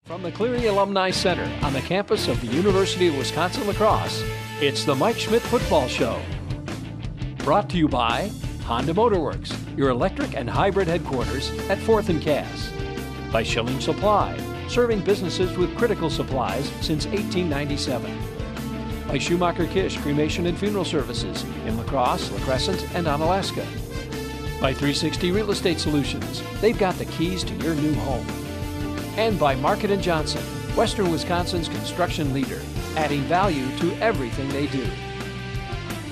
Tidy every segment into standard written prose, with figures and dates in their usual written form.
From the Cleary Alumni Center on the campus of the University of Wisconsin-La Crosse, it's the Mike Schmidt Football Show. Brought to you by Honda Motorworks, your electric and hybrid headquarters at 4th and Cass. By Schilling Supply, serving businesses with critical supplies since 1897. By Schumacher Kish Cremation and Funeral Services in La Crosse, La Crescent, and Onalaska. By 360 Real Estate Solutions, they've got the keys to your new home. And by Market & Johnson, Western Wisconsin's construction leader, adding value to everything they do.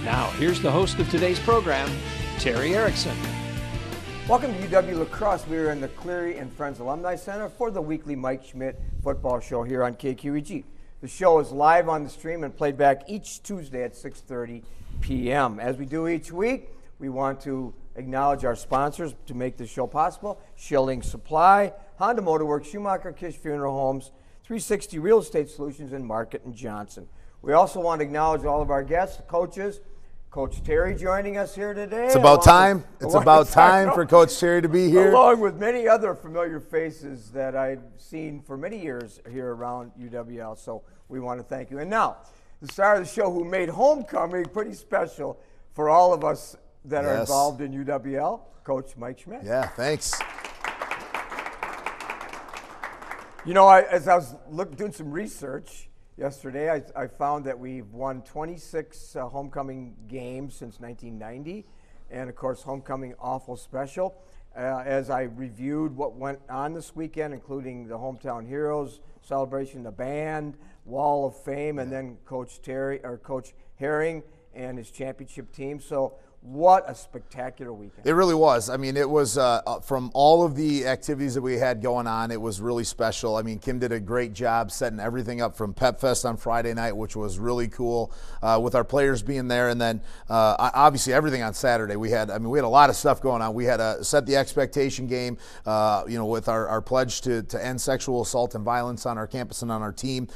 Now, here's the host of today's program, Terry Erickson. Welcome to UW La Crosse. We are in the Cleary and Friends Alumni Center for the weekly Mike Schmidt Football Show here on KQEG. The show is live on the stream and played back each Tuesday at 6:30 p.m. As we do each week, we want to acknowledge our sponsors to make this show possible: Schilling Supply, Honda Motorworks, Schumacher Kish Funeral Homes, 360 Real Estate Solutions, and Market & Johnson. We also want to acknowledge all of our guests, coaches. Coach Terry joining us here today. It's about time. It's about time for Coach Terry to be here. Along with many other familiar faces that I've seen for many years here around UWL. So we want to thank you. And now, the star of the show who made homecoming pretty special for all of us that are involved in UWL, Coach Mike Schmidt. Yeah, thanks. You know, as I was doing some research yesterday, I found that we've won 26 homecoming games since 1990, and of course, homecoming awful special. As I reviewed what went on this weekend, including the Hometown Heroes celebration, the band, Wall of Fame, and then Coach Herring and his championship team. So what a spectacular weekend. It really was. I mean, it was from all of the activities that we had going on, it was really special. I mean, Kim did a great job setting everything up from Pep Fest on Friday night, which was really cool, with our players being there. And then obviously everything on Saturday. We had a lot of stuff going on. We had a set the expectation game, with our pledge to end sexual assault and violence on our campus and on our team.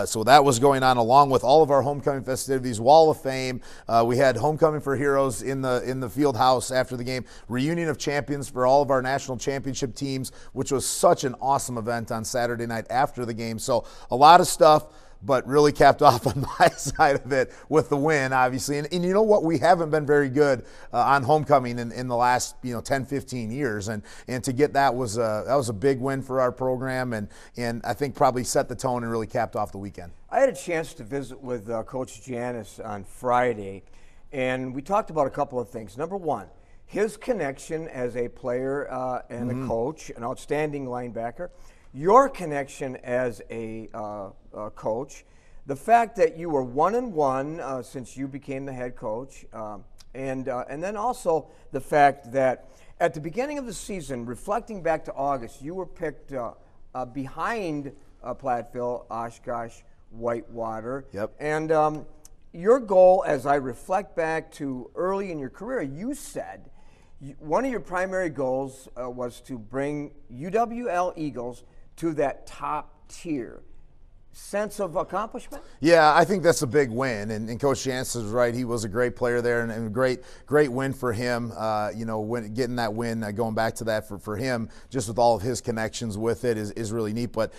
So that was going on along with all of our homecoming festivities, Wall of Fame. We had Homecoming for Heroes in the field house after the game, reunion of champions for all of our national championship teams, which was such an awesome event on Saturday night after the game. So a lot of stuff, but really capped off on my side of it with the win, obviously. And you know what? We haven't been very good on homecoming in the last 10, 15 years. And to get that was a big win for our program, and I think probably set the tone and really capped off the weekend. I had a chance to visit with Coach Janis on Friday, and we talked about a couple of things. Number one, his connection as a player and a coach, an outstanding linebacker. Your connection as a coach, the fact that you were 1-1 since you became the head coach, and then also the fact that at the beginning of the season, reflecting back to August, you were picked behind Platteville, Oshkosh, Whitewater. Yep. And your goal, as I reflect back to early in your career, you said one of your primary goals was to bring UWL Eagles to that top tier. Sense of accomplishment? Yeah, I think that's a big win, and Coach Jansen is right. He was a great player there, and a great win for him. Getting that win, going back to that for him, just with all of his connections with it, is really neat. But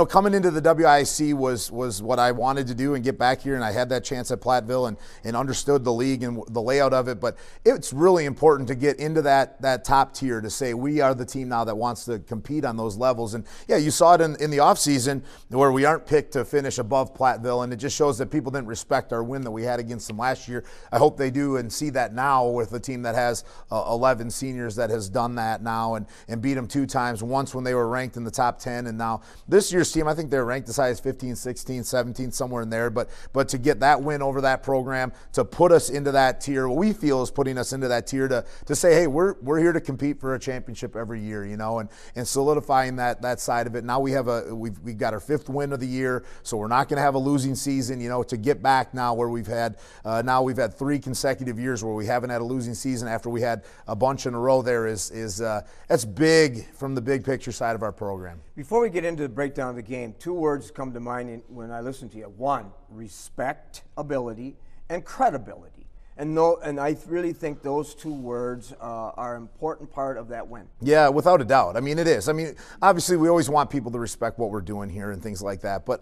coming into the WIC was what I wanted to do and get back here, and I had that chance at Platteville and understood the league and the layout of it. But it's really important to get into that top tier, to say we are the team now that wants to compete on those levels. And yeah, you saw it in the offseason where we aren't picked to finish above Platteville, and it just shows that people didn't respect our win that we had against them last year. I hope they do and see that now with a team that has 11 seniors that has done that now and beat them 2 times, once when they were ranked in the top 10, and now this year's team, I think they're ranked as high as 15, 16, 17, somewhere in there, but to get that win over that program, to put us into that tier, what we feel is putting us into that tier to say, hey, we're here to compete for a championship every year, and solidifying that side of it. Now we've got our 5th win of the year. So we're not going to have a losing season, to get back now where we've had 3 consecutive years where we haven't had a losing season after we had a bunch in a row. That's big from the big picture side of our program. Before we get into the breakdown of the game, 2 words come to mind when I listen to you. 1, respectability, and credibility. And I really think those two words are an important part of that win. Yeah, without a doubt. I mean, it is. I mean, obviously, we always want people to respect what we're doing here and things like that. But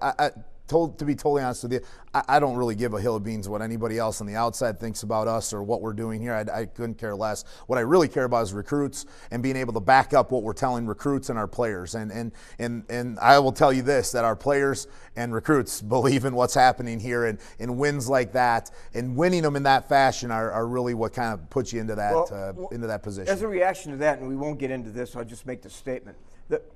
to be totally honest with you, I don't really give a hill of beans what anybody else on the outside thinks about us or what we're doing here. I couldn't care less. What I really care about is recruits and being able to back up what we're telling recruits and our players. And I will tell you this, that our players and recruits believe in what's happening here, and wins like that and winning them in that fashion are really what kind of puts you into that position. As a reaction to that, and we won't get into this, so I'll just make the statement.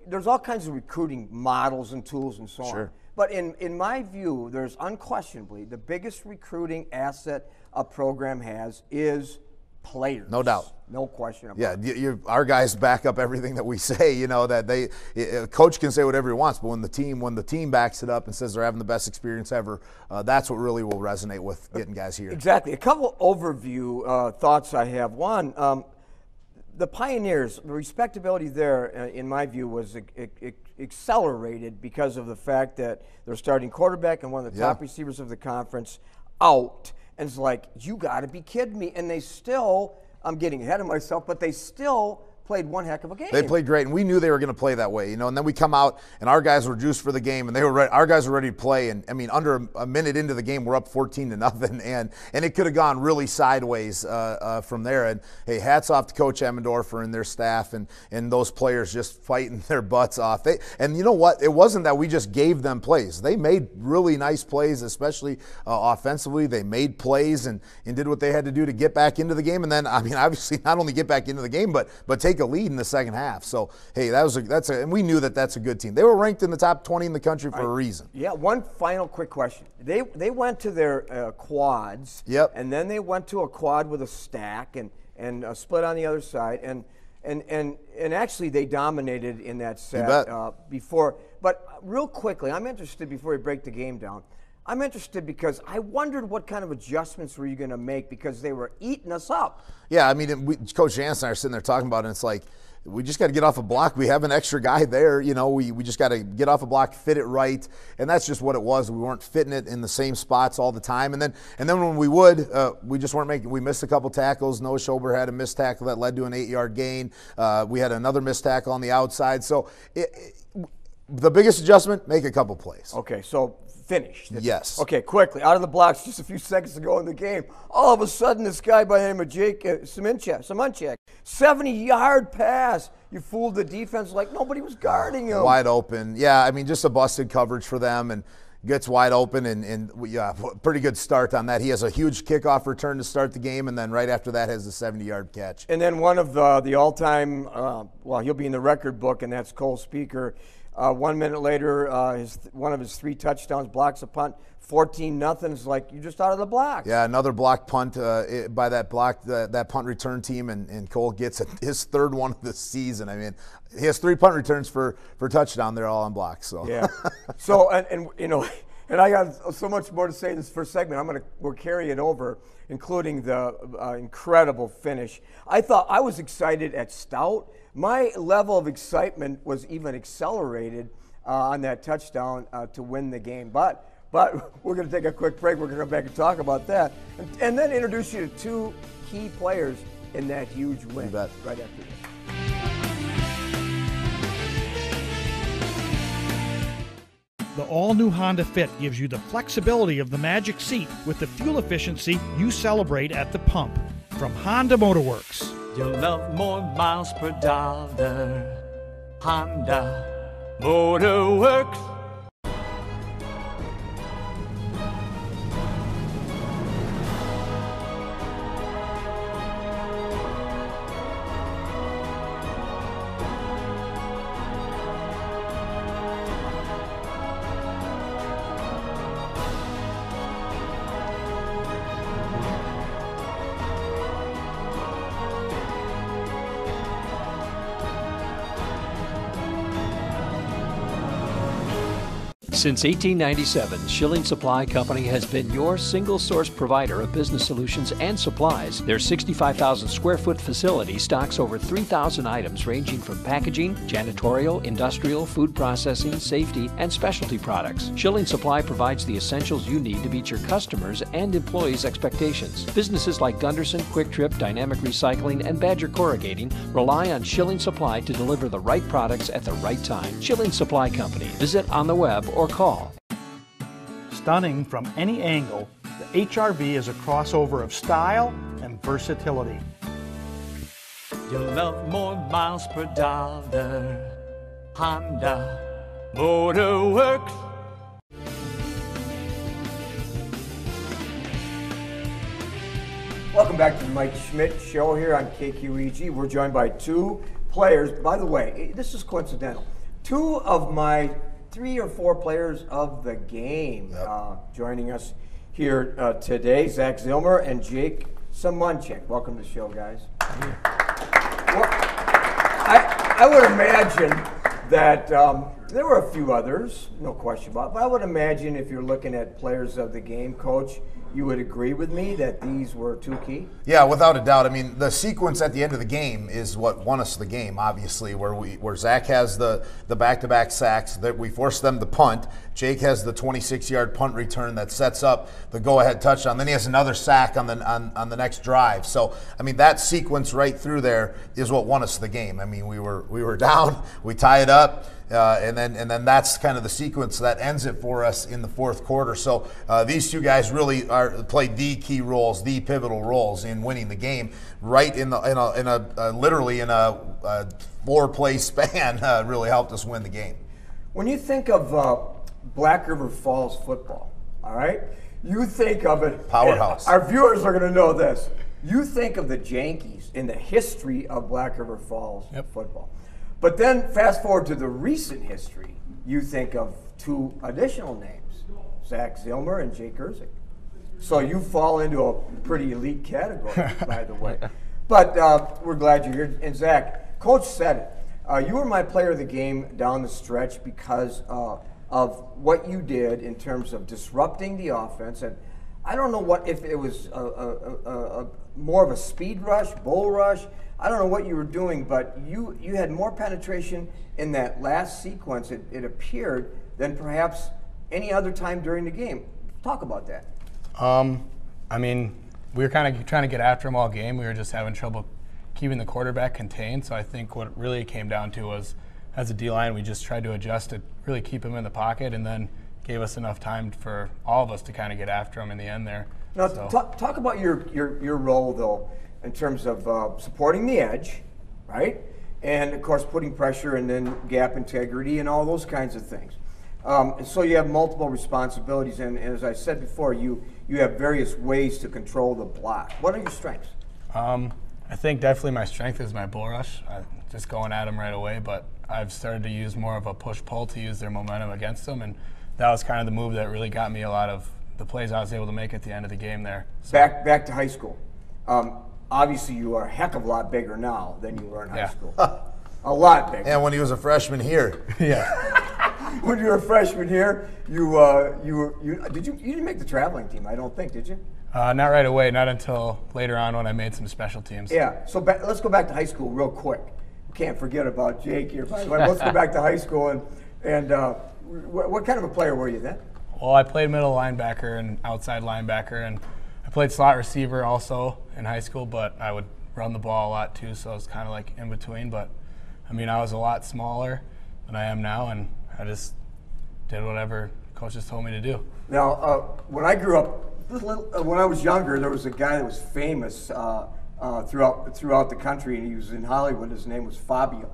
There's all kinds of recruiting models and tools and so on. But in my view, there's unquestionably the biggest recruiting asset a program has is players. No doubt. No question about it. Yeah, our guys back up everything that we say. You know that a coach can say whatever he wants, but when the team backs it up and says they're having the best experience ever, that's what really will resonate with getting guys here. Exactly. A couple overview thoughts I have. One, the Pioneers, the respectability there, in my view, was accelerated because of the fact that their starting quarterback and one of the top receivers of the conference out. And it's like, you got to be kidding me. And they still, I'm getting ahead of myself, but they still played one heck of a game. They played great, and we knew they were going to play that way, you know. And then we come out, and our guys were juiced for the game, and our guys were ready to play. And I mean, under a minute into the game, we're up 14-0, and it could have gone really sideways from there. And hey, hats off to Coach Emmendorfer and their staff, and those players just fighting their butts off. And you know what? It wasn't that we just gave them plays. They made really nice plays, especially offensively. They made plays and did what they had to do to get back into the game. And then, I mean, obviously, not only get back into the game, but take a lead in the second half. So hey, and we knew that that's a good team. They were ranked in the top 20 in the country for a reason. Yeah. One final quick question. They went to their quads. Yep. And then they went to a quad with a stack and a split on the other side and actually they dominated in that set before. But real quickly, I'm interested before we break the game down. I'm interested because I wondered what kind of adjustments were you going to make because they were eating us up. Yeah, I mean, Coach Jansen and I are sitting there talking about it, and it's like, we just got to get off a block. We have an extra guy there. You know, we just got to get off a block, fit it right, and that's just what it was. We weren't fitting it in the same spots all the time. And then when we would, we just weren't making. We missed a couple tackles. Noah Schober had a missed tackle that led to an 8-yard gain. We had another missed tackle on the outside. So the biggest adjustment, make a couple plays. Okay, so finished. Yes. Okay, quickly, out of the blocks just a few seconds ago in the game, all of a sudden this guy by the name of Jake Semenchak, 70-yard pass. You fooled the defense like nobody was guarding him. Wide open. Yeah, I mean, just a busted coverage for them, and gets wide open, and pretty good start on that. He has a huge kickoff return to start the game, and then right after that has a 70-yard catch. And then one of the all-time, he'll be in the record book, and that's Cole Speaker. 1 minute later, one of his 3 touchdowns blocks a punt, 14-0. It's like you're just out of the block. Yeah, another blocked punt by that punt return team, and Cole gets his 3rd one of the season. I mean, he has 3 punt returns for touchdown. They're all on blocks. So yeah. So and you know, and I got so much more to say in this first segment. We'll carry it over, including the incredible finish. I was excited at Stout. My level of excitement was even accelerated on that touchdown to win the game. But we're going to take a quick break. We're going to come back and talk about that. And then introduce you to 2 key players in that huge win. You bet. Right after this. The all-new Honda Fit gives you the flexibility of the Magic Seat with the fuel efficiency you celebrate at the pump. From Honda Motor Works. You'll love more miles per dollar. Honda Motor Works. Since 1897, Schilling Supply Company has been your single-source provider of business solutions and supplies. Their 65,000 square foot facility stocks over 3,000 items ranging from packaging, janitorial, industrial, food processing, safety, and specialty products. Schilling Supply provides the essentials you need to meet your customers' and employees' expectations. Businesses like Gunderson, Quick Trip, Dynamic Recycling, and Badger Corrugating rely on Schilling Supply to deliver the right products at the right time. Schilling Supply Company. Visit on the web or call. Stunning from any angle, the HR-V is a crossover of style and versatility. You'll love more miles per dollar. Honda Motor Works. Welcome back to the Mike Schmidt Show here on KQEG. We're joined by two players. By the way, this is coincidental. Two of my 3 or 4 players of the game joining us here today, Zach Zilmer and Jake Samunchik. Welcome to the show, guys. Well, I would imagine that there were a few others, no question about it, but I would imagine if you're looking at players of the game, Coach, you would agree with me that these were 2 key? Yeah, without a doubt. I mean, the sequence at the end of the game is what won us the game, obviously, where Zach has the back-to-back sacks that we forced them to punt. Jake has the 26-yard punt return that sets up the go-ahead touchdown. Then he has another sack on the next drive. So, I mean, that sequence right through there is what won us the game. I mean, we were down, we tie it up. And then that's kind of the sequence that ends it for us in the fourth quarter. So these two guys really played the key roles, the pivotal roles in winning the game. Right literally in a 4-play span, really helped us win the game. When you think of Black River Falls football, all right, you think of it. Powerhouse. Our viewers are going to know this. You think of the Yankees in the history of Black River Falls football. But then fast forward to the recent history, you think of 2 additional names, Zach Zilmer and Jake Erzik. So you fall into a pretty elite category, by the way. But we're glad you're here. And Zach, Coach said it. You were my player of the game down the stretch because of what you did in terms of disrupting the offense. And I don't know if it was more of a speed rush, bull rush. I don't know what you were doing, but you had more penetration in that last sequence, it appeared, than perhaps any other time during the game. Talk about that. I mean, we were kind of trying to get after him all game. We were just having trouble keeping the quarterback contained. So I think what it really came down to was, as a D-line, we just tried to adjust to really keep him in the pocket, and then gave us enough time for all of us to kind of get after him in the end there. Now, talk about your role, though, in terms of supporting the edge, right? And, of course, putting pressure and then gap integrity and all those kinds of things. And so you have multiple responsibilities, and as I said before, you have various ways to control the block. What are your strengths? I think definitely my strength is my bull rush, just going at them right away, but I've started to use more of a push-pull to use their momentum against them, and that was kind of the move that really got me a lot of the plays I was able to make at the end of the game there. So. Back to high school. Obviously, you are a heck of a lot bigger now than you were in high school. A lot bigger. And when he was a freshman here. Yeah. When you were a freshman here, you didn't make the traveling team, I don't think, did you? Not right away, not until later on when I made some special teams. Yeah, so let's go back to high school real quick. We can't forget about Jake here, by the way. Let's go back to high school, and what kind of a player were you then? Well, I played middle linebacker and outside linebacker, and I played slot receiver also in high school, but I would run the ball a lot too, so I was kind of like in between. But, I mean, I was a lot smaller than I am now, and I just did whatever coaches told me to do. Now, when I grew up, when I was younger, there was a guy that was famous throughout the country, and he was in Hollywood. His name was Fabio.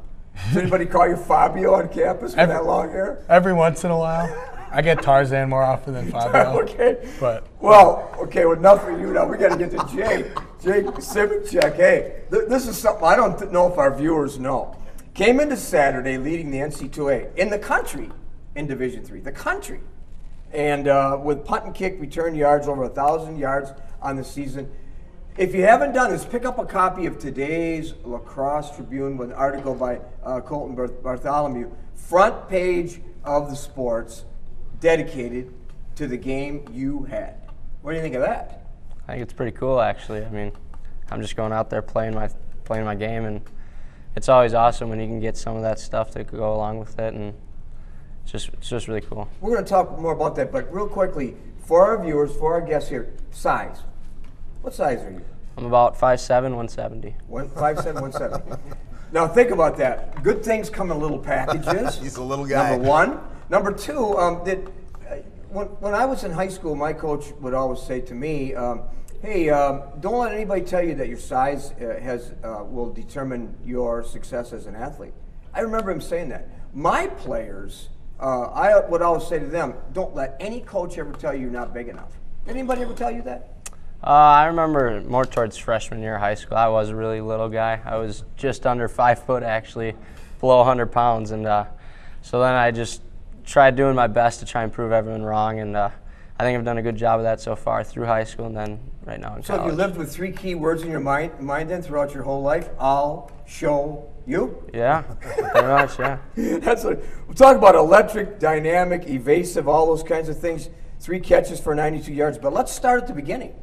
Does anybody call you Fabio on campus with that long hair? Every once in a while. I get Tarzan more often than Fabio. Okay. But well, enough for you now. We got to get to Jake. Jake Samunchik. Hey, this is something I don't know if our viewers know. Came into Saturday leading the NC2A in the country in Division III. The country. And with punt and kick return yards, over 1,000 yards on the season. If you haven't done this, pick up a copy of today's La Crosse Tribune with an article by Colton Bartholomew. Front page of the Sports. dedicated to the game you had. What do you think of that? I think it's pretty cool, actually. I mean, I'm just going out there playing my game, and it's always awesome when you can get some of that stuff to go along with it, and it's just really cool. We're going to talk more about that, but real quickly, for our viewers, for our guests here, size. What size are you? I'm about 5'7", 170. 5'7", 170. Now think about that. Good things come in little packages. He's a little guy. Number one. Number two, when I was in high school, my coach would always say to me, hey, don't let anybody tell you that your size will determine your success as an athlete. I remember him saying that. My players, I would always say to them, don't let any coach ever tell you you're not big enough. Did anybody ever tell you that? I remember more towards freshman year of high school. I was a really little guy. I was just under 5 foot, actually, below 100 pounds. And so then I just tried doing my best to try and prove everyone wrong. And I think I've done a good job of that so far through high school and then right now in college. So have you lived with 3 key words in your mind then throughout your whole life? I'll show you? Yeah, pretty much, yeah. We'll talk about electric, dynamic, evasive, all those kinds of things. 3 catches for 92 yards. But let's start at the beginning.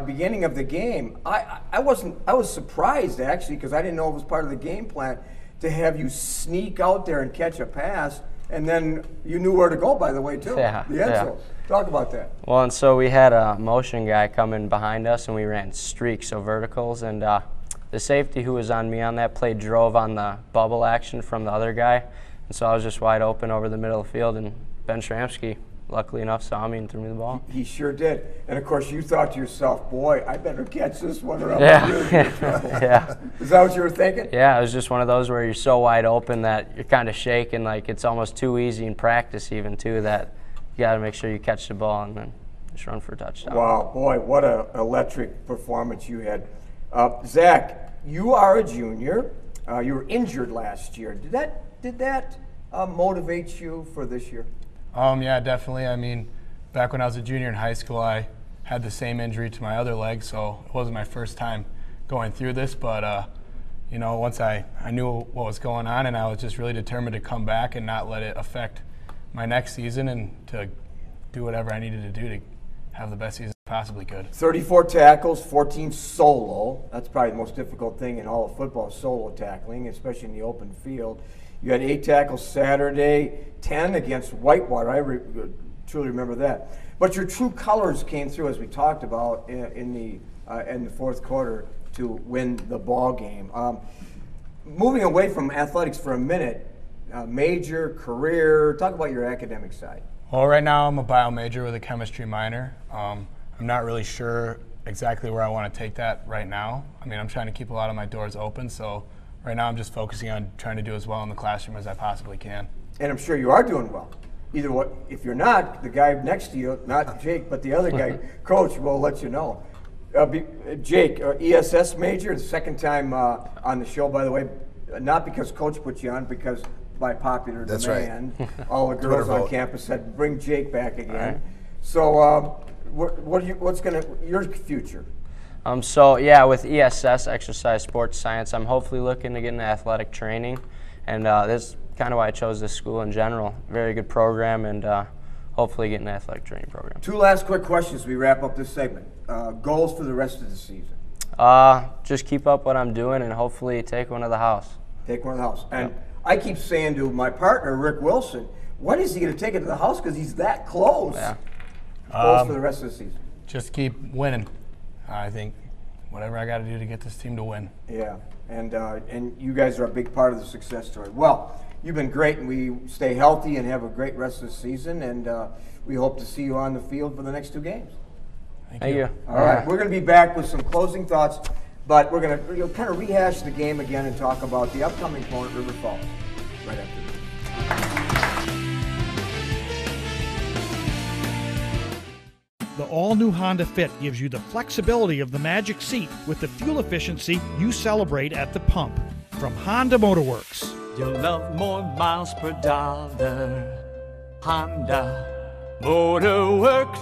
Beginning of the game, I was surprised actually because I didn't know it was part of the game plan to have you sneak out there and catch a pass, and then you knew where to go, by the way, too. Yeah, the end zone. Talk about that. Well, and so we had a motion guy come in behind us, and we ran streaks, so verticals, and the safety who was on me on that play drove on the bubble action from the other guy, and so I was just wide open over the middle of the field, and Ben Shramsky, luckily enough, saw me and threw me the ball. He sure did. And, of course, you thought to yourself, boy, I better catch this one or I'm really in trouble. Yeah. Is that what you were thinking? Yeah, it was just one of those where you're so wide open that you're kind of shaking, like it's almost too easy in practice even, too, that you got to make sure you catch the ball and then just run for a touchdown. Wow, boy, what an electric performance you had. Zach, you are a junior. You were injured last year. Did that motivate you for this year? Yeah, definitely. I mean, back when I was a junior in high school, I had the same injury to my other leg, so it wasn't my first time going through this. But, you know, once I knew what was going on, and I was just really determined to come back and not let it affect my next season and to do whatever I needed to do to have the best season I possibly could. 34 tackles, 14 solo. That's probably the most difficult thing in all of football, solo tackling, especially in the open field. You had 8 tackles Saturday, 10 against Whitewater. I truly remember that. But your true colors came through, as we talked about, in the fourth quarter to win the ball game. Moving away from athletics for a minute, major, career, talk about your academic side. Well, right now I'm a bio major with a chemistry minor. I'm not really sure exactly where I want to take that right now. I mean, I'm trying to keep a lot of my doors open, so right now I'm just focusing on trying to do as well in the classroom as I possibly can. And I'm sure you are doing well. If you're not, the guy next to you, not Jake, but the other guy, Coach, will let you know. Jake, ESS major, the second time on the show, by the way, not because Coach put you on, because by popular demand, right. All the girls on campus said, bring Jake back again. Right. So what's your future? So yeah, with ESS, exercise sports science, I'm hopefully looking to get into athletic training, and that's kind of why I chose this school in general. Very good program, and hopefully get an athletic training program. 2 last quick questions as we wrap up this segment. Goals for the rest of the season? Just keep up what I'm doing and hopefully take one to the house. Take one to the house. And I keep saying to my partner, Rick Wilson, when is he going to take it to the house? Because he's that close. Yeah. Goals for the rest of the season? Just keep winning. I think whatever I got to do to get this team to win. Yeah, and you guys are a big part of the success story. Well, you've been great, and we stay healthy and have a great rest of the season, and we hope to see you on the field for the next 2 games. Thank you. All right, we're going to be back with some closing thoughts, but we're going to kind of rehash the game again and talk about the upcoming opponent, River Falls, right after this. The all-new Honda Fit gives you the flexibility of the magic seat with the fuel efficiency you celebrate at the pump. From Honda Motor Works. You'll love more miles per dollar. Honda Motor Works.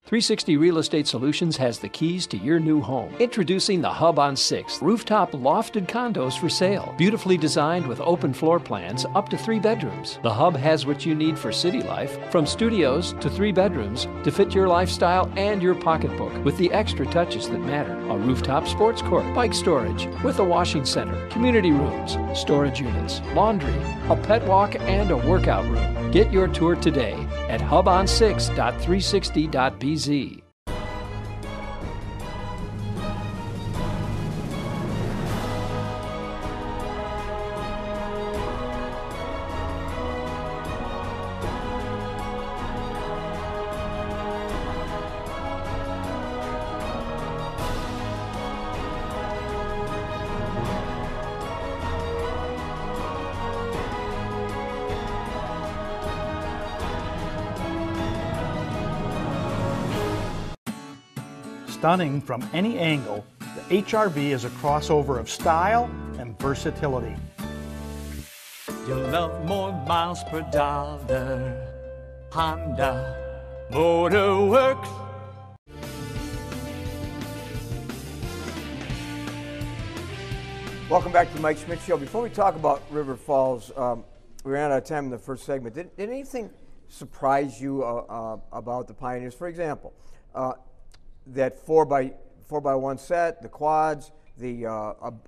360 Real Estate Solutions has the keys to your new home. Introducing the Hub on 6th, rooftop lofted condos for sale. Beautifully designed with open floor plans up to 3 bedrooms. The Hub has what you need for city life, from studios to 3 bedrooms to fit your lifestyle and your pocketbook with the extra touches that matter. A rooftop sports court, bike storage with a washing center, community rooms, storage units, laundry, a pet walk, and a workout room. Get your tour today at hubon6.360.bz. Stunning from any angle, the HRV is a crossover of style and versatility. You'll love more miles per dollar. Honda Motor Works. Welcome back to the Mike Schmidt Show. Before we talk about River Falls, we ran out of time in the first segment. Did anything surprise you about the Pioneers? For example, that 4x1 set, the quads, the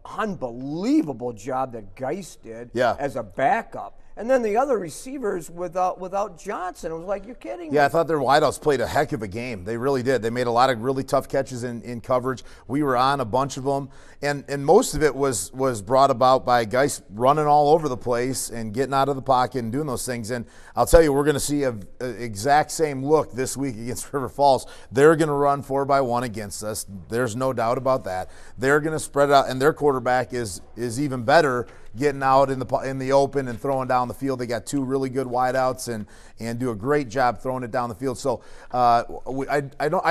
unbelievable job that Geis did as a backup. And then the other receivers without Johnson. It was like, you're kidding me. Yeah, I thought their wideouts played a heck of a game. They really did. They made a lot of really tough catches in coverage. We were on a bunch of them. And most of it was brought about by guys running all over the place and getting out of the pocket and doing those things. And I'll tell you, we're going to see an exact same look this week against River Falls. They're going to run 4x1 against us. There's no doubt about that. They're going to spread it out, and their quarterback is even better getting out in the open and throwing down the field. They got 2 really good wideouts and do a great job throwing it down the field. So I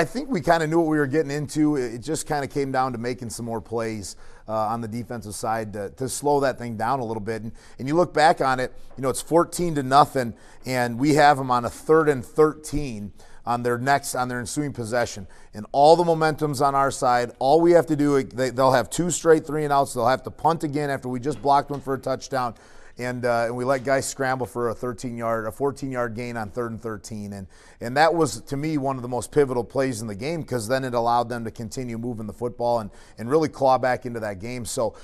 think we kind of knew what we were getting into. It just kind of came down to making some more plays on the defensive side to slow that thing down a little bit. And you look back on it, it's 14-0, and we have them on a 3rd and 13 on their ensuing possession. And all the momentum's on our side. All we have to do, they'll have 2 straight 3-and-outs. They'll have to punt again after we just blocked one for a touchdown. And we let guys scramble for a 14-yard gain on 3rd and 13. And that was, to me, one of the most pivotal plays in the game, because then it allowed them to continue moving the football and really claw back into that game. So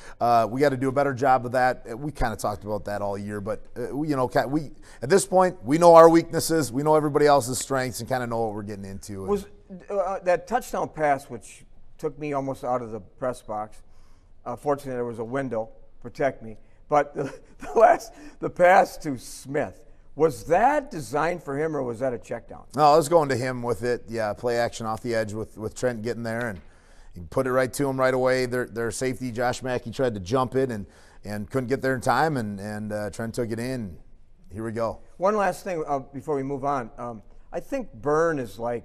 we got to do a better job of that. We kind of talked about that all year. But, we at this point, we know our weaknesses. We know everybody else's strengths and kind of know what we're getting into. Was that touchdown pass, which took me almost out of the press box, fortunately there was a window, protect me. But the pass to Smith, was that designed for him, or was that a check down? No, I was going to him with it. Yeah, play action off the edge with Trent getting there, and he put it right to him right away. Their safety, Josh Mackey, tried to jump it and couldn't get there in time, and Trent took it in. Here we go. One last thing before we move on. I think Byrne is I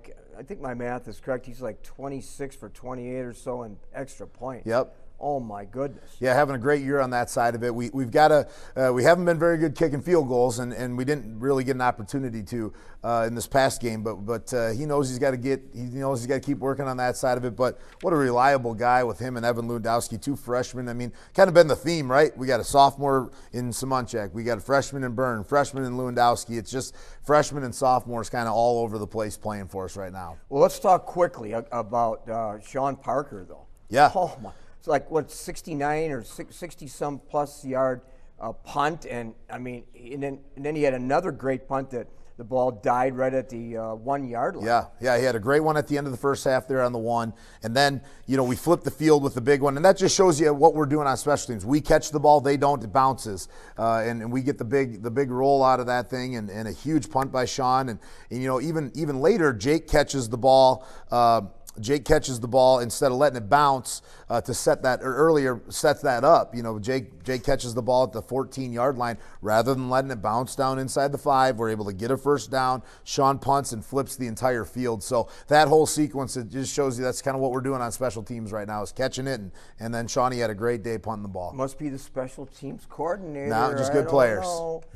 think my math is correct, he's like 26 for 28 or so in extra points. Yep. Oh my goodness! Yeah, having a great year on that side of it. We haven't been very good kicking field goals, and we didn't really get an opportunity to in this past game. But he knows he's got to keep working on that side of it. But what a reliable guy with him and Evan Lewandowski, 2 freshmen. I mean, kind of been the theme, right? We got a sophomore in Simonchek, we got a freshman in Byrne, freshman in Lewandowski. It's just freshmen and sophomores kind of all over the place playing for us right now. Well, let's talk quickly about Sean Parker, though. Yeah. Oh my. It's like, 69 or 60-some plus yard punt, and then he had another great punt that the ball died right at the 1 yard line. Yeah, he had a great one at the end of the first half there on the 1, and then we flipped the field with the big one, and that just shows you what we're doing on special teams. We catch the ball, they don't, it bounces, and we get the big roll out of that thing, and a huge punt by Sean, and even later Jake catches the ball. Jake catches the ball instead of letting it bounce to set that, or earlier sets that up. Jake catches the ball at the 14-yard line rather than letting it bounce down inside the 5. We're able to get a first down. Sean punts and flips the entire field. So that whole sequence, it just shows you that's kind of what we're doing on special teams right now, is catching it, and then Shawnee had a great day punting the ball. Must be the special teams coordinator. No, just good players.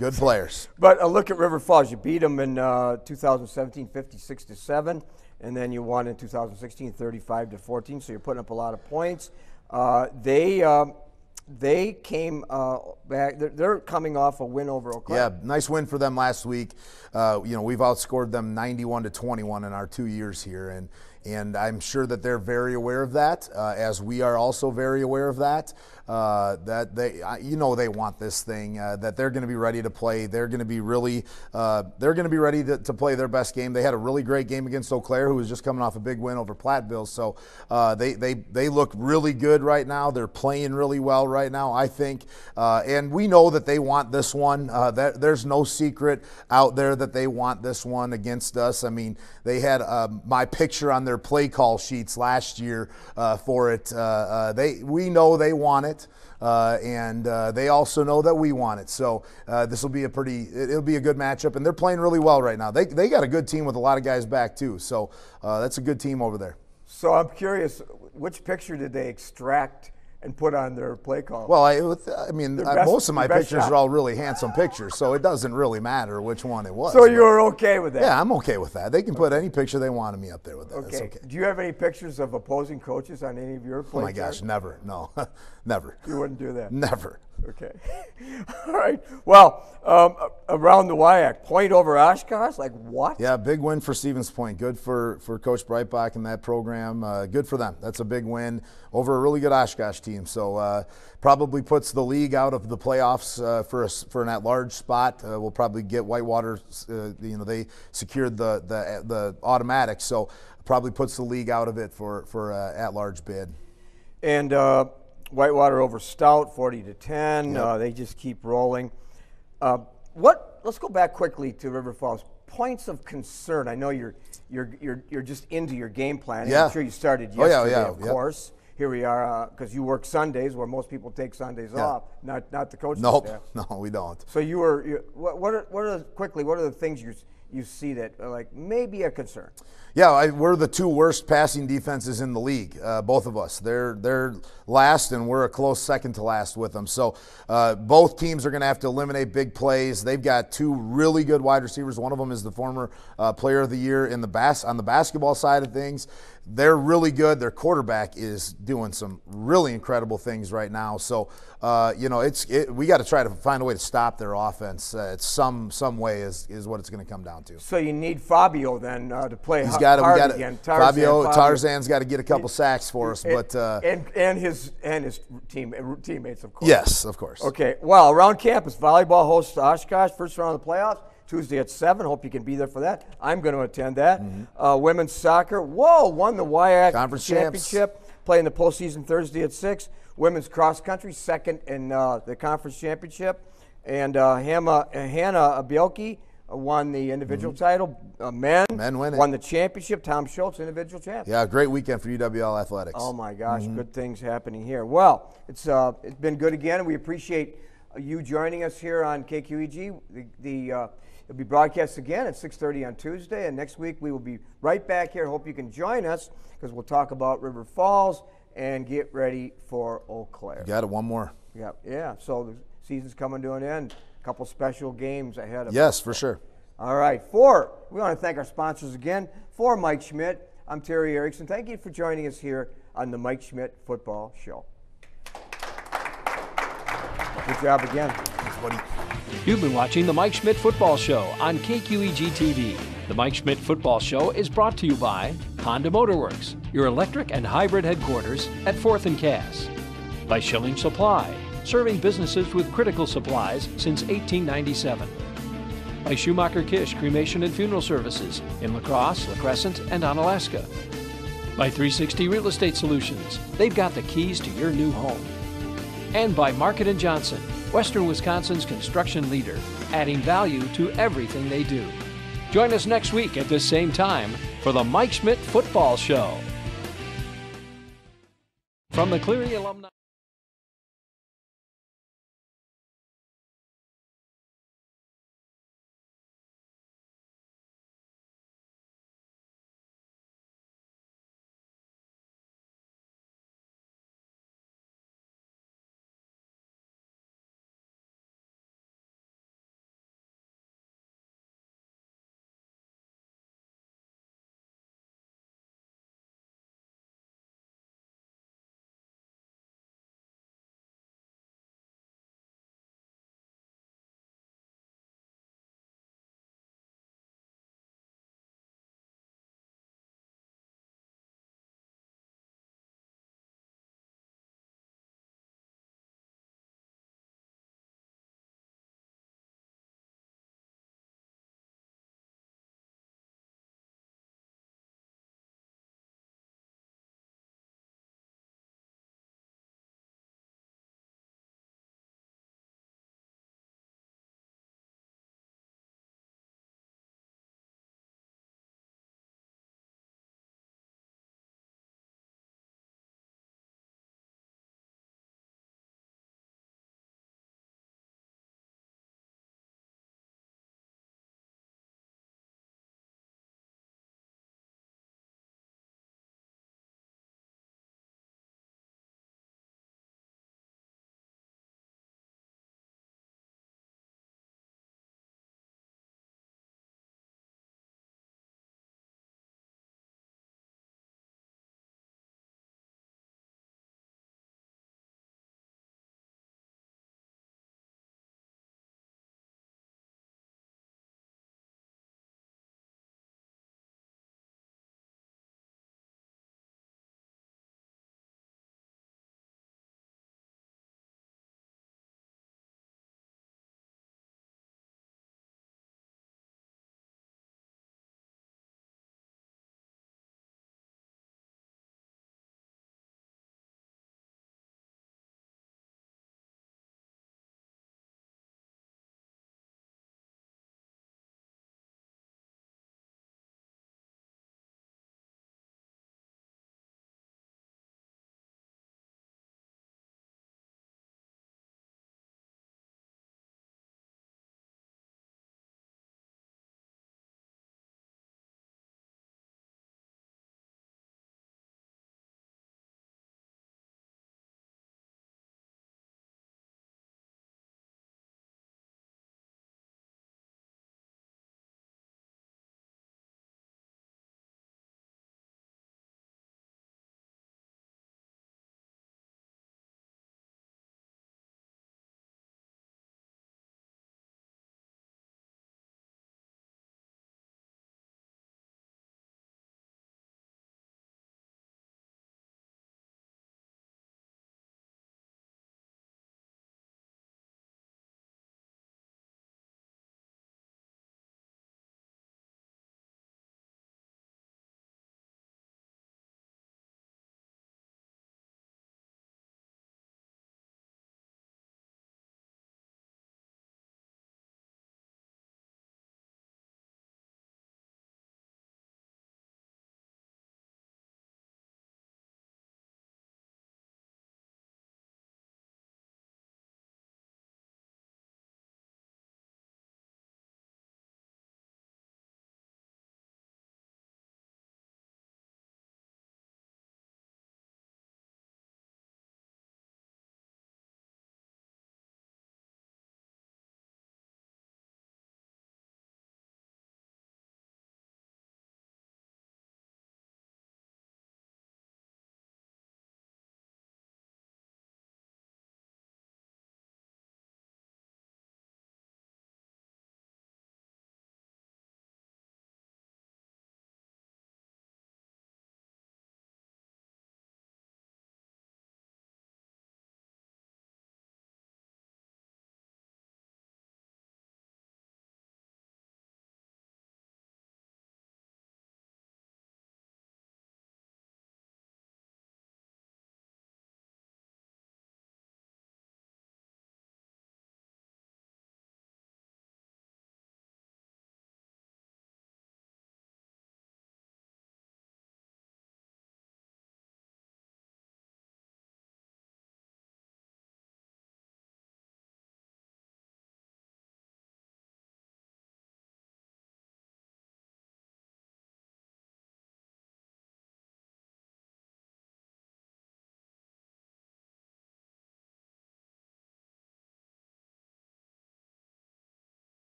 Good players. But look at River Falls. You beat them in 2017, 56-7. and then you won in 2016, 35-14. So you're putting up a lot of points. They came back. They're coming off a win over Eau Claire. Yeah, nice win for them last week. We've outscored them 91-21 in our 2 years here, and I'm sure that they're very aware of that, as we are also very aware of that. That they want this thing. That they're going to be ready to play. They're going to be really. They're going to be ready to play their best game. They had a really great game against Eau Claire, who was just coming off a big win over Platteville. So they look really good right now. They're playing really well right now, I think. And we know that they want this one. There's no secret out there that they want this one against us. I mean, they had my picture on their play call sheets last year for it. We know they want it. And they also know that we want it. So this will be it'll be a good matchup, and they're playing really well right now. They got a good team with a lot of guys back too. So that's a good team over there. So I'm curious, which picture did they extract and put on their play call? Well, most of my pictures are all really handsome pictures, so it doesn't really matter which one it was. So you're okay with that? Yeah, I'm okay with that. They can put any picture they want of me up there with that. Okay. That's okay. Do you have any pictures of opposing coaches on any of your play? Oh my gosh, never. No, never. You wouldn't do that? Never. Okay. All right. Well, around the WIAC, point over Oshkosh, like what? Yeah, big win for Stevens Point. Good for Coach Breitbach and that program. Good for them. That's a big win over a really good Oshkosh team. So probably puts the league out of the playoffs for an at-large spot. We'll probably get Whitewater. They secured the automatic, so probably puts the league out of it for at-large bid. And Whitewater over Stout, 40-10. Yep. They just keep rolling. Let's go back quickly to River Falls. Points of concern. I know you're just into your game planning. Yeah. I'm sure you started yesterday, of Yep. course. Here we are, because you work Sundays, where most people take Sundays off. Not the coaching Nope. staff. No, we don't. So what are the things you see that are like maybe a concern? Yeah, we're the two worst passing defenses in the league, both of us. They're last, and we're a close second to last with them. So both teams are going to have to eliminate big plays. They've got two really good wide receivers. One of them is the former Player of the Year on the basketball side of things. They're really good. Their quarterback is doing some really incredible things right now. So, we got to try to find a way to stop their offense. Some way is what it's going to come down to. So you need Fabio then to play hard again. Tarzan's got to get a couple sacks for us, and his teammates, of course. Yes, of course. Okay. Well, around campus, volleyball hosts Oshkosh, first round of the playoffs. Tuesday at 7. Hope you can be there for that. I'm going to attend that. Mm-hmm. Women's soccer, won the WIAC Conference championship. Playing the postseason Thursday at 6. Women's cross country, second in the conference championship. And Hannah Bielke won the individual title. Men winning. Won the championship. Tom Schultz, individual champ. Yeah, great weekend for UWL athletics. Oh my gosh, good things happening here. Well, it's been good again, and we appreciate you joining us here on KQEG. It'll be broadcast again at 6:30 on Tuesday, and next week we will be right back here. Hope you can join us, because we'll talk about River Falls and get ready for Eau Claire. You got it, one more. Yeah. So the season's coming to an end. A couple special games ahead of us. Yes, for sure. All right. We want to thank our sponsors again. For Mike Schmidt, I'm Terry Erickson. Thank you for joining us here on the Mike Schmidt Football Show. Good job again. Thanks, buddy. You've been watching the Mike Schmidt Football Show on KQEG TV. The Mike Schmidt Football Show is brought to you by Honda Motorworks, your electric and hybrid headquarters at 4th and Cass. By Schilling Supply, serving businesses with critical supplies since 1897. By Schumacher Kish Cremation and Funeral Services in La Crosse, La Crescent, and Onalaska. By 360 Real Estate Solutions, they've got the keys to your new home. And by Market & Johnson, Western Wisconsin's construction leader, adding value to everything they do. Join us next week at this same time for the Mike Schmidt Football Show. From the Cleary Alumni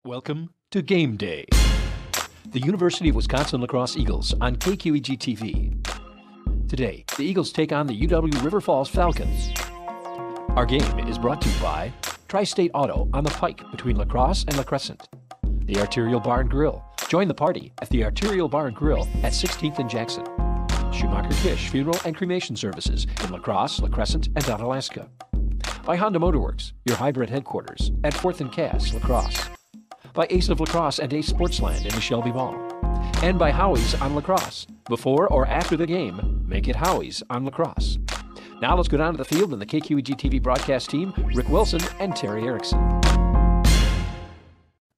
Welcome to Game Day. The University of Wisconsin Lacrosse Eagles on KQEG TV. Today, the Eagles take on the UW River Falls Falcons. Our game is brought to you by Tri-State Auto on the Pike between La Crosse and La Crescent. The Arterial Bar and Grill. Join the party at the Arterial Bar and Grill at 16th and Jackson. Schumacher Kish Funeral and Cremation Services in La Crosse, La Crescent, and Onalaska. By Honda Motorworks, your hybrid headquarters at 4th and Cass, La Crosse. By Ace of Lacrosse and Ace Sportsland in the Shelby Mall. And by Howie's on Lacrosse. Before or after the game, make it Howie's on Lacrosse. Now let's go down to the field and the KQEG TV broadcast team, Rick Wilson and Terry Erickson.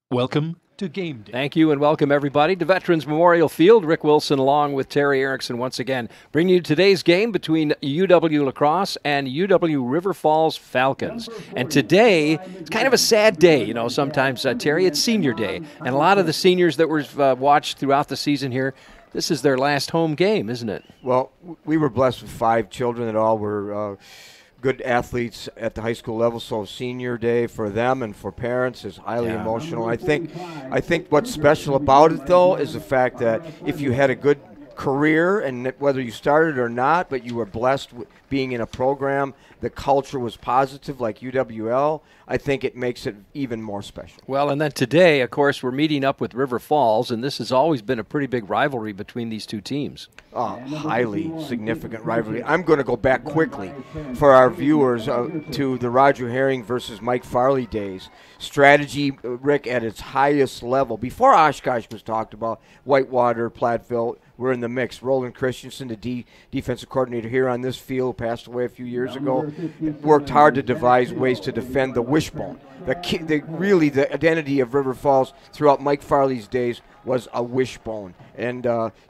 Welcome to Game Day. Thank you and welcome everybody to Veterans Memorial Field. Rick Wilson along with Terry Erickson once again bringing you today's game between UW La Crosse and UW River Falls Falcons. And today, it's kind of a sad day, you know, sometimes, Terry. It's senior day. And a lot of the seniors that we've watched throughout the season here, this is their last home game, isn't it? Well, we were blessed with 5 children that all were good athletes at the high school level, so senior day for them and for parents is highly emotional. I think what's special about it, though, is the fact that if you had a good career, and whether you started or not, but you were blessed with being in a program, the culture was positive like UWL, I think it makes it even more special. Well, and then today, of course, we're meeting up with River Falls, and this has always been a pretty big rivalry between these two teams. Highly significant rivalry. I'm going to go back quickly for our viewers to the Roger Herring versus Mike Farley days. Strategy, Rick, at its highest level. Before Oshkosh was talked about, Whitewater, Platteville were in the mix. Roland Christensen, the defensive coordinator here on this field, passed away a few years ago, worked hard to devise ways to defend the wishbone. Really, the identity of River Falls throughout Mike Farley's days was a wishbone. And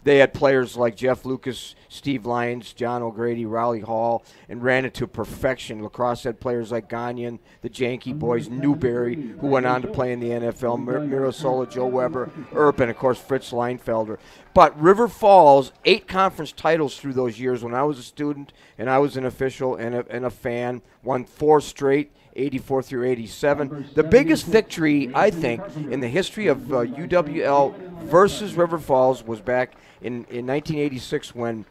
they had players like Jeff Lucas, Steve Lyons, John O'Grady, Raleigh Hall, and ran it to perfection. La Crosse had players like Gagnon, the Janky boys, Newberry, who went on to play in the NFL, Mirasola, Joe Weber, Earp, and, of course, Fritz Leinfelder. But River Falls, 8 conference titles through those years when I was a student and I was an official and a fan, won 4 straight, 84 through 87. The biggest victory, I think, in the history of UWL versus River Falls was back in 1986 when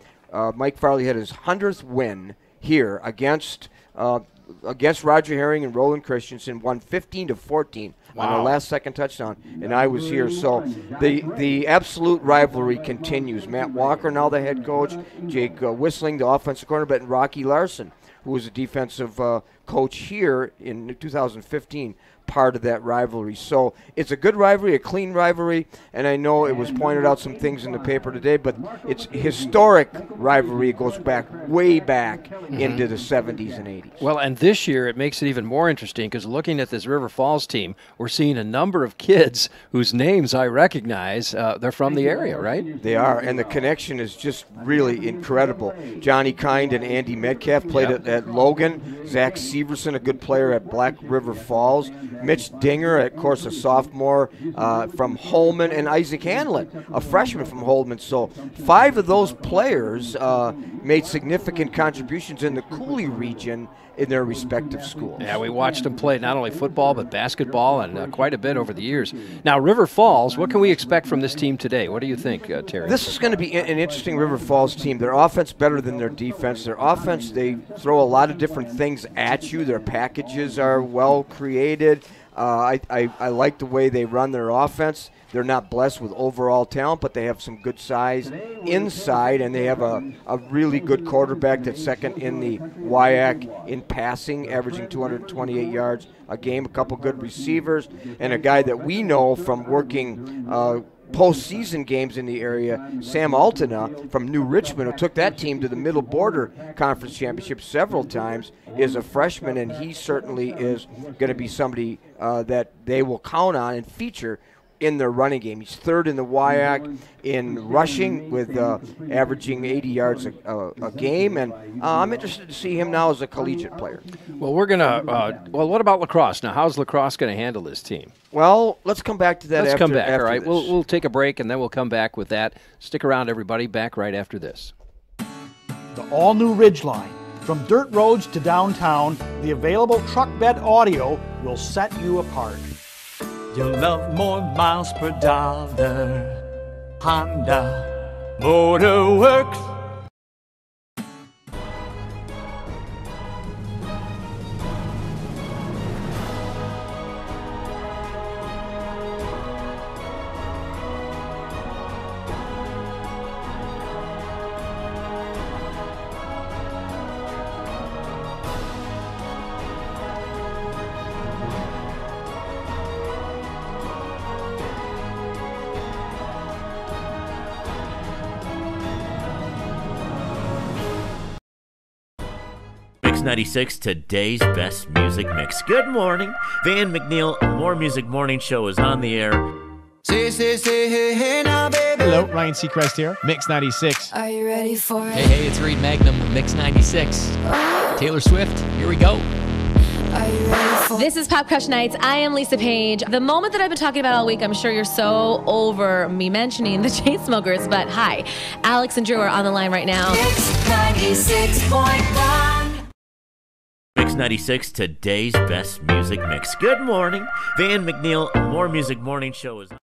Mike Farley had his 100th win here against Roger Herring and Roland Christensen, won 15-14 on a last-second touchdown, and I was here. So the absolute rivalry continues. Matt Walker, now the head coach, Jake Whistling, the offensive cornerback, and Rocky Larson, who was a defensive coach here in 2015, part of that rivalry. So it's a good rivalry, a clean rivalry, and I know it was pointed out some things in the paper today, but it's historic rivalry. It goes back, way back into the 70s and 80s. Well, and this year it makes it even more interesting because looking at this River Falls team, we're seeing a number of kids whose names I recognize. They're from the area, right? They are, and the connection is just really incredible. Johnny Kind and Andy Metcalf played at Logan. Zach Severson, a good player at Black River Falls. Mitch Dinger, of course, a sophomore from Holman, and Isaac Hanlon, a freshman from Holman. So 5 of those players made significant contributions in the Cooley region in their respective schools. Yeah, we watched them play not only football but basketball and quite a bit over the years. Now, River Falls, what can we expect from this team today? What do you think, Terry? This is going to be an interesting River Falls team. Their offense better than their defense. Their offense, they throw a lot of different things at you. Their packages are well created. I like the way they run their offense. They're not blessed with overall talent, but they have some good size inside, and they have a really good quarterback that's second in the WIAC in passing, averaging 228 yards a game, a couple good receivers, and a guy that we know from working postseason games in the area, Sam Altena from New Richmond, who took that team to the Middle Border Conference Championship several times, is a freshman, and he certainly is going to be somebody that they will count on and feature in their running game. He's third in the WIAC in rushing with averaging 80 yards a game, and I'm interested to see him now as a collegiate player. Well, we're going to what about La Crosse? Now, how's La Crosse going to handle this team? Well, let's come back to that Let's after come back, all right? this. We'll take a break, and then we'll come back with that. Stick around, everybody. Back right after this. The all-new Ridgeline. From dirt roads to downtown, the available truck bed audio will set you apart. You'll love more miles per dollar. Honda Motor Works. Mix 96, today's best music mix. Good morning. Van McNeil, More Music Morning Show is on the air. Say, hey now, baby. Hello, Ryan Seacrest here, Mix 96. Are you ready for it? Hey, it's Reed Magnum, Mix 96. Taylor Swift, here we go. Are you ready for it? This is Pop Crush Nights. I am Lisa Page. The moment that I've been talking about all week, I'm sure you're so over me mentioning the Chainsmokers, but hi, Alex and Drew are on the line right now. Mix 96.1. Mix 96, today's best music mix. Good morning. Van McNeil, More Music Morning Show is on.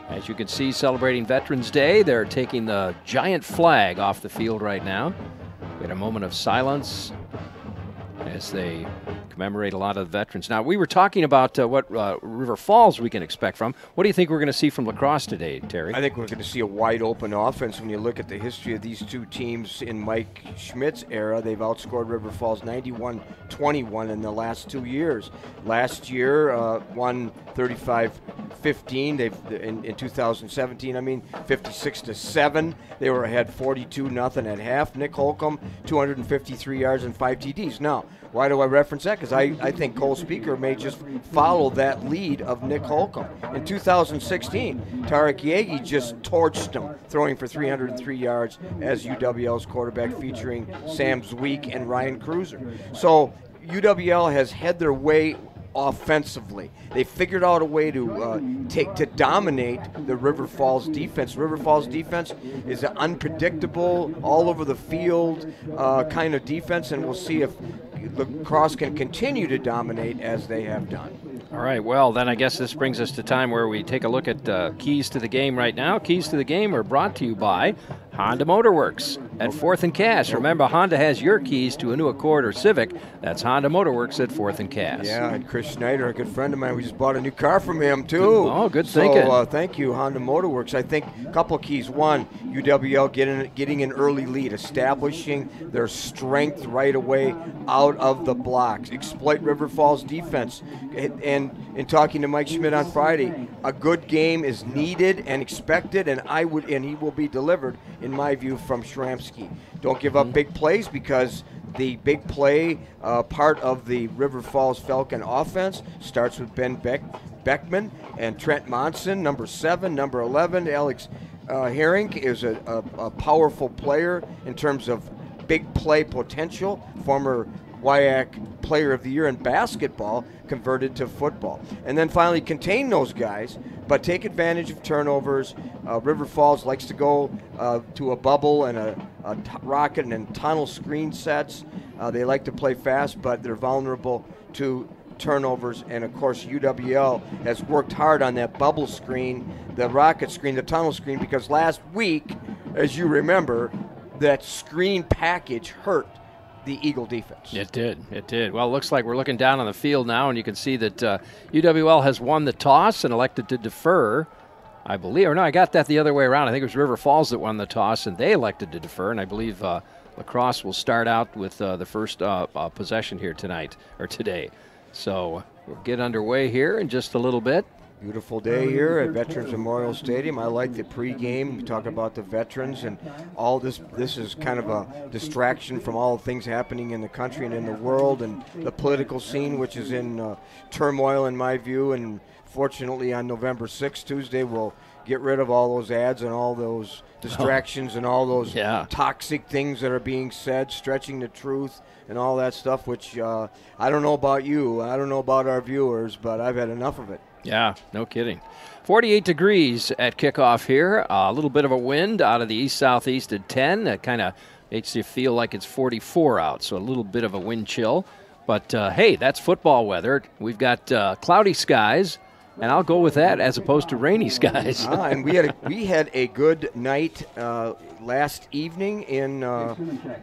As you can see, celebrating Veterans Day, they're taking the giant flag off the field right now. We had a moment of silence as they commemorate a lot of the veterans. Now, we were talking about what River Falls we can expect from. What do you think we're going to see from lacrosse today, Terry? I think we're going to see a wide-open offense. When you look at the history of these two teams in Mike Schmidt's era, they've outscored River Falls 91-21 in the last 2 years. Last year, won 35-15. They've in 2017, 56-7. They were ahead 42-0 at half. Nick Holcomb, 253 yards and 5 TDs. Now, Why do I reference that? Because I think Cole Speaker may just follow that lead of Nick Holcomb. In 2016, Tarek Yagi just torched him, throwing for 303 yards as UWL's quarterback, featuring Sam Zwick and Ryan Cruiser. So UWL has had their way offensively. They figured out a way to dominate the River Falls defense. River Falls defense is an unpredictable, all over the field kind of defense, and we'll see if the Crosse can continue to dominate as they have done. All right, well, then I guess this brings us to time where we take a look at keys to the game right now. Keys to the game are brought to you by Honda Motorworks at 4th and Cass. Remember, Honda has your keys to a new Accord or Civic. That's Honda Motorworks at 4th and Cass. Yeah, and Chris Schneider, a good friend of mine, we just bought a new car from him, too. Oh, good thinking. So thank you, Honda Motorworks. I think a couple of keys. One, UWL getting an early lead, establishing their strength right away out of the blocks. Exploit River Falls defense. And in talking to Mike Schmidt on Friday, a good game is needed and expected, and he will be delivered, in my view, from Shramsky. Don't give up big plays, because the big play part of the River Falls Falcon offense starts with Ben Beckman and Trent Monson, number 7, number 11. Alex Herring is a powerful player in terms of big play potential, former WIAC Player of the Year in basketball, converted to football. And then finally, contain those guys, but take advantage of turnovers. River Falls likes to go to a bubble and a rocket and tunnel screen sets. They like to play fast, but they're vulnerable to turnovers. And of course, UWL has worked hard on that bubble screen, the rocket screen, the tunnel screen, because last week, as you remember, that screen package hurt the Eagle defense. It did. Well, it looks like we're looking down on the field now, and you can see that UWL has won the toss and elected to defer, I believe. Or no, I got that the other way around. I think it was River Falls that won the toss, and they elected to defer, and I believe La Crosse will start out with the first possession here today. So we'll get underway here in just a little bit. Beautiful day here at Veterans Memorial Stadium. I like the pregame. We talk about the veterans and all this. This is kind of a distraction from all the things happening in the country and in the world and the political scene, which is in turmoil in my view. And fortunately, on November 6th, Tuesday, we'll get rid of all those ads and all those distractions and all those toxic things that are being said, stretching the truth and all that stuff, which I don't know about you. I don't know about our viewers, but I've had enough of it. Yeah, no kidding. 48 degrees at kickoff here. A little bit of a wind out of the east-southeast at 10. That kind of makes you feel like it's 44 out, so a little bit of a wind chill. But, hey, that's football weather. We've got cloudy skies, and I'll go with that as opposed to rainy skies. And we had a good night last evening in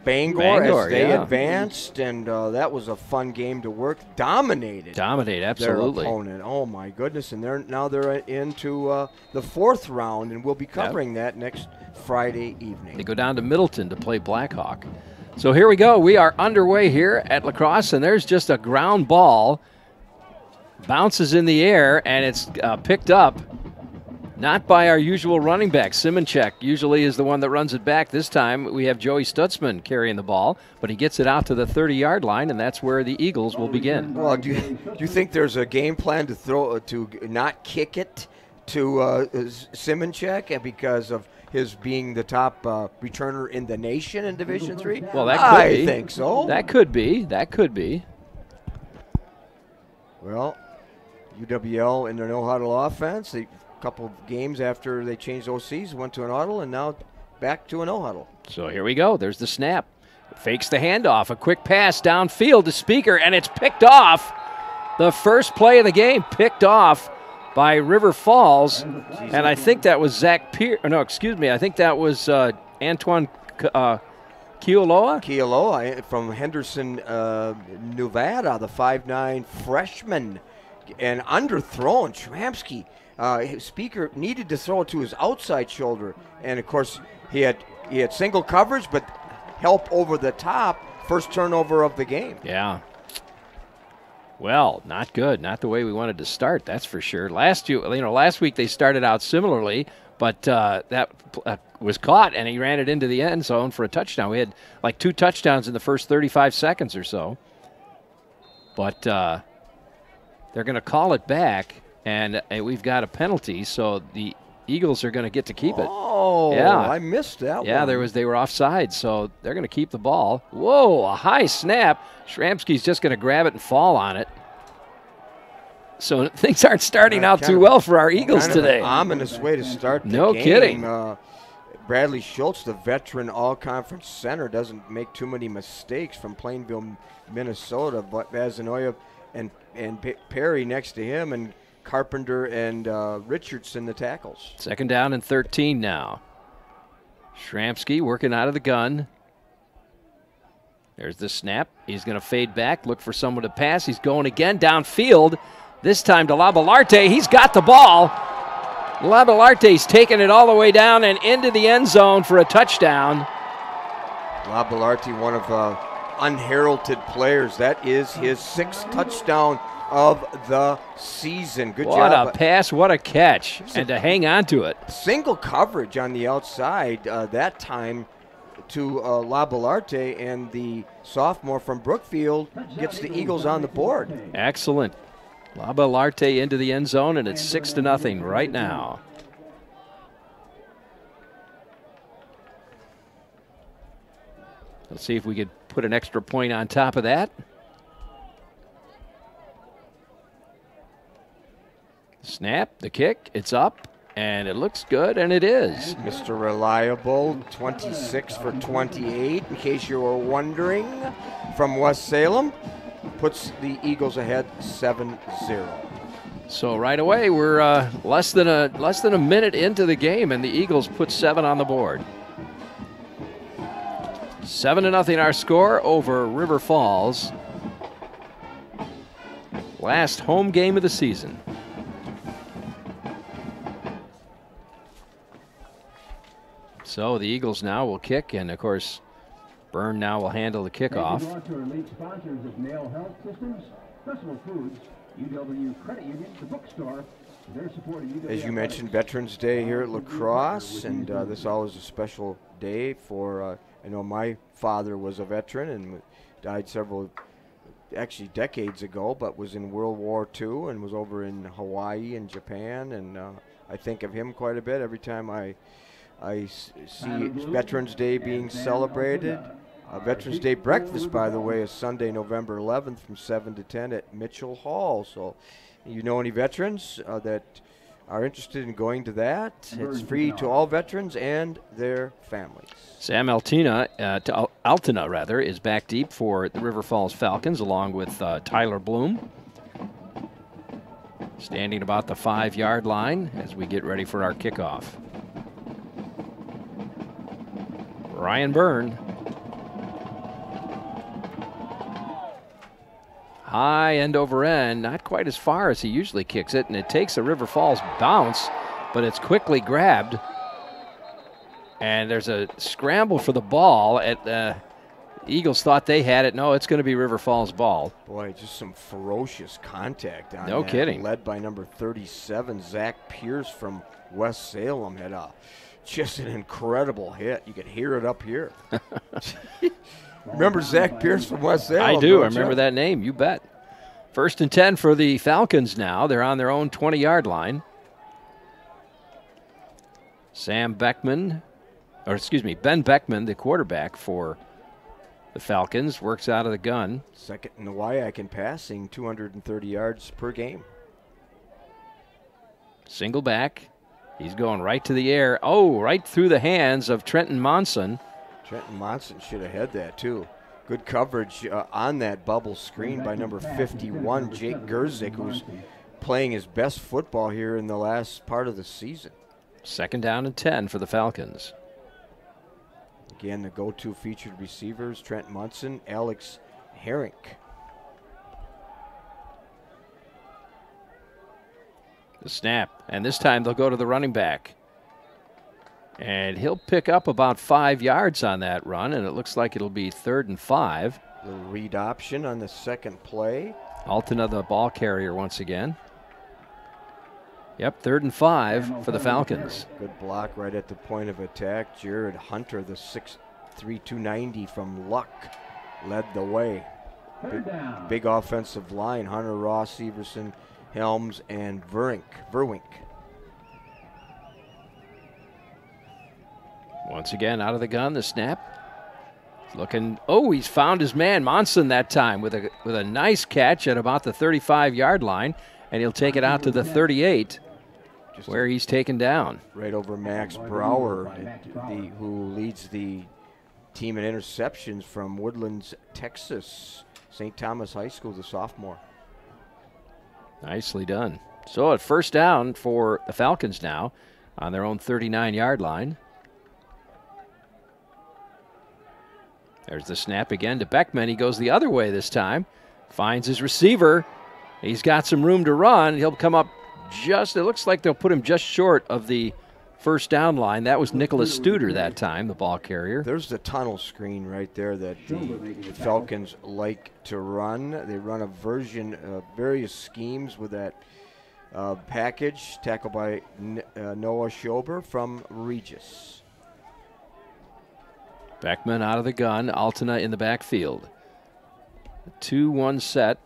Bangor as they advanced, and that was a fun game to work. Dominate, absolutely. Their opponent. Oh my goodness! And they're into the 4th round, and we'll be covering that next Friday evening. They go down to Middleton to play Blackhawk. So here we go. We are underway here at La Crosse, and there's just a ground ball. Bounces in the air, and it's picked up. Not by our usual running back. Simonchek usually is the one that runs it back. This time we have Joey Stutzman carrying the ball, but he gets it out to the 30-yard line, and that's where the Eagles will begin. Well, do you think there's a game plan to not kick it to Simonchek because of his being the top returner in the nation in Division III? Well, that could be. I think so. That could be. Well, UWL in their no-huddle offense. A couple of games after they changed OCs, went to an huddle, and now back to a no-huddle. So here we go. There's the snap. Fakes the handoff. A quick pass downfield to Speaker, and it's picked off. The first play of the game picked off by River Falls, and I think that was Zach Pierce. No, excuse me. I think that was Antoine Kealoha from Henderson, Nevada, the 5'9" freshman. And underthrown, Shramsky. Speaker needed to throw it to his outside shoulder. And, of course, he had single coverage, but help over the top. First turnover of the game. Yeah. Well, not good. Not the way we wanted to start, that's for sure. Last week they started out similarly, but that was caught, and he ran it into the end zone for a touchdown. We had like 2 touchdowns in the first 35 seconds or so. But they're going to call it back, and we've got a penalty, so the Eagles are going to get to keep it. Oh, yeah. I missed that yeah, one. they were offside, so they're going to keep the ball. Whoa, a high snap. Shramsky's just going to grab it and fall on it. So things aren't starting out too well for our Eagles today. An ominous way to start the game. No kidding. Bradley Schultz, the veteran all-conference center, doesn't make too many mistakes from Plainville, Minnesota. But Bazanoia and Perry next to him, and Carpenter and Richardson the tackles. 2nd down and 13 now. Shramsky working out of the gun. There's the snap. He's going to fade back, look for someone to pass. He's going again downfield. This time to Labalarte. He's got the ball. Labalarte's taking it all the way down and into the end zone for a touchdown. Labalarte, one of unheralded players. That is his 6th touchdown of the season. Good job. What a pass, what a catch, and to hang on to it. Single coverage on the outside that time to Labalarte, and the sophomore from Brookfield gets the Eagles on the board. Excellent. Labalarte into the end zone, and it's 6-0 right now. Let's see if we could put an extra point on top of that. Snap, the kick, it's up, and it looks good, and it is. Mr. Reliable, 26 for 28, in case you were wondering, from West Salem. Puts the Eagles ahead 7-0. So right away we're less than a minute into the game, and the Eagles put 7 on the board. 7-0 our score over River Falls. Last home game of the season. So the Eagles now will kick, and of course Byrne now will handle the kickoff. Sponsors of Nail Health Systems, Festival Foods, UW Credit Union, the bookstore. As you mentioned, Veterans Day here at La Crosse, and this is always a special day for, I know my father was a veteran and died actually decades ago, but was in World War II and was over in Hawaii and Japan, and I think of him quite a bit every time I see Veterans Day being celebrated. Veterans Day breakfast, by the way, is Sunday, November 11th from 7 to 10 at Mitchell Hall. So you know any veterans that are interested in going to that, it's free to all veterans and their families. Sam Altina is back deep for the River Falls Falcons, along with Tyler Bloom. Standing about the 5-yard line as we get ready for our kickoff. Ryan Byrne. High end over end, not quite as far as he usually kicks it, and it takes a River Falls bounce, but it's quickly grabbed. And there's a scramble for the ball. Eagles thought they had it. No, it's going to be River Falls' ball. Boy, just some ferocious contact on that. No kidding. Led by number 37, Zach Pierce from West Salem, had just an incredible hit. You could hear it up here. Remember Zach Pierce from West Salem? I do. I remember that name. You bet. 1st and 10 for the Falcons now. They're on their own 20-yard line. Ben Beckman, the quarterback for the Falcons, works out of the gun. Second in the WIAC in passing, 230 yards per game. Single back. He's going right to the air. Oh, right through the hands of Trenton Monson. Trenton Monson should have had that, too. Good coverage on that bubble screen by number 51, Jake Gerzik, who's playing his best football here in the last part of the season. 2nd down and 10 for the Falcons. Again, the go-to featured receivers, Trent Munson, Alex Herink. The snap, and this time they'll go to the running back. And he'll pick up about 5 yards on that run, and it looks like it'll be 3rd and 5. Little read option on the second play. Altina, the ball carrier once again. Yep, 3rd and 5 for the Falcons. Good block right at the point of attack. Jared Hunter, the 6'3", 290 from Luck, led the way. Big offensive line, Hunter, Ross, Severson, Helms, and Verwink. Once again, out of the gun, the snap. Looking, he's found his man, Monson, that time with a nice catch at about the 35-yard line, and he'll take it out to the 38, where he's taken down. Right over Max Brower, who leads the team in interceptions from Woodlands, Texas. St. Thomas High School, the sophomore. Nicely done. So at first down for the Falcons now on their own 39-yard line. There's the snap again to Beckman. He goes the other way this time. Finds his receiver. He's got some room to run. He'll come up it looks like they'll put him just short of the first down line. That was Nicholas Studer that time, the ball carrier. There's the tunnel screen right there that the Falcons like to run. They run a version of various schemes with that package, tackled by Noah Schober from Regis. Beckman out of the gun, Altena in the backfield. 2-1 set.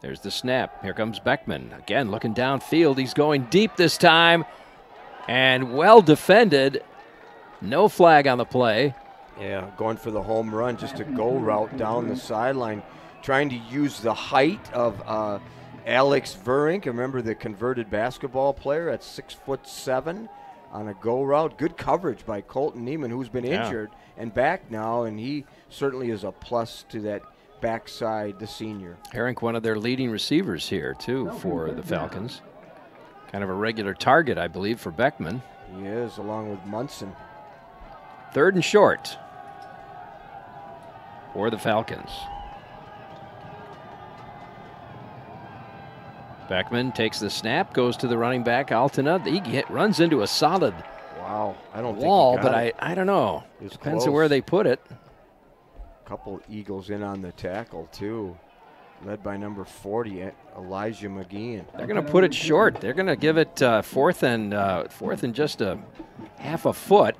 There's the snap. Here comes Beckman. Again, looking downfield. He's going deep this time. And well defended. No flag on the play. Yeah, going for the home run, just a go route down the sideline. Trying to use the height of Alex Verink. Remember the converted basketball player at 6'7" on a go route. Good coverage by Colton Neiman, who's been injured and back now, and he certainly is a plus to that backside, the senior. Herink, one of their leading receivers here, too, for the Falcons. Kind of a regular target, I believe, for Beckman. He is, along with Munson. 3rd and short for the Falcons. Beckman takes the snap, goes to the running back, Altena. He runs into a solid wall, but I don't know. It depends on where they put it. Couple Eagles in on the tackle, too, led by number 40, Elijah McGeehan. They're going to put it short. They're going to give it fourth and just a half a foot.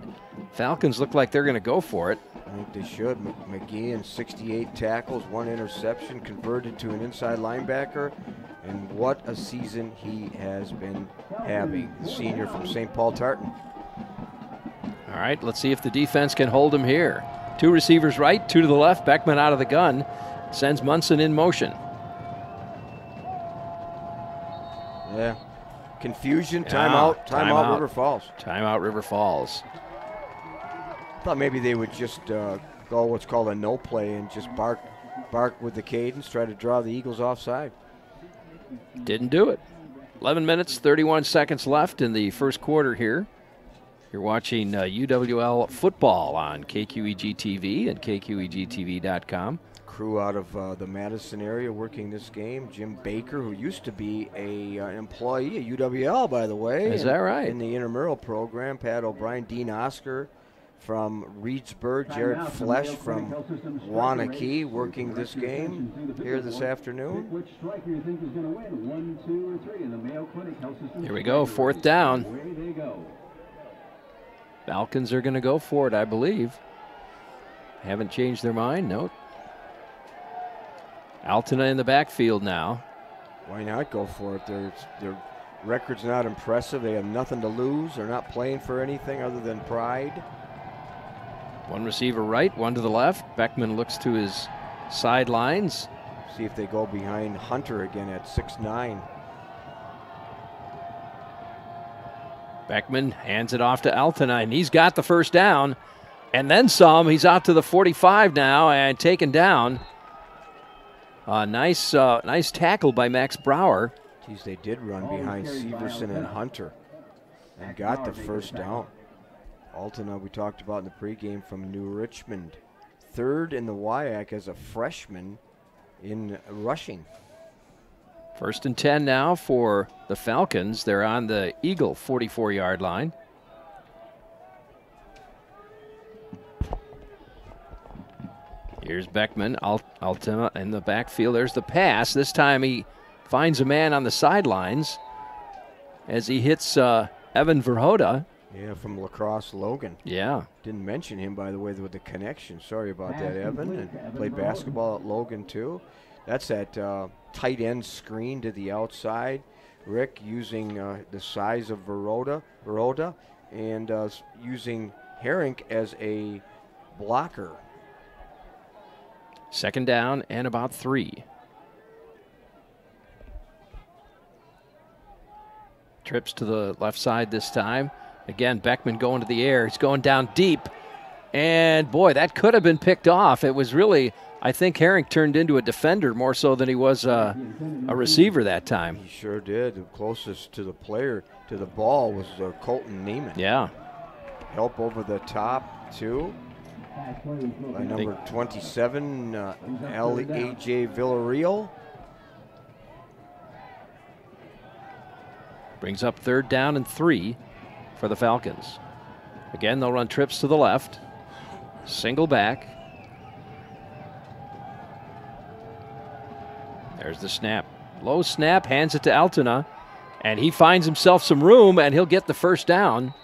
Falcons look like they're going to go for it. I think they should. McGeehan, 68 tackles, 1 interception, converted to an inside linebacker, and what a season he has been having. The senior from St. Paul Tartan. All right, let's see if the defense can hold him here. 2 receivers right, 2 to the left. Beckman out of the gun. Sends Munson in motion. Yeah. Confusion, timeout, River Falls. Timeout, River Falls. Thought maybe they would just go what's called a no play and just bark with the cadence, try to draw the Eagles offside. Didn't do it. 11 minutes, 31 seconds left in the first quarter here. You're watching UWL football on KQEG TV and KQEGTV.com. Crew out of the Madison area working this game. Jim Baker, who used to be an employee at UWL, by the way. Is that right? In the intramural program. Pat O'Brien, Dean Oscar from Reedsburg, Jared Flesh from Wanakee working this game here this afternoon. Which striker you think is going to win? 1, 2, or 3 in the Mayo Clinic Health System. Here we go, 4th down. Away they go. Falcons are going to go for it, I believe. Haven't changed their mind, nope. Altena in the backfield now. Why not go for it? Their record's not impressive. They have nothing to lose. They're not playing for anything other than pride. 1 receiver right, 1 to the left. Beckman looks to his sidelines. See if they go behind Hunter again at 6'9". Beckman hands it off to Altena, and he's got the first down. And then some. He's out to the 45 now and taken down. Nice tackle by Max Brower. Geez, they did run behind Severson and Hunter and got the first down. Altena, we talked about in the pregame, from New Richmond. 3rd in the WIAC as a freshman in rushing. 1st and 10 now for the Falcons. They're on the Eagle 44-yard line. Here's Beckman, Altena in the backfield. There's the pass. This time he finds a man on the sidelines as he hits Evan Verhoda. Yeah, from La Crosse, Logan. Yeah. Didn't mention him, by the way, with the connection. Sorry about that, Evan. And played basketball at Logan, too. That's that tight end screen to the outside. Rick using the size of Verota and using Herink as a blocker. Second down and about 3. Trips to the left side this time. Again, Beckman going to the air. He's going down deep. And, boy, that could have been picked off. It was really, I think Herink turned into a defender more so than he was a receiver that time. He sure did. The closest to the player, to the ball, was Colton Neiman. Yeah. Help over the top, too. By number 27, A.J. Villarreal. Brings up 3rd down and 3 for the Falcons. Again, they'll run trips to the left. Single back. There's the snap. Low snap, hands it to Altena. And he finds himself some room, and he'll get the first down.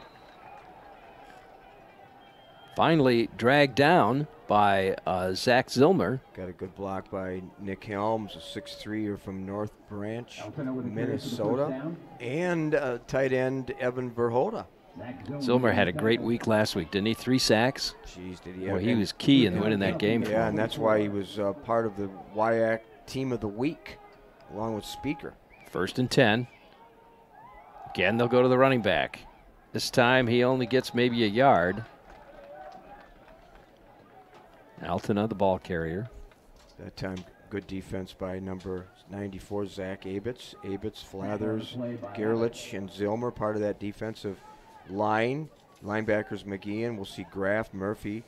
Finally dragged down by Zach Zilmer. Got a good block by Nick Helms, a 6'3" from North Branch, Minnesota. And tight end Evan Verhoda. Zilmer had a great week last week, didn't he? 3 sacks. Jeez, did he? Well, he was key in winning that game. Yeah, and that's why he was part of the WIAC Team of the Week, along with Speaker. 1st and 10. Again, they'll go to the running back. This time he only gets maybe a yard. Altena, the ball carrier. That time, good defense by number 94, Zach Abitz. Abitz, Flathers, Gerlich, and Zilmer, part of that defensive line. Linebackers McGeehan. We'll see Graff, Murphy,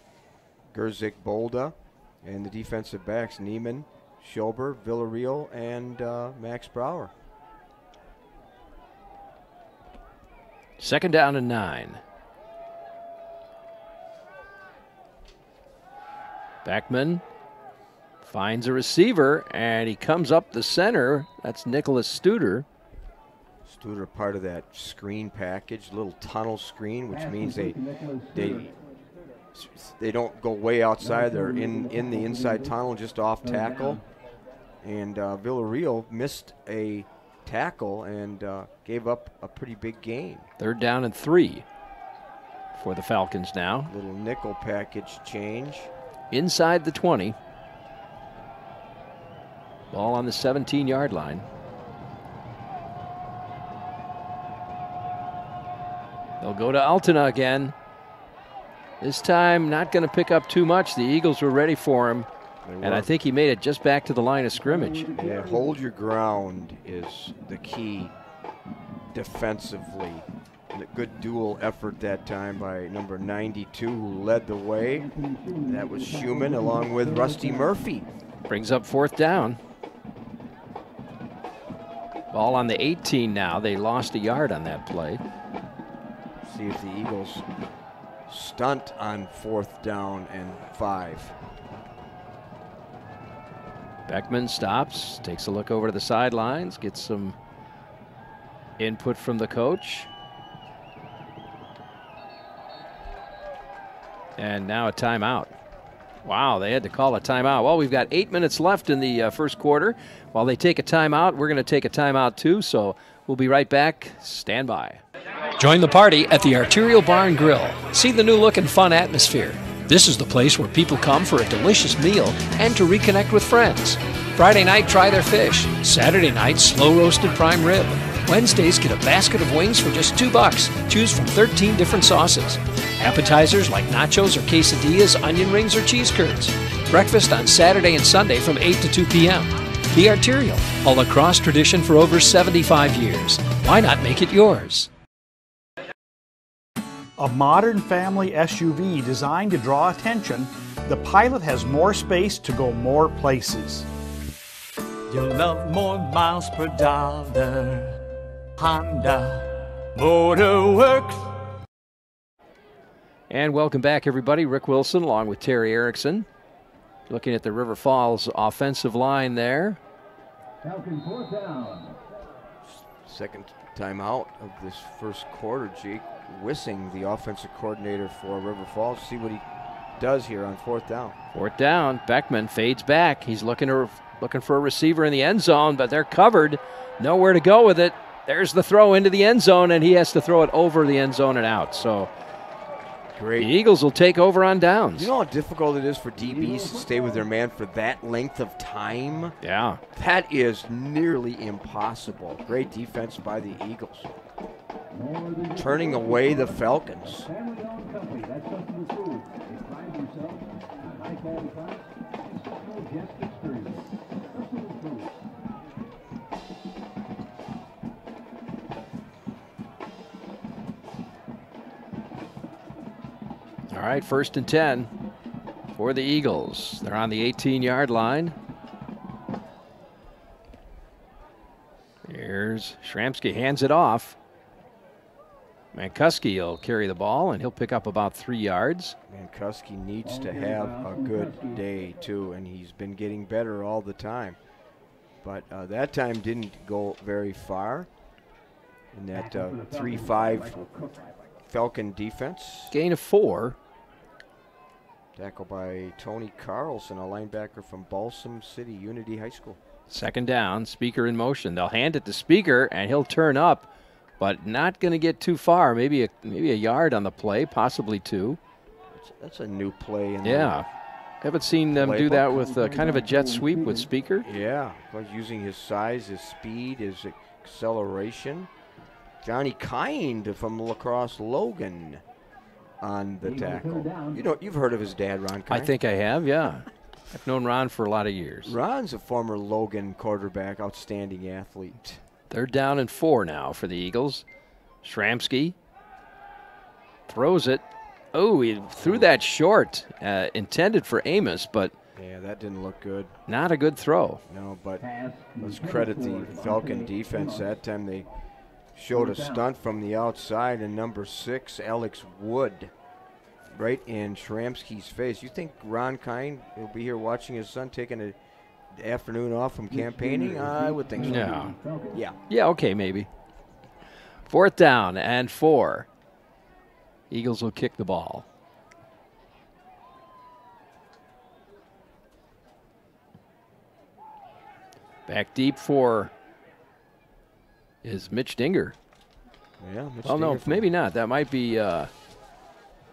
Gerzik, Bolda. And the defensive backs, Neiman, Schober, Villarreal, and Max Brower. 2nd down and 9. Beckman finds a receiver, and he comes up the center. That's Nicholas Studer. Studer, part of that screen package, little tunnel screen, which means they don't go way outside. They're in the inside tunnel, just off tackle. And Villarreal missed a tackle and gave up a pretty big gain. 3rd down and 3 for the Falcons now. Little nickel package change. Inside the 20. Ball on the 17-yard line. They'll go to Altena again. This time not going to pick up too much. The Eagles were ready for him. And I think he made it just back to the line of scrimmage. Yeah, hold your ground is the key defensively. A good dual effort that time by number 92, who led the way. That was Schumann along with Rusty Murphy. Brings up 4th down. Ball on the 18 now. They lost a yard on that play. See if the Eagles stunt on 4th down and 5. Beckman stops, takes a look over to the sidelines, gets some input from the coach. And now a timeout. Wow, they had to call a timeout. Well, we've got 8 minutes left in the first quarter. While they take a timeout, we're going to take a timeout too, so we'll be right back. Stand by. Join the party at the Arterial Bar and Grill. See the new look and fun atmosphere. This is the place where people come for a delicious meal and to reconnect with friends. Friday night, try their fish. Saturday night, slow-roasted prime rib. Wednesdays, get a basket of wings for just $2. Choose from 13 different sauces. Appetizers like nachos or quesadillas, onion rings, or cheese curds. Breakfast on Saturday and Sunday from 8 to 2 p.m. The Arterial, a La Crosse tradition for over 75 years. Why not make it yours? A modern family SUV designed to draw attention, the Pilot has more space to go more places. You'll love more miles per dollar. Honda Motor Works. And welcome back, everybody. Rick Wilson along with Terry Erickson. Looking at the River Falls offensive line there. Falcon 4th down. Second time out of this first quarter. Jake Wissing, the offensive coordinator for River Falls. See what he does here on 4th down. 4th down. Beckman fades back. He's looking for a receiver in the end zone, but they're covered. Nowhere to go with it. There's the throw into the end zone, and he has to throw it over the end zone and out. So great. The Eagles will take over on downs. You know how difficult it is for DBs to stay with their man for that length of time? Yeah. That is nearly impossible. Great defense by the Eagles. Turning away the Falcons. All right, 1st and 10 for the Eagles. They're on the 18-yard line. Here's Shramsky, hands it off. Mankuski will carry the ball, and he'll pick up about 3 yards. Mankuski needs to have a good day, too, and he's been getting better all the time. But that time didn't go very far in that 3-5 Falcon defense. Gain of 4. Tackle by Tony Carlson, a linebacker from Balsam City Unity High School. 2nd down, Speaker in motion. They'll hand it to Speaker, and he'll turn up, but not going to get too far. Maybe a yard on the play, possibly 2. That's a new play. Yeah. Haven't seen them do that with kind of a jet sweep with Speaker. Yeah, using his size, his speed, his acceleration. Johnny Kind from La Crosse Logan on the tackle. You know, you've heard of his dad, Ron Kind. I think I have, yeah. I've known Ron for a lot of years. Ron's a former Logan quarterback, outstanding athlete. 3rd down and 4 now for the Eagles. Shramsky throws it. Oh, he threw that short, intended for Amos, but yeah, that didn't look good. Not a good throw. No, but let's credit the Falcon defense. That time they showed a stunt from the outside, and number 6, Alex Wood, right in Shramsky's face. You think Ron Kind will be here watching his son taking an afternoon off from campaigning? I would think so. Yeah. Yeah. Yeah, okay, maybe. 4th down and 4. Eagles will kick the ball. Back deep for is Mitch Dinger. Yeah, Mitch Dinger. No, maybe not. That might be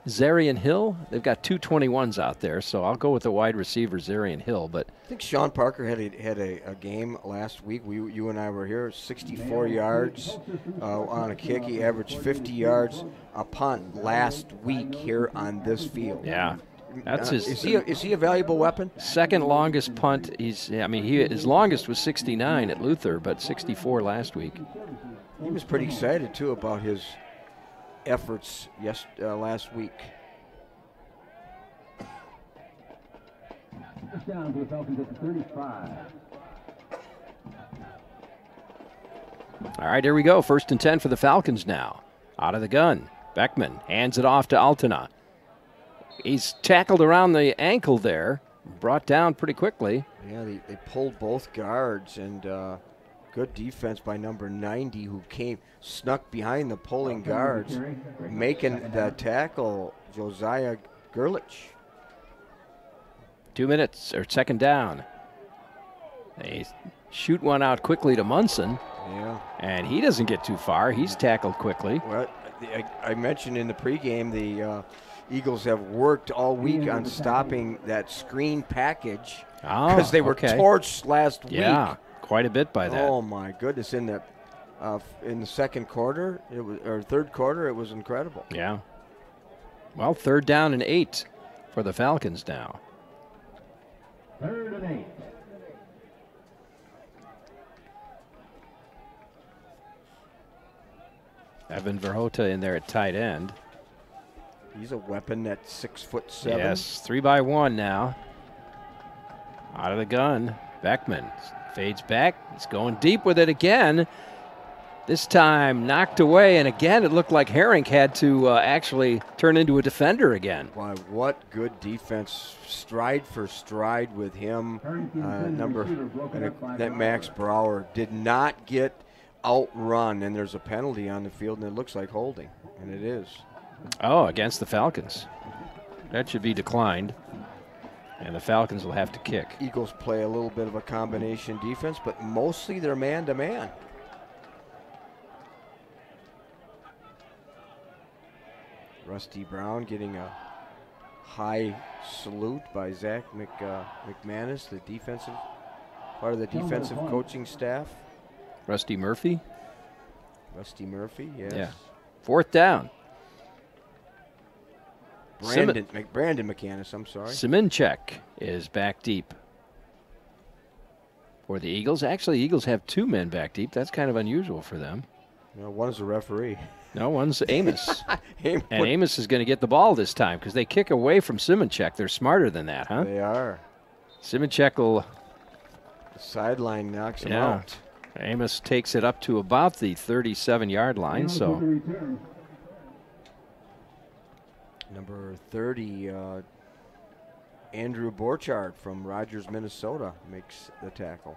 Zarian Hill. They've got 2 21s out there, so I'll go with the wide receiver, Zarian Hill. But I think Sean Parker had a game last week. You and I were here, 64 yards on a kick. He averaged 50 yards a punt last week here on this field. Yeah. That's his. Is he a valuable weapon? 2nd longest punt. His longest was 69 at Luther, but 64 last week. He was pretty excited too about his efforts last week. Down to the Falcons at the 35. All right, here we go. 1st and 10 for the Falcons now. Out of the gun. Beckman hands it off to Altena. He's tackled around the ankle there, brought down pretty quickly. Yeah, they pulled both guards, and good defense by number 90, who snuck behind the pulling guards, making the tackle, Josiah Gerlich. 2 minutes, or 2nd down. They shoot one out quickly to Munson. Yeah. And he doesn't get too far. He's tackled quickly. Well, I mentioned in the pregame the Eagles have worked all week on stopping that screen package because they were torched last week. Yeah, quite a bit by that. Oh my goodness! In the 2nd quarter, or 3rd quarter, it was incredible. Yeah. Well, 3rd down and 8 for the Falcons now. 3rd and 8. Evan Verhota in there at tight end. He's a weapon at 6'7". Yes, 3-by-1 now. Out of the gun, Beckman fades back. He's going deep with it again. This time knocked away, and again it looked like Herink had to actually turn into a defender again. Wow, what good defense, stride for stride with him. That Max Brower did not get outrun, and there's a penalty on the field, and it looks like holding, and it is. Oh, against the Falcons. That should be declined, and the Falcons will have to kick. Eagles play a little bit of a combination defense, but mostly they're man-to-man. Rusty Brown getting a high salute by Zach McManus, the defensive part of the defensive coaching staff. Rusty Murphy? Rusty Murphy, yes. Yeah. 4th down. Brandon McManus, I'm sorry. Siminchek is back deep for the Eagles. Actually, Eagles have 2 men back deep. That's kind of unusual for them. No, one's a referee. No, one's Amos. And Amos is going to get the ball this time because they kick away from Siminchek. They're smarter than that, huh? They are. Siminchek will... The sideline knocks him out. Amos takes it up to about the 37-yard line, so... Number 30, Andrew Borchardt from Rogers, Minnesota, makes the tackle,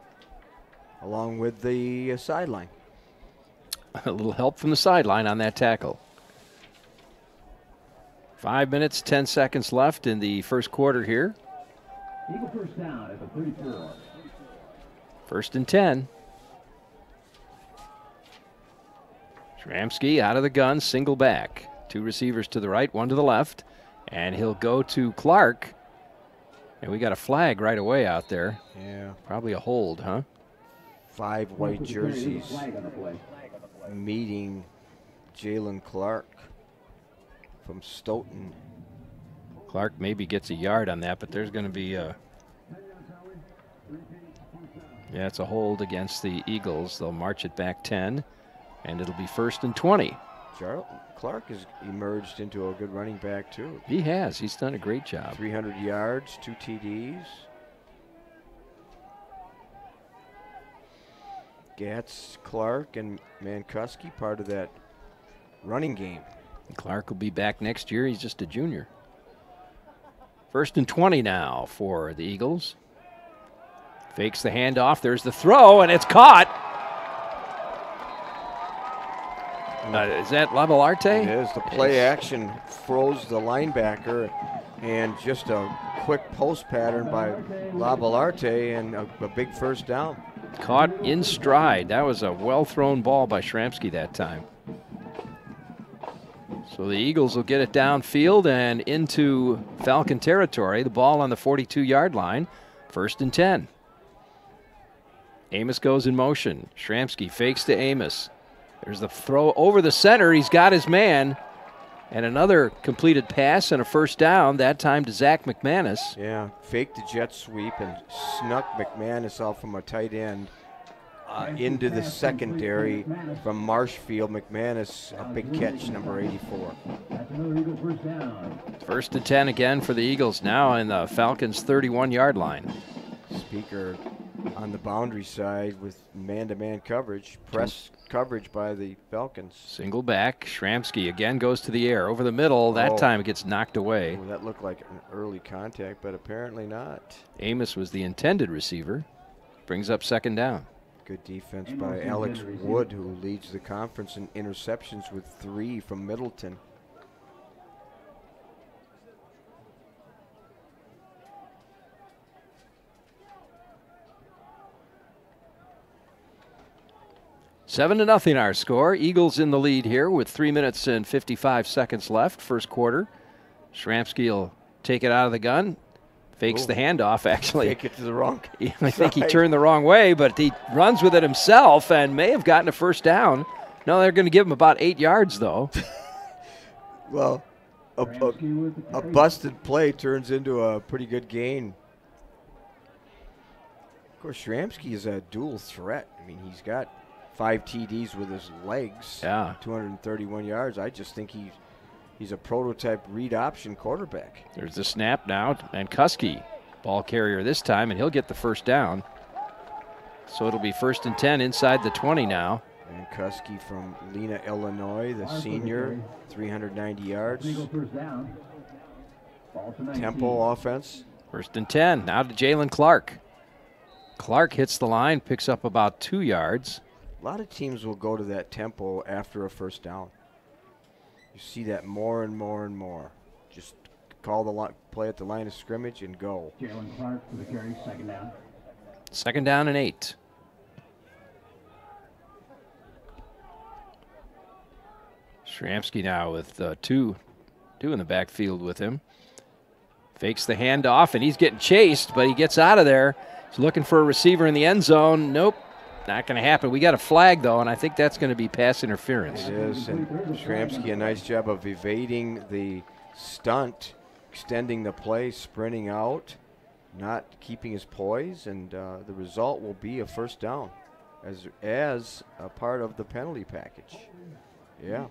along with the sideline. A little help from the sideline on that tackle. 5 minutes, 10 seconds left in the first quarter here. Eagle first down at the 34. 1st and 10. Shramsky out of the gun, single back. 2 receivers to the right, 1 to the left. And he'll go to Clark. And we got a flag right away out there. Yeah. Probably a hold, huh? 5 white jerseys meeting Jalen Clark from Stoughton. Clark maybe gets a yard on that, but there's going to be a... Yeah, it's a hold against the Eagles. They'll march it back 10, and it'll be 1st and 20. Clark has emerged into a good running back, too. He has. He's done a great job. 300 yards, 2 TDs. Gatz, Clark, and Mankuski part of that running game. And Clark will be back next year. He's just a junior. 1st and 20 now for the Eagles. Fakes the handoff. There's the throw, and it's caught. Is that Labalarte? It is. The play action froze the linebacker, and just a quick post pattern by Labalarte, and a big first down. Caught in stride. That was a well-thrown ball by Shramsky that time. So the Eagles will get it downfield and into Falcon territory. The ball on the 42-yard line. 1st and 10. Amos goes in motion. Shramsky fakes to Amos. There's the throw over the center. He's got his man. And another completed pass and a first down, that time to Zach McManus. Yeah, faked the jet sweep and snuck McManus out from a tight end into the secondary from Marshfield. McManus, a big catch, number 84. 1st and 10 again for the Eagles, now in the Falcons' 31-yard line. Speaker on the boundary side with man-to-man coverage, press coverage by the Falcons. Single back. Shramsky again goes to the air over the middle. That time it gets knocked away. Oh, that looked like an early contact, but apparently not. Amos was the intended receiver. Brings up 2nd down. Good defense by Alex Wood, who leads the conference in interceptions with 3 from Middleton. Seven to nothing our score. Eagles in the lead here with 3 minutes and 55 seconds left, first quarter. Shramsky will take it out of the gun. Fakes the handoff, actually. Fake it to the wrong I think he turned the wrong way, but he runs with it himself and may have gotten a first down. No, they're going to give him about 8 yards, though. Well, a busted play turns into a pretty good gain. Of course, Shramsky is a dual threat. I mean, he's got 5 TDs with his legs. Yeah. 231 yards. I just think he's a prototype read option quarterback. There's the snap now, and Kuski, ball carrier this time, and he'll get the first down. So it'll be 1st and 10 inside the 20 now. And Kuski from Lena, Illinois, the senior, 390 yards. Tempo offense. 1st and 10. Now to Jalen Clark. Clark hits the line, picks up about 2 yards. A lot of teams will go to that tempo after a first down. You see that more and more and more. Just call the play at the line of scrimmage and go. Jalen Clark for the carry, second down. Second down and 8. Shramsky now with two in the backfield with him. Fakes the handoff, and he's getting chased, but he gets out of there. He's looking for a receiver in the end zone. Nope, not going to happen. We got a flag, though, and I think that's going to be pass interference. It is, and Shramsky a nice job of evading the stunt, extending the play, sprinting out, not keeping his poise, and the result will be a first down as a part of the penalty package. Yeah.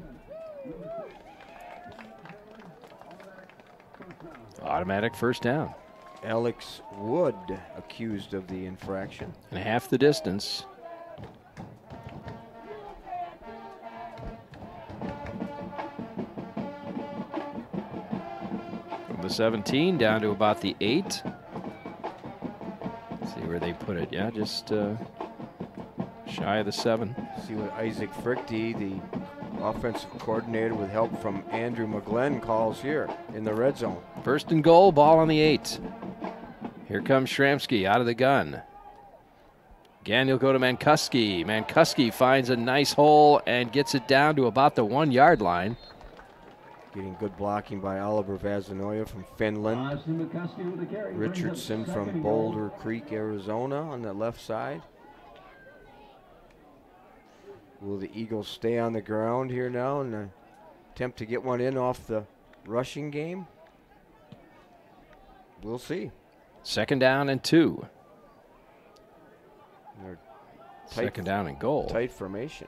Automatic first down. Alex Wood accused of the infraction. And half the distance. From the 17 down to about the 8. See where they put it. Yeah, just shy of the 7. See what Isaac Frichte, the offensive coordinator with help from Andrew McGlenn, calls here in the red zone. First and goal, ball on the 8. Here comes Shramsky out of the gun. Again, he'll go to Mankuski. Mankuski finds a nice hole and gets it down to about the 1 yard line. Getting good blocking by Oliver Vazanoya from Finland. Richardson from Boulder Creek, Arizona on the left side. Will the Eagles stay on the ground here now and attempt to get one in off the rushing game? We'll see. Second down and 2. Second down and goal. Tight formation.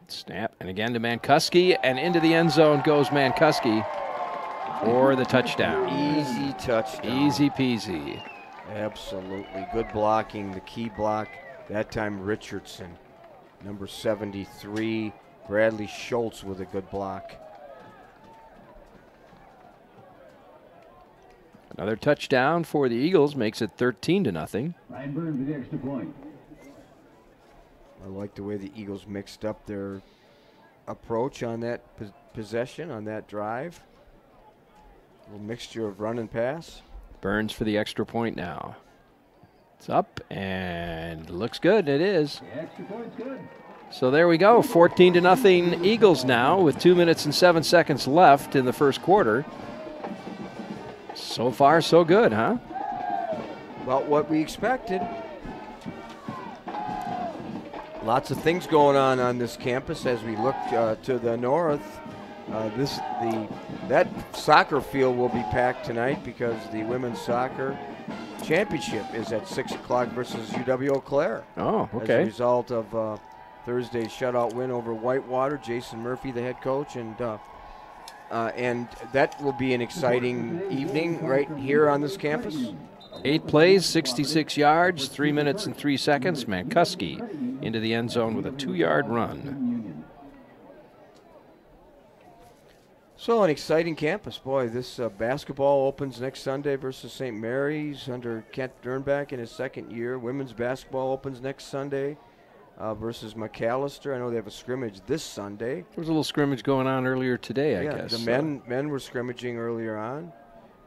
Snap, and again to Mankuski, and into the end zone goes Mankuski for the touchdown. Easy touchdown. Easy peasy. Absolutely. Good blocking. The key block, that time Richardson. Number 73, Bradley Schultz with a good block. Another touchdown for the Eagles makes it 13-0. Ryan Byrne with the extra point. I like the way the Eagles mixed up their approach on that possession, on that drive. A little mixture of run and pass. Burns for the extra point now. It's up and looks good. It is. The extra point's good. So there we go. 14-0 Eagles now with 2 minutes and 7 seconds left in the first quarter. So far, so good, huh? About what we expected. Lots of things going on this campus as we look to the north. That soccer field will be packed tonight because the women's soccer championship is at 6 o'clock versus UW Eau Claire. Oh, okay. As a result of Thursday's shutout win over Whitewater. Jason Murphy, the head coach, and that will be an exciting evening right here on this campus. 8 plays, 66 yards, 3 minutes and 3 seconds. Mankuski into the end zone with a 2-yard run. So an exciting campus. Boy, this basketball opens next Sunday versus St. Mary's under Kent Dernbach in his second year. Women's basketball opens next Sunday versus McAllister. I know they have a scrimmage this Sunday. There was a little scrimmage going on earlier today, I guess. The men were scrimmaging earlier on.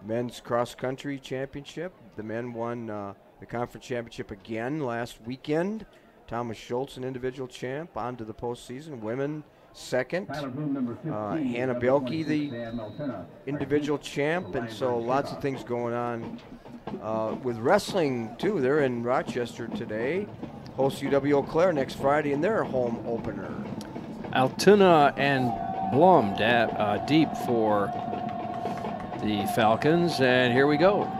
Men's cross-country championship. The men won the conference championship again last weekend. Thomas Schultz, an individual champ, on to the postseason. Women, second. Hannah Belke, the individual champ. And so lots of things going on with wrestling, too. They're in Rochester today. Host UW Eau Claire next Friday in their home opener. Altoona and Blum deep for the Falcons, and here we go.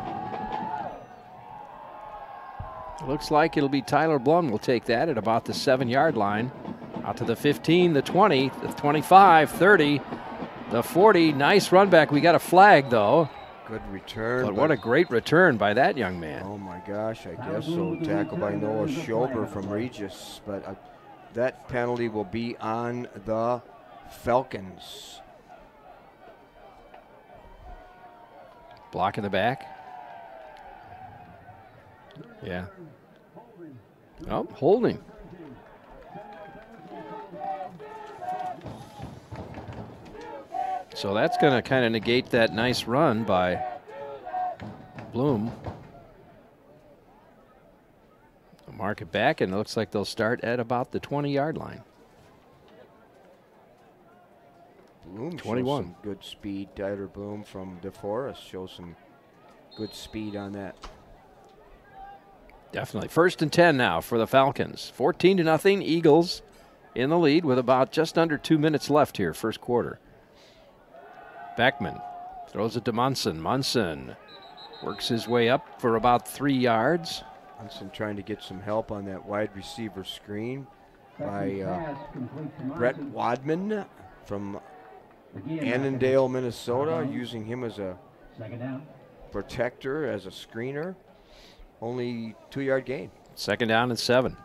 Looks like it'll be Tyler Blum will take that at about the 7-yard line. Out to the 15, the 20, the 25, 30, the 40. Nice run back. We got a flag, though. Good return. But what a great return by that young man. Oh, my gosh, I guess so. Tackle by Noah Schober from Regis. But that penalty will be on the Falcons. Block in the back. Yeah. Oh, holding. So that's going to kind of negate that nice run by Bloom. They'll mark it back, and it looks like they'll start at about the 20-yard line. Bloom 21. Shows some good speed. Tyler Bloom from DeForest shows some good speed on that. Definitely. 1st and 10 now for the Falcons. 14-0. Eagles in the lead with about just under 2 minutes left here, first quarter. Beckman throws it to Munson. Munson works his way up for about 3 yards. Munson trying to get some help on that wide receiver screen by Brett Wadman from Annandale, Minnesota, using him as a protector, as a screener. Only 2-yard gain. 2nd down and 7.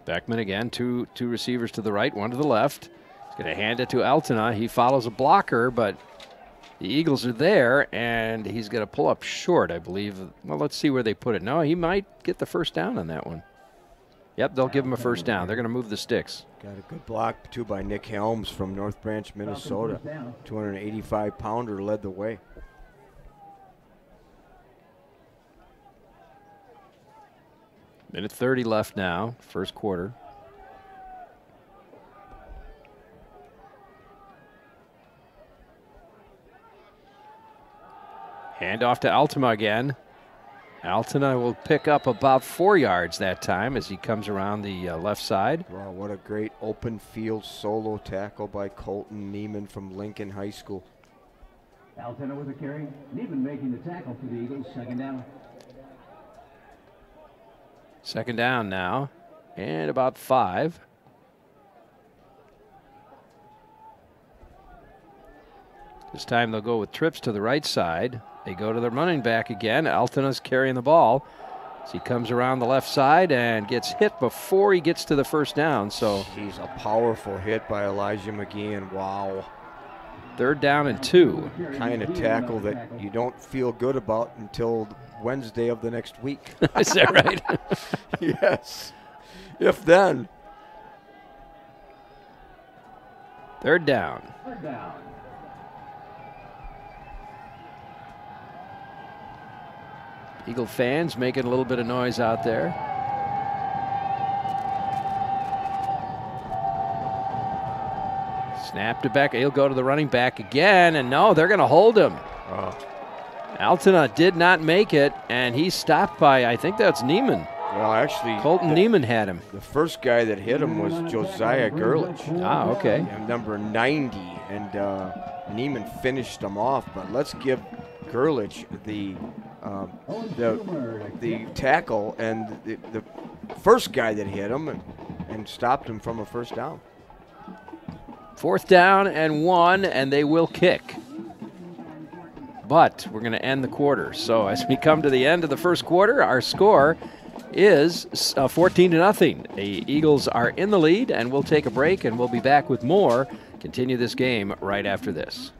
Beckman again, two receivers to the right, one to the left. He's going to hand it to Altena. He follows a blocker, but the Eagles are there, and he's going to pull up short, I believe. Well, let's see where they put it. No, he might get the first down on that one. Yep, they'll give him a first down. They're going to move the sticks. Got a good block, too, by Nick Helms from North Branch, Minnesota. 285-pounder led the way. Minute 30 left now, first quarter. Hand off to Altena again. Altena will pick up about 4 yards that time as he comes around the left side. Wow, what a great open field solo tackle by Colton Neiman from Lincoln High School. Altena with a carry. Neiman making the tackle for the Eagles. 2nd down. 2nd down now, and about 5. This time they'll go with trips to the right side. They go to the running back again. Altena's carrying the ball as he comes around the left side and gets hit before he gets to the first down. So he's a powerful hit by Elijah McGeehan. Wow. 3rd down and 2. Kind of tackle that you don't feel good about until Wednesday of the next week. Is that right? Yes. If then. 3rd down. Eagle fans making a little bit of noise out there. Snapped it back. He'll go to the running back again, and no, they're going to hold him. Oh. Altena did not make it, and he's stopped by, I think that's Neiman. Well, actually, Colton Neiman had him. The first guy that hit him was Josiah Gurlich. Ah, okay. Number 90, and Neiman finished him off. But let's give Gurlich the tackle and the first guy that hit him and stopped him from a first down. 4th down and 1, and they will kick. But we're going to end the quarter. So as we come to the end of the first quarter, our score is 14-0. The Eagles are in the lead, and we'll take a break, and we'll be back with more. Continue this game right after this.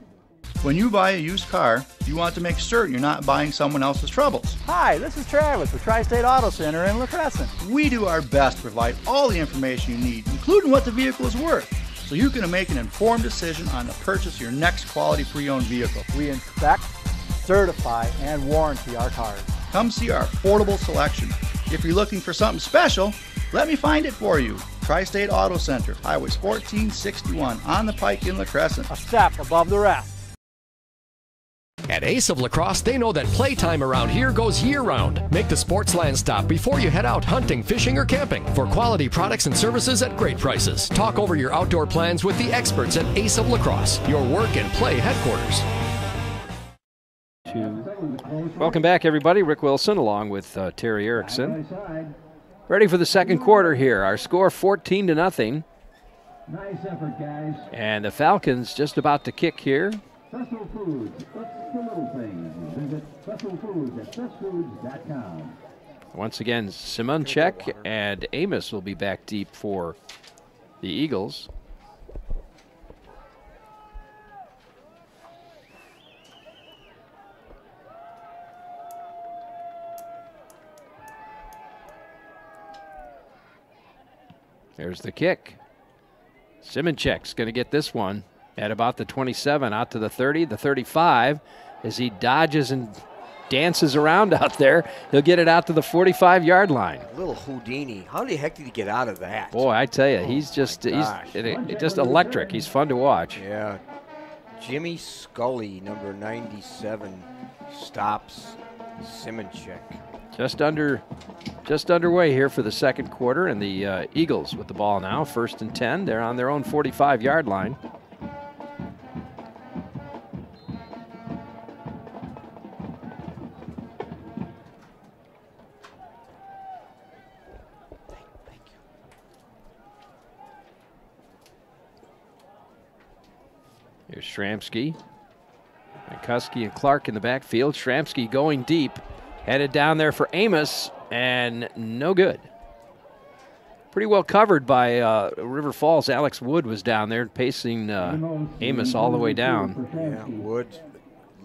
When you buy a used car, you want to make certain you're not buying someone else's troubles. Hi, this is Travis with Tri-State Auto Center in La Crescent. We do our best to provide all the information you need, including what the vehicle is worth, so you can make an informed decision on the purchase of your next quality pre-owned vehicle. We inspect, certify, and warranty our cars. Come see our affordable selection. If you're looking for something special, let me find it for you. Tri-State Auto Center, Highways 1461 on the Pike in La Crescent. A step above the rest. At Ace of La Crosse, they know that playtime around here goes year-round. Make the Sportsland stop before you head out hunting, fishing, or camping for quality products and services at great prices. Talk over your outdoor plans with the experts at Ace of La Crosse, your work and play headquarters. Welcome back, everybody. Rick Wilson along with Terry Erickson. Ready for the second quarter here. Our score 14-0. Nice effort, guys. And the Falcons just about to kick here. Festival Foods, that's the little things. Visit Festival Foods at bestfoods.com. Once again, Simonchek and Amos will be back deep for the Eagles. There's the kick. Simonchek's going to get this one at about the 27, out to the 30, the 35, as he dodges and dances around out there. He'll get it out to the 45-yard line. Little Houdini. How the heck did he get out of that? Boy, I tell you, he's just electric. He's fun to watch. Yeah. Jimmy Scully, number 97, stops Simonchek. Just underway here for the second quarter, and the Eagles with the ball now, 1st and 10. They're on their own 45-yard line. Here's Shramsky. McCuskey and Clark in the backfield. Shramsky going deep. Headed down there for Amos, and no good. Pretty well covered by River Falls. Alex Wood was down there pacing Amos all the way down. Yeah, Wood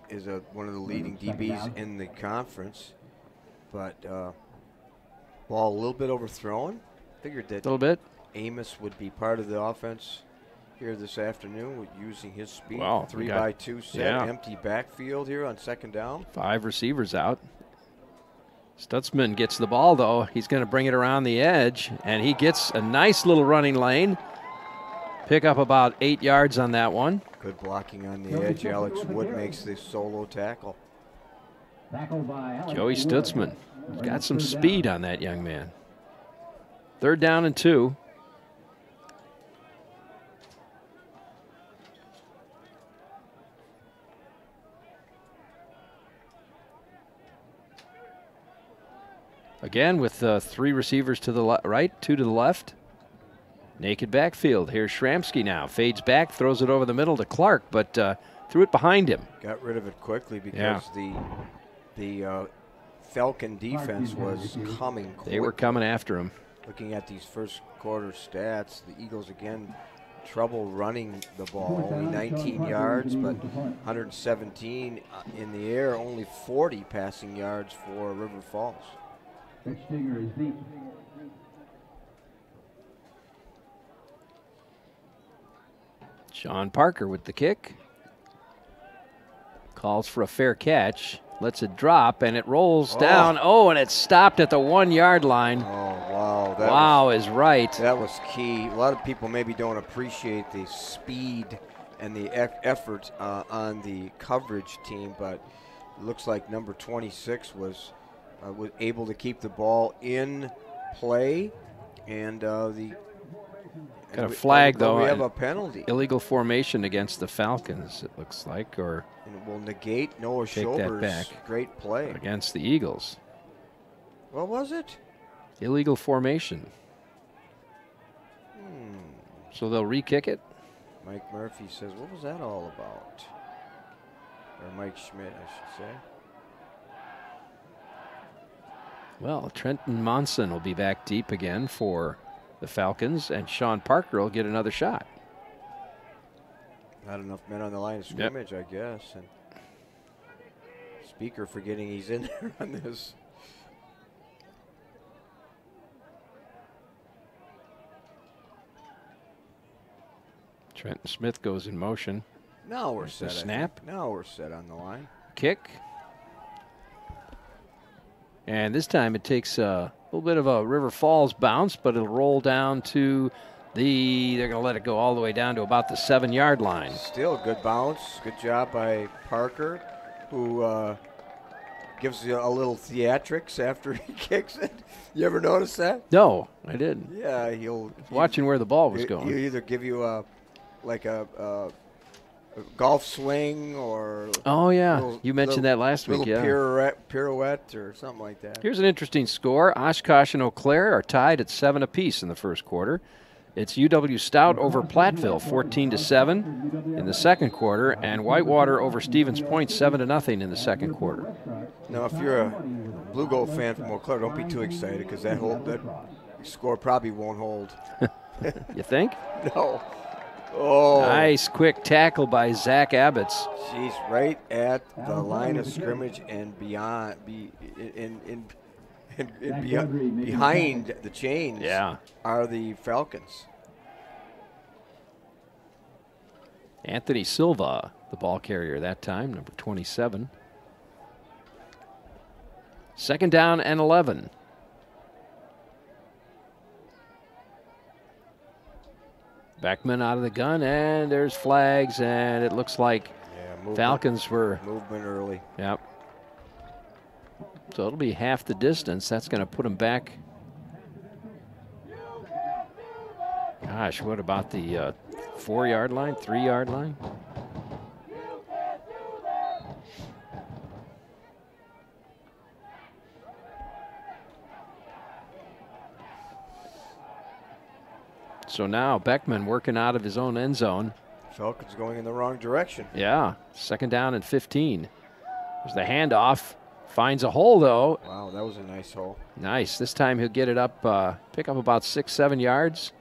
is one of the leading DBs in the conference, but ball a little bit overthrown. Figured that a little bit. Amos would be part of the offense here this afternoon with using his speed. Wow, 3-by-2 set, yeah. Empty backfield here on 2nd down. 5 receivers out. Stutzman gets the ball, though. He's going to bring it around the edge, and he gets a nice little running lane. Pick up about 8 yards on that one. Good blocking on the edge. Alex Wood makes the solo tackle. Joey Stutzman. He's got some speed on that young man. 3rd down and 2. Again with 3 receivers to the right, 2 to the left. Naked backfield. Here's Shramsky now. Fades back, throws it over the middle to Clark, but threw it behind him. Got rid of it quickly because the Falcon defense was coming quick. They were coming after him. Looking at these first quarter stats, the Eagles again trouble running the ball. Only 19 yards, but 117 in the air. Only 40 passing yards for River Falls. Sean Parker with the kick. Calls for a fair catch. Lets it drop, and it rolls down. Oh, and it's stopped at the 1-yard line. Oh, wow. Wow is right. That was key. A lot of people maybe don't appreciate the speed and the effort on the coverage team, but it looks like number 26 was able to keep the ball in play, and got a flag, though. We have a penalty. Illegal formation against the Falcons, it looks like, or and it will negate Noah take that back. Great play Against the Eagles. What was it? Illegal formation. So they'll re-kick it? Mike Murphy says, what was that all about? Or Mike Schmidt, I should say. Well, Trenton Monson will be back deep again for the Falcons, and Sean Parker will get another shot. Not enough men on the line of scrimmage, I guess. And Speaker forgetting he's in there on this. Trenton Smith goes in motion. Now we're set. Snap. Now we're set on the line. Kick. And this time it takes a little bit of a River Falls bounce, but it'll roll down to they're going to let it go all the way down to about the 7-yard line. Still a good bounce. Good job by Parker, who gives you a little theatrics after he kicks it. You ever notice that? No, I didn't. Yeah, he'll. Watching where the ball was going. He'll either give you a golf swing or. Oh, yeah. You mentioned that last week, yeah. Pirouette or something like that. Here's an interesting score. Oshkosh and Eau Claire are tied at 7 apiece in the first quarter. It's UW Stout over Platteville, 14-7 in the second quarter, and Whitewater over Stevens Point, 7-0 in the second quarter. Now, if you're a Blue Gold fan from Eau Claire, don't be too excited because that score probably won't hold. You think? No. Oh. Nice quick tackle by Zach Abbots. She's right at the line of scrimmage and beyond, behind the chains are the Falcons. Anthony Silva, the ball carrier that time, number 27. 2nd down and 11. Beckman out of the gun, and there's flags, and it looks like Falcons were movement early. Yep. So it'll be half the distance. That's going to put them back. Gosh, what about the 4-yard line, 3-yard line? So now Beckman working out of his own end zone. Falcons going in the wrong direction. Yeah, 2nd down and 15. There's the handoff. Finds a hole, though. Wow, that was a nice hole. Nice. This time he'll get it up, pick up about 6-7 yards.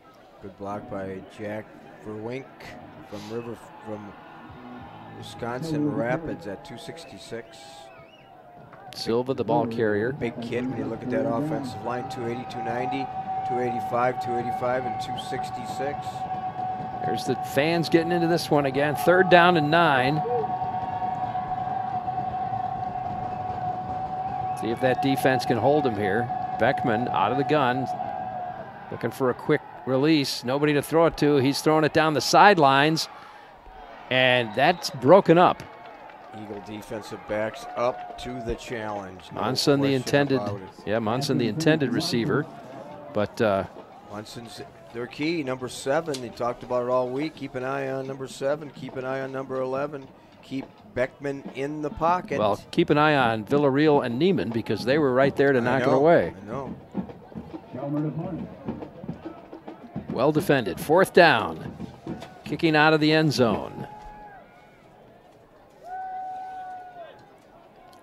Good block by Jack Verwink from Wisconsin Rapids at 266. Silva, the ball carrier. Big kid when you look at that offensive line, 280, 290, 285, 285, and 266. There's the fans getting into this one again. 3rd down and 9. See if that defense can hold him here. Beckman out of the gun, looking for a quick release. Nobody to throw it to. He's throwing it down the sidelines, and that's broken up. Eagle defensive backs up to the challenge. Monson, the intended, Monson, the intended receiver, but Monson's their key, number 7. They talked about it all week. Keep an eye on number 7. Keep an eye on number 11. Keep Beckman in the pocket. Well, keep an eye on Villarreal and Neiman because they were right there to knock it away. I know. Well defended. 4th down. Kicking out of the end zone.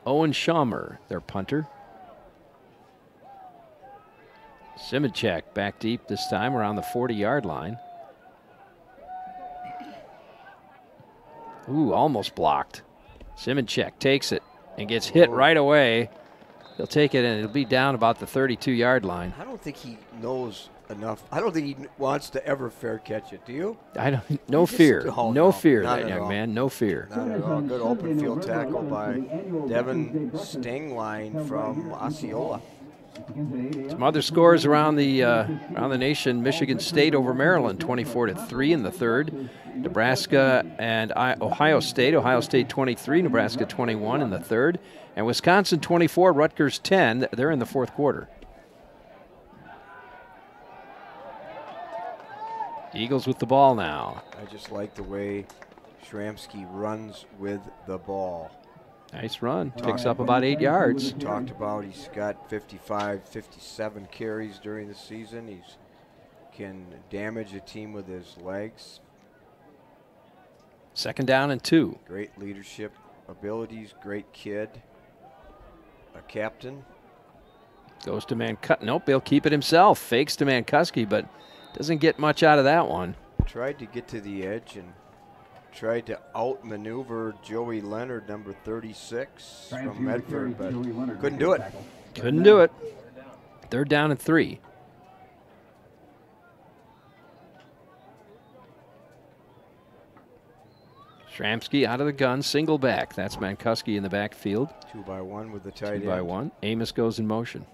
Owen Schaumer, their punter. Simicek back deep this time around the 40-yard line. Ooh, almost blocked. Simicek takes it and gets hit right away. He'll take it, and it'll be down about the 32-yard line. I don't think he knows enough. I don't think he wants to ever fair catch it. Do you? I don't. No fear. No fear, that young man. No fear. Not at all. Good open field tackle by Devin Stingline from Osceola. Some other scores around the nation. Michigan State over Maryland, 24-3 in the 3rd. Nebraska and Ohio State. Ohio State 23, Nebraska 21 in the 3rd. And Wisconsin 24, Rutgers 10. They're in the 4th quarter. Eagles with the ball now. I just like the way Shramsky runs with the ball. Nice run. Picks up about 8 yards. We talked about he's got 55, 57 carries during the season. He can damage a team with his legs. 2nd down and 2. Great leadership abilities. Great kid. A captain. Goes to Mancuski. Nope, he'll keep it himself. Fakes to Mancuski, but doesn't get much out of that one. Tried to get to the edge and tried to outmaneuver Joey Leonard, number 36 from Medford, but couldn't do it. Couldn't do it. 3rd down and 3. Shramsky out of the gun, single back. That's Mancuski in the backfield. 2-by-1 with the tight end. 2-by-1. Amos goes in motion.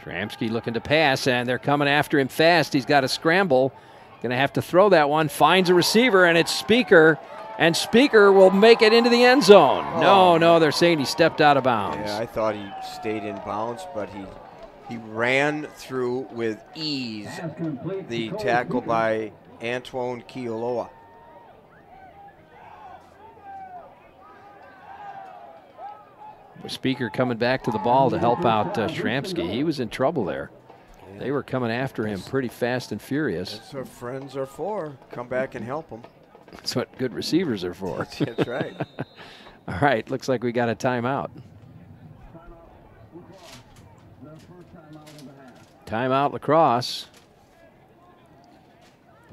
Shramsky looking to pass, and they're coming after him fast. He's got a scramble. Going to have to throw that one. Finds a receiver, and it's Speaker. And Speaker will make it into the end zone. Oh. No, they're saying he stepped out of bounds. Yeah, I thought he stayed in bounds, but he ran through with ease the tackle by Antoine Kioloa. Speaker coming back to the ball to help out Shramsky. He was in trouble there. Yeah. They were coming after him pretty fast and furious. That's what friends are for. Come back and help them. That's what good receivers are for. That's right. All right, looks like we got a timeout. Timeout, Lacrosse.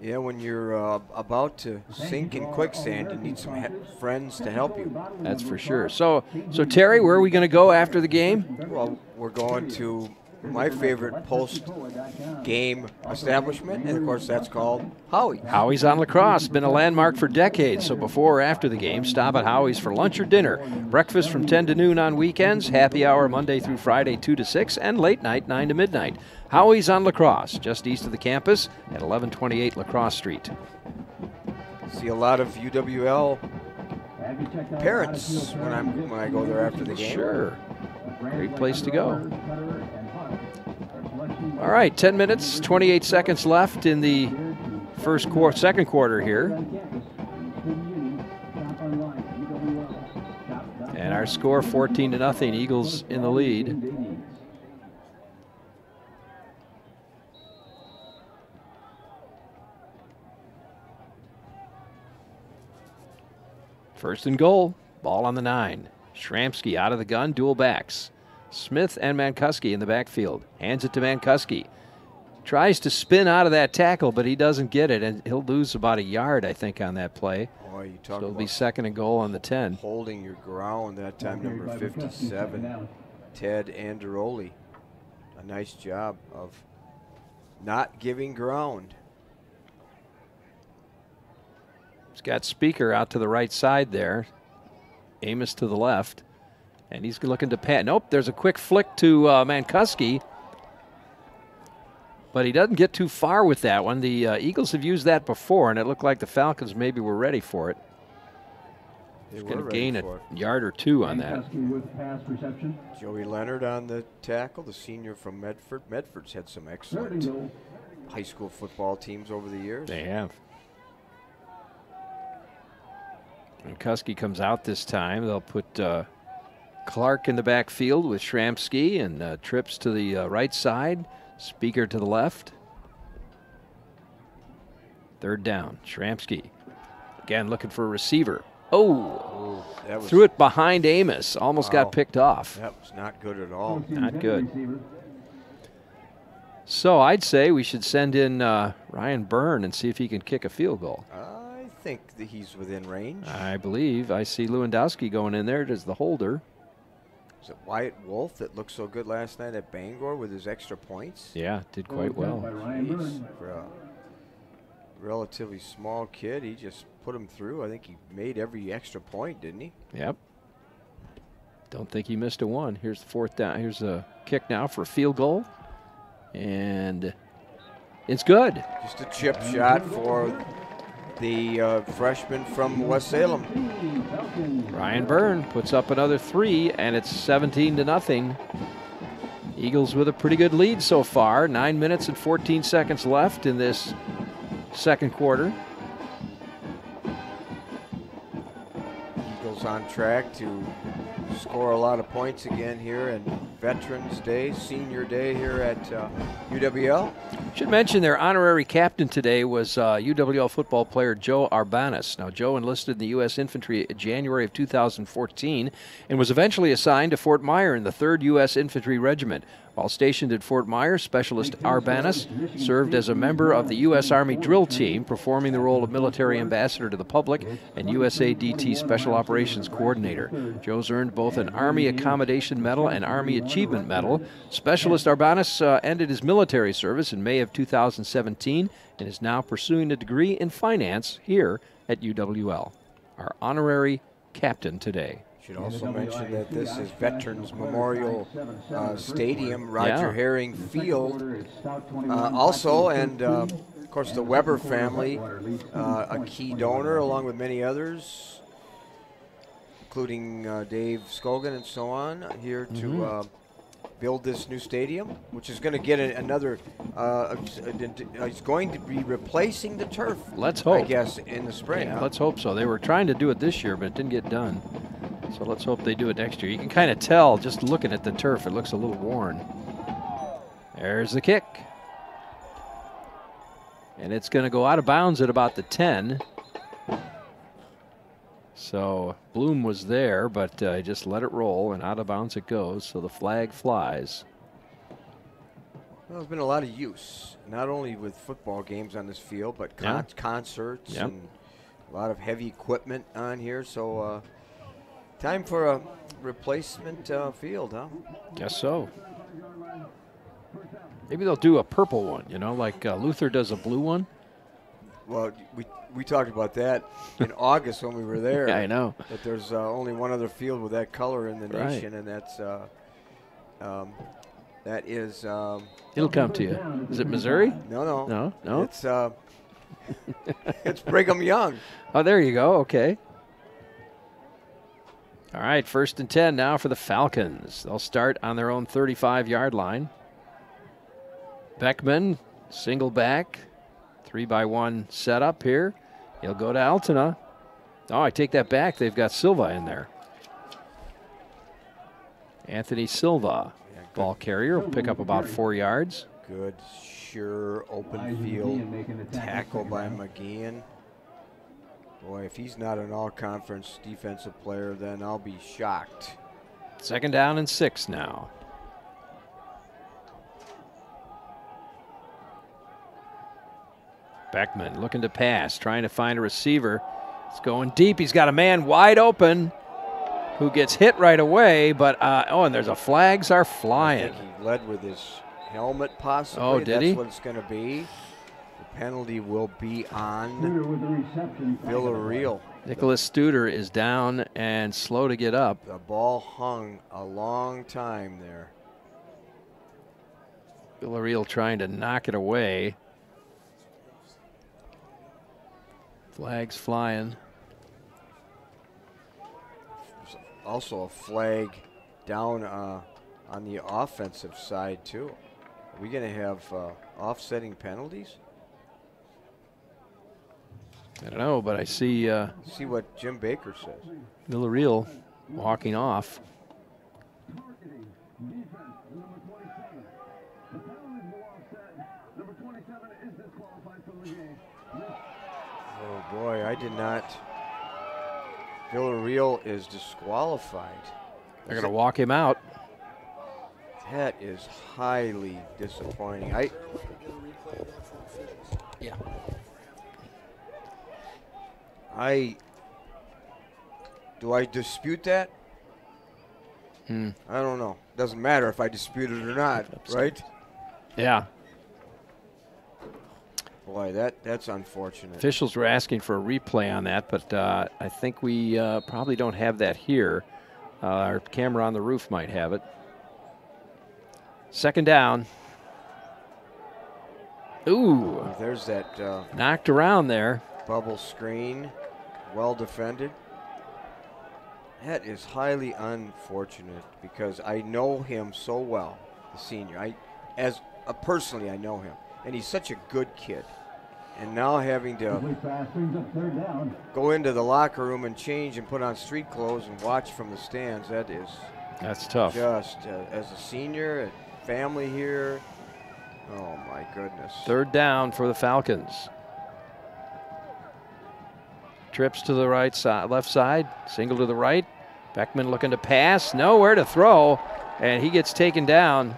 Yeah, when you're about to sink in quicksand, you need some friends to help you. That's for sure. So Terry, where are we going to go after the game? Well, we're going to my favorite post-game establishment, and of course that's called Howie's. Howie's on La Crosse, been a landmark for decades, so before or after the game, stop at Howie's for lunch or dinner. Breakfast from 10 to noon on weekends, happy hour Monday through Friday 2 to 6, and late night 9 to midnight. Howie's on La Crosse, just east of the campus at 1128 La Crosse Street. See a lot of UWL parents when I go there after the game. Sure. Great place to go. All right, 10 minutes, 28 seconds left in the second quarter here. And our score 14-0, Eagles in the lead. First and goal, ball on the 9. Shramsky out of the gun, dual backs. Smith and Mankuski in the backfield. Hands it to Mankuski. Tries to spin out of that tackle, but he doesn't get it, and he'll lose about a yard, I think, on that play. Boy, you So talk it'll be about second and goal on the 10. holding your ground that time, number 57, Ted Anderoli. A nice job of not giving ground. He's got Speaker out to the right side there. Amos to the left. And he's looking to pat. Nope, there's a quick flick to Mankuski. But he doesn't get too far with that one. The Eagles have used that before, and it looked like the Falcons maybe were ready for it. They're going to gain a yard or two on that. Joey Leonard on the tackle, the senior from Medford. Medford's had some excellent high school football teams over the years. They have. Mankuski comes out this time. They'll put Clark in the backfield with Shramsky, and trips to the right side. Speaker to the left. Third down, Shramsky. Again, looking for a receiver. Oh, threw it behind Amos. Almost got picked off. That was not good at all. Not good. So I'd say we should send in Ryan Byrne and see if he can kick a field goal. I think that he's within range. I believe. I see Lewandowski going in there as the holder. Is it Wyatt Wolf that looked so good last night at Bangor with his extra points? Yeah, did quite well. Jeez, for a relatively small kid, he just put him through. I think he made every extra point, didn't he? Yep. Don't think he missed a one. Here's the fourth down. Here's a kick now for a field goal. And it's good. Just a chip shot for the freshman from West Salem. Ryan Byrne puts up another 3, and it's 17-0. Eagles with a pretty good lead so far. 9 minutes and 14 seconds left in this second quarter. Eagles on track to score a lot of points again here in Veterans Day, Senior Day here at UWL. Should mention their honorary captain today was UWL football player Joe Arbanis. Now, Joe enlisted in the U.S. Infantry in January of 2014 and was eventually assigned to Fort Myer in the 3rd U.S. Infantry Regiment. While stationed at Fort Myer, Specialist Arbanis served as a member of the U.S. Army drill team, performing the role of military ambassador to the public and USADT Special Operations Coordinator. Joe's earned both an Army Accommodation Medal and Army Achievement Medal. Specialist Arbanis ended his military service in May of 2017 and is now pursuing a degree in finance here at UWL. Our honorary captain today. Should also mention that this is Veterans Memorial Stadium, Roger Herring Field. Also, and of course, the Weber family, a key donor, along with many others, including Dave Scogan and so on, here to build this new stadium, which is going to get another. It's going to be replacing the turf. Let's hope. I guess in the spring. Yeah, let's hope so. They were trying to do it this year, but it didn't get done. So let's hope they do it next year. You can kind of tell just looking at the turf, it looks a little worn. There's the kick. And it's going to go out of bounds at about the 10. So Bloom was there, but just let it roll, and out of bounds it goes, so the flag flies. Well, there's been a lot of use, not only with football games on this field, but concerts and a lot of heavy equipment on here. So time for a replacement field, huh? Guess so. Maybe they'll do a purple one, you know, like Luther does a blue one. Well, we talked about that in August when we were there. Yeah, I know. That there's only one other field with that color in the nation, and that is. It'll come to you. Is it Missouri? No. No. It's it's Brigham Young. Oh, there you go. Okay. All right, 1st and 10 now for the Falcons. They'll start on their own 35-yard line. Beckman, single back, 3-by-1 setup here. He'll go to Altena. Oh, I take that back. They've got Silva in there. Anthony Silva, ball carrier, will pick up about 4 yards. Good, sure, open field tackle by McGeehan. Boy, if he's not an all-conference defensive player, then I'll be shocked. 2nd down and 6 now. Beckman looking to pass, trying to find a receiver. It's going deep. He's got a man wide open who gets hit right away, but, and there's flags are flying. I think he led with his helmet possibly. Oh, did he? That's what it's going to be. The penalty will be on Villarreal. Nicholas Studer is down and slow to get up. The ball hung a long time there. Villarreal trying to knock it away. Flags flying. Also a flag down on the offensive side too. Are we going to have offsetting penalties? I don't know, but I see see what Jim Baker says. Villarreal walking off. Oh boy, I did not. Villarreal is disqualified. They're going to walk him out. That is highly disappointing. Do I dispute that? I don't know. Doesn't matter if I dispute it or not, right? Yeah. Boy, that's unfortunate. Officials were asking for a replay on that, but I think we probably don't have that here. Our camera on the roof might have it. 2nd down. Ooh. There's that knocked around there. Bubble screen. Well defended. That is highly unfortunate because I know him so well, the senior. Personally, I know him, and he's such a good kid. And now having to go into the locker room and change and put on street clothes and watch from the stands, that's tough. Just as a senior, a family here, oh my goodness. 3rd down for the Falcons. Trips to the right side, left side, single to the right. Beckman looking to pass, nowhere to throw, and he gets taken down.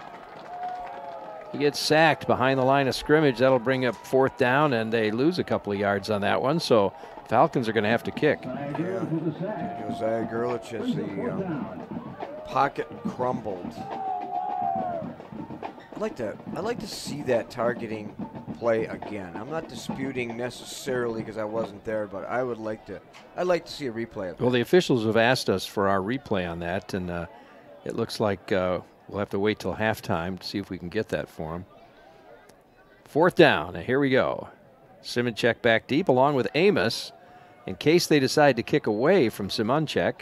He gets sacked behind the line of scrimmage. That'll bring up 4th down, and they lose a couple of yards on that one. So Falcons are going to have to kick. Yeah. Josiah Gerlich as the pocket crumbled. I'd like to see that targeting play again. I'm not disputing necessarily because I wasn't there, but I'd like to see a replay of that. Well, the officials have asked us for our replay on that, and it looks like we'll have to wait till halftime to see if we can get that for them. 4th down. Now here we go. Simonchek back deep along with Amos in case they decide to kick away from Simonchek.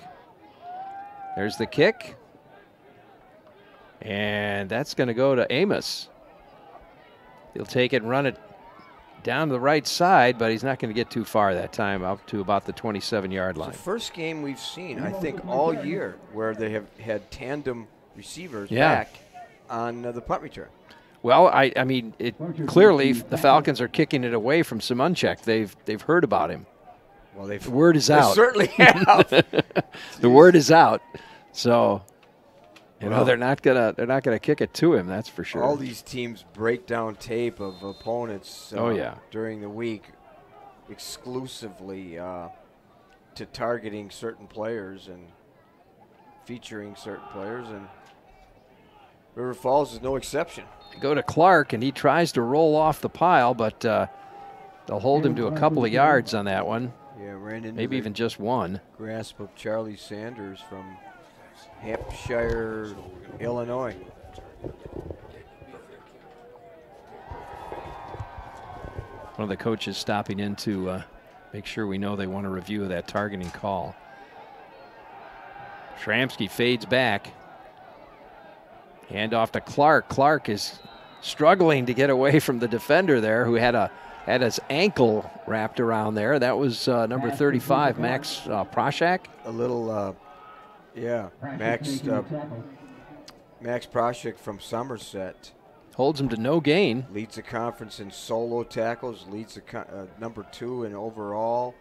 There's the kick. And that's going to go to Amos. He'll take it and run it down to the right side, but he's not going to get too far that time, up to about the 27-yard line. It's the first game we've seen, I think, all year where they have had tandem receivers back on the punt return. Well, I mean, clearly the Falcons are kicking it away from Simonchek. They've heard about him. Well, the word is out. They certainly have. The word is out. So, they're not gonna kick it to him. That's for sure. All these teams break down tape of opponents. During the week, exclusively to targeting certain players and featuring certain players, and River Falls is no exception. Go to Clark, and he tries to roll off the pile, but they'll hold him to a couple of yards on that one. Yeah, ran into maybe even just one. Grasp of Charlie Sanders from Hampshire, Illinois. One of the coaches stopping in to make sure we know they want a review of that targeting call. Shramsky fades back. Hand off to Clark. Clark is struggling to get away from the defender there, who had his ankle wrapped around there. That was number 35, Max Proshak. A little, yeah, Max Proshak from Somerset. Holds him to no gain. Leads the conference in solo tackles. Leads the number 2 in overall.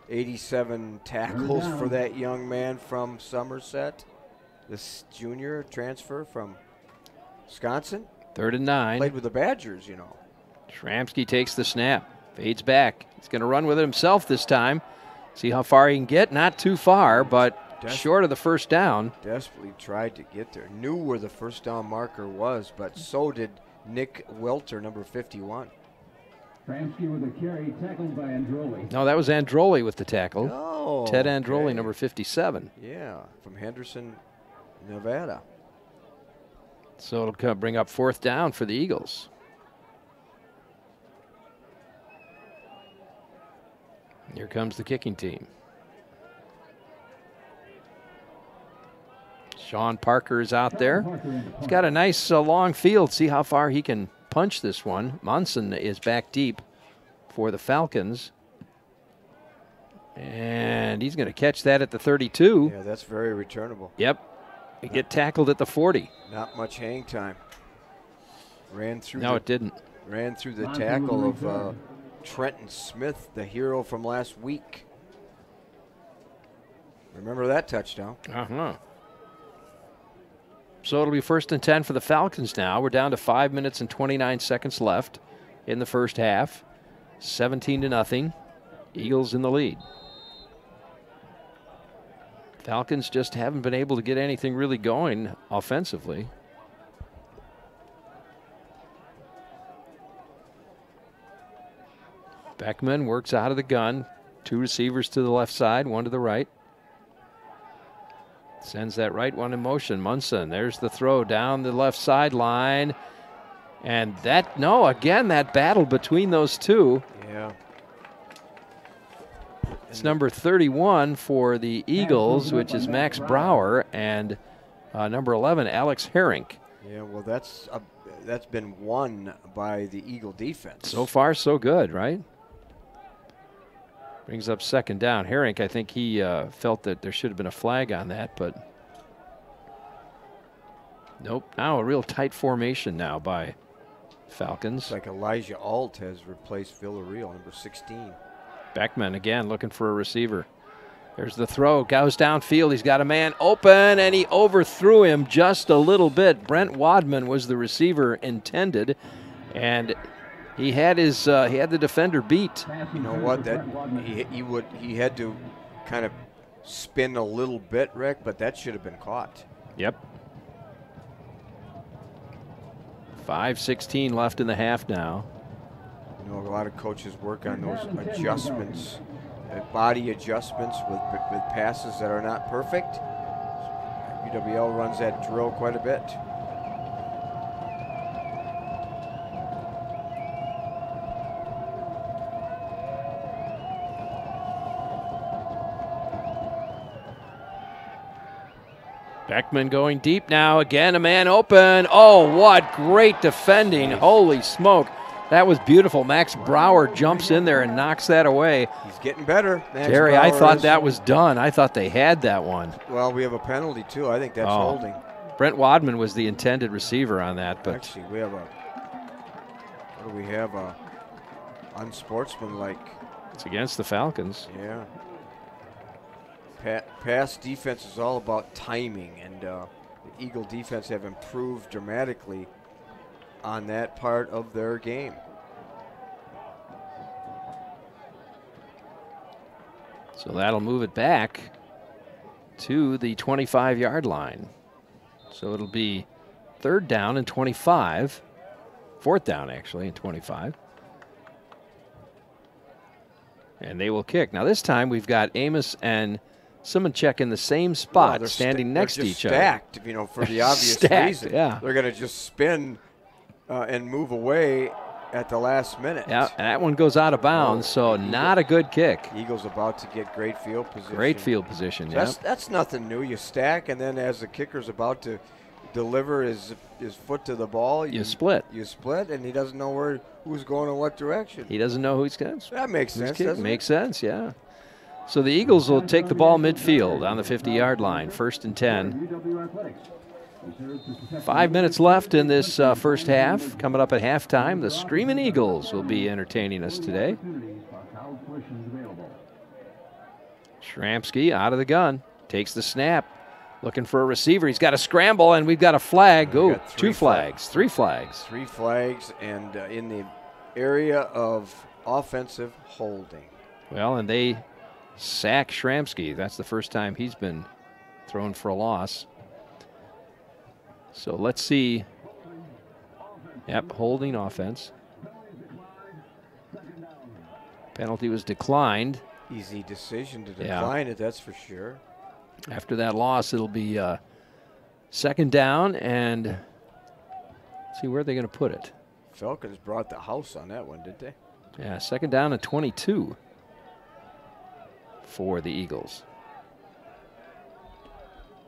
87 tackles for that young man from Somerset. This junior transfer from Wisconsin. 3rd and 9. Played with the Badgers, you know. Shramsky takes the snap. Fades back. He's going to run with it himself this time. See how far he can get. Not too far, but short of the first down. Desperately tried to get there. Knew where the first down marker was, but so did Nick Welter, number 51. Shramsky with a carry, tackled by Androli. No, that was Androli with the tackle. Oh, Ted Androli, okay. number 57. Yeah, from Henderson, Nevada. So it'll bring up 4th down for the Eagles. Here comes the kicking team. Sean Parker is out there. He's got a nice long field. See how far he can punch this one. Munson is back deep for the Falcons. And he's going to catch that at the 32. Yeah, that's very returnable. Yep. He get tackled at the 40. Not much hang time. Ran through. No, it didn't. Ran through the tackle of Trenton Smith, the hero from last week. Remember that touchdown? Uh-huh. So it'll be 1st and 10 for the Falcons now. We're down to 5 minutes and 29 seconds left in the first half. 17-0. Eagles in the lead. Falcons just haven't been able to get anything really going offensively. Beckman works out of the gun. 2 receivers to the left side, 1 to the right. Sends that right one in motion. Munson, there's the throw down the left sideline. And again, that battle between those two. Yeah. It's number 31 for the Eagles, which is Max Brower, and number 11, Alex Herink. Yeah, well, that's been won by the Eagle defense. So far, so good, right? Brings up 2nd down. Herink, I think he felt that there should have been a flag on that, but nope. Now a real tight formation now by Falcons. It's like Elijah Alt has replaced Villarreal, number 16. Beckman again looking for a receiver. There's the throw. Goes downfield. He's got a man open, and he overthrew him just a little bit. Brent Wadman was the receiver intended, and he had the defender beat. You know what? That he had to kind of spin a little bit, Rick, but that should have been caught. Yep. 5:16 left in the half now. You know, a lot of coaches work on those adjustments, body adjustments with passes that are not perfect. UWL runs that drill quite a bit. Beckman going deep now. Again, a man open. Oh, what great defending. Holy smoke. That was beautiful. Max Brower jumps in there and knocks that away. He's getting better. Jerry, I thought that was done. I thought they had that one. Well, we have a penalty, too. I think that's holding. Brent Wadman was the intended receiver on that. But actually, we have what do we have? Unsportsmanlike. It's against the Falcons. Yeah. Pass defense is all about timing, and the Eagle defense have improved dramatically on that part of their game. So that'll move it back to the 25-yard line. So it'll be 3rd down and 25. 4th down, actually, and 25. And they will kick. Now, this time we've got Amos and Simonchek in the same spot, standing next to each other. Stacked, you know, for the obvious Stacked, reason. yeah. They're going to just spin and move away at the last minute. Yeah, and that one goes out of bounds, so not a good kick. Eagles about to get great field position. Great field position, yeah. That's nothing new. You stack, and then as the kicker's about to deliver his foot to the ball, you split. You split, and he doesn't know who's going in what direction. He doesn't know who's going. That makes sense, doesn't it? Makes sense, yeah. So the Eagles will take the ball midfield on the 50-yard line, 1st and 10. 5 minutes left in this first half. Coming up at halftime, the Screaming Eagles will be entertaining us today. Shramsky out of the gun, takes the snap, looking for a receiver. He's got a scramble, and we've got a flag. Oh, 2 flags, 3 flags. 3 flags, and in the area of offensive holding. Well, and they sack Shramsky. That's the first time he's been thrown for a loss. So let's see. Yep, holding offense. Penalty was declined. Easy decision to decline it, that's for sure. After that loss, it'll be 2nd down, and let's see where they're going to put it. Falcons brought the house on that one, did they? Yeah, 2nd down and 22 for the Eagles.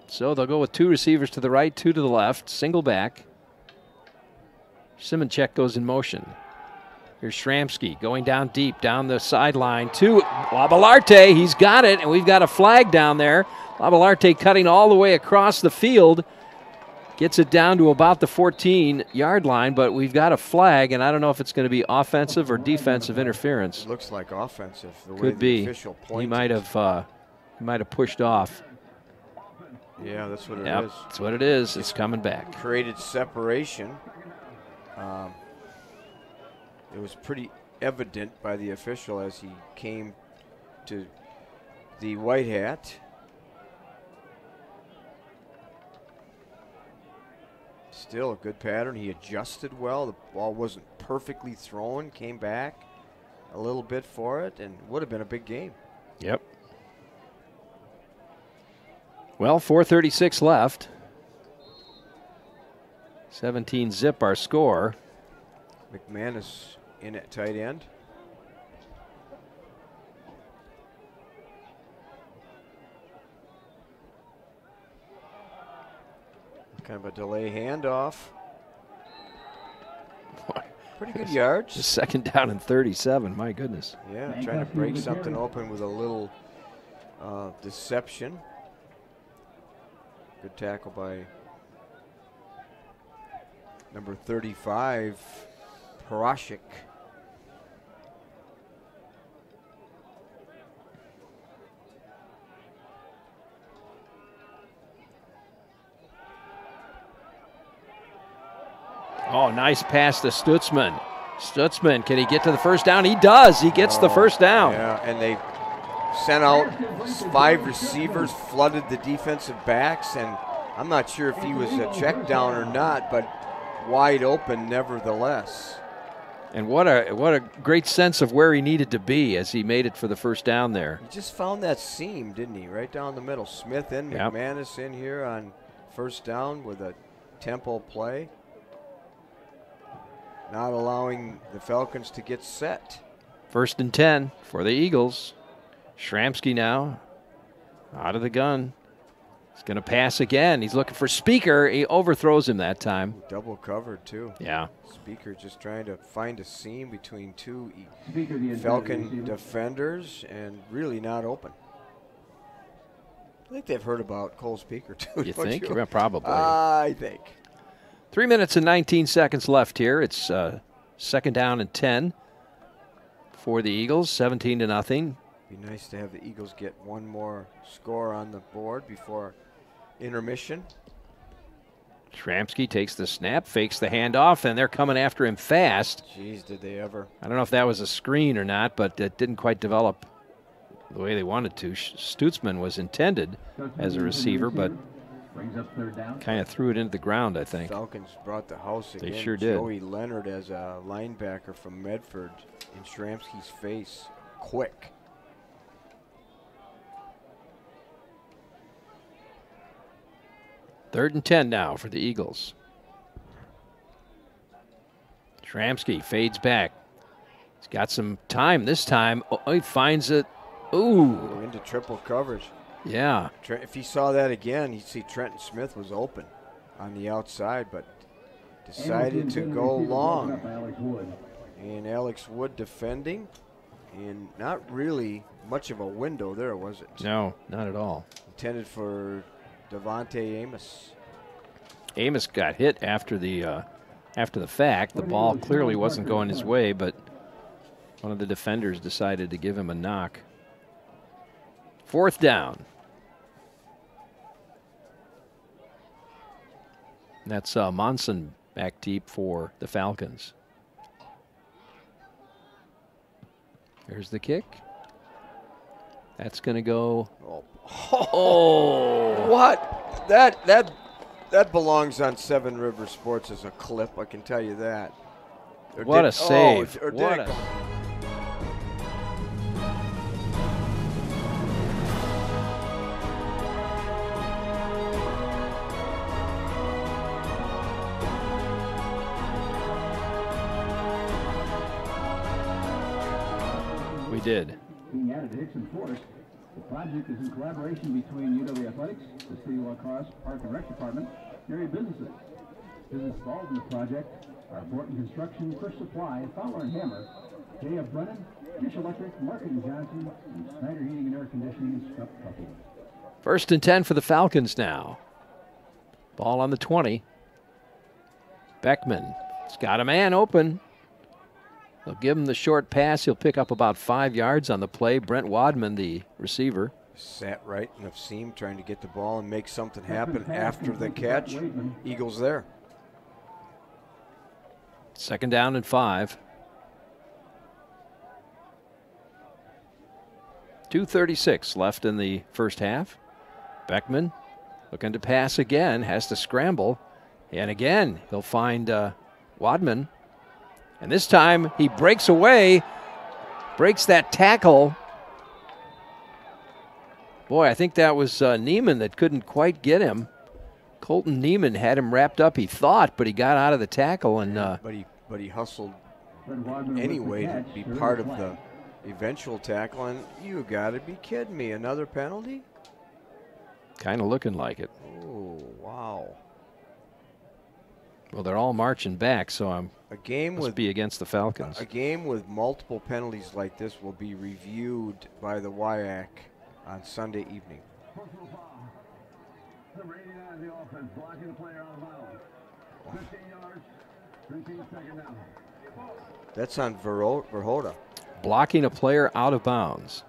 So they'll go with 2 receivers to the right, 2 to the left, single back. Simonchek goes in motion. Here's Shramsky going down deep, down the sideline to Labalarte. He's got it, and we've got a flag down there. Labalarte cutting all the way across the field. Gets it down to about the 14-yard line, but we've got a flag, and I don't know if it's going to be offensive or defensive interference. Looks like offensive. The way Could the be. Official pointed. He might have pushed off. Yeah, that's what it Yep, is. that's what it is. It's coming back. Created separation. It was pretty evident by the official as he came to the white hat. Still a good pattern. He adjusted well. The ball wasn't perfectly thrown. Came back a little bit for it, and would have been a big game. Yep. Well, 4:36 left. 17-zip our score. McManus in at tight end. Kind of a delay handoff. Pretty good yards. Just 2nd down and 37. My goodness. Yeah, trying to break something open with a little deception. Good tackle by number 35, Parashik. Oh, nice pass to Stutzman. Stutzman, can he get to the first down? He does. He gets the first down. Yeah, and they sent out 5 receivers, flooded the defensive backs, and I'm not sure if he was a check down or not, but wide open nevertheless. And what a great sense of where he needed to be as he made it for the first down there. He just found that seam, didn't he? Right down the middle. Smith in, Yep. McManus in here on first down with a tempo play. Not allowing the Falcons to get set. 1st and 10 for the Eagles. Shramsky now out of the gun. He's going to pass again. He's looking for Speaker. He overthrows him that time. Double covered, too. Yeah. Speaker just trying to find a seam between 2 Falcon defenders and really not open. I think they've heard about Cole Speaker, too. You think? Yeah, probably. I think. 3 minutes and 19 seconds left here. It's 2nd down and 10 for the Eagles, 17-0. Be nice to have the Eagles get one more score on the board before intermission. Shramsky takes the snap, fakes the handoff, and they're coming after him fast. Jeez, did they ever. I don't know if that was a screen or not, but it didn't quite develop the way they wanted to. Stutzman was intended as a receiver, but Brings up third down. Kind of threw it into the ground, I think. Falcons brought the house again. They sure did. Joey Leonard as a linebacker from Medford in Shramsky's face. Quick. Third and 10 now for the Eagles. Shramsky fades back. He's got some time this time. Oh, he finds it. Ooh. Into triple coverage. Yeah. If he saw that again, he'd see Trenton Smith was open on the outside, but decided to go long. And Alex Wood defending, and not really much of a window there, was it? No, not at all. Intended for Devontae Amos. Amos got hit after the fact. The ball clearly wasn't going his way, but one of the defenders decided to give him a knock. Fourth down. That's Monson back deep for the Falcons. Here's the kick. That's going to go. Oh. What? That belongs on Seven River Sports as a clip, I can tell you that. What a save. What a We did. Being added to Hickson Forest, the project is in collaboration between UW Athletics, the City of La Crosse Park and Rec Department, and area businesses. Business involved in the project are Borton Construction, First Supply, Fowler and Hammer, J.F. Brennan, Fish Electric, Marketing Johnson, and Snyder Heating and Air Conditioning and Stuff Company. First and 10 for the Falcons now. Ball on the 20. Beckman. He's got a man open. They'll give him the short pass. He'll pick up about 5 yards on the play. Brent Wadman, the receiver. Sat right in the seam trying to get the ball and make something happen after the catch. Eagles there. Second down and 5. 2:36 left in the first half. Beckman looking to pass again, has to scramble. And again, he'll find Wadman. And this time he breaks away, breaks that tackle. Boy, I think that was Neiman that couldn't quite get him. Colton Neiman had him wrapped up, he thought, but he got out of the tackle. And but he hustled anyway to be part of the eventual tackle. And you got to be kidding me! Another penalty? Kind of looking like it. Oh wow! Well, they're all marching back, so must be against the Falcons. A game with multiple penalties like this will be reviewed by the WIAC on Sunday evening. Number 89 the offense, blocking the player out of bounds. 15 yards, 13 second down. That's on Verhoda. Blocking a player out of bounds.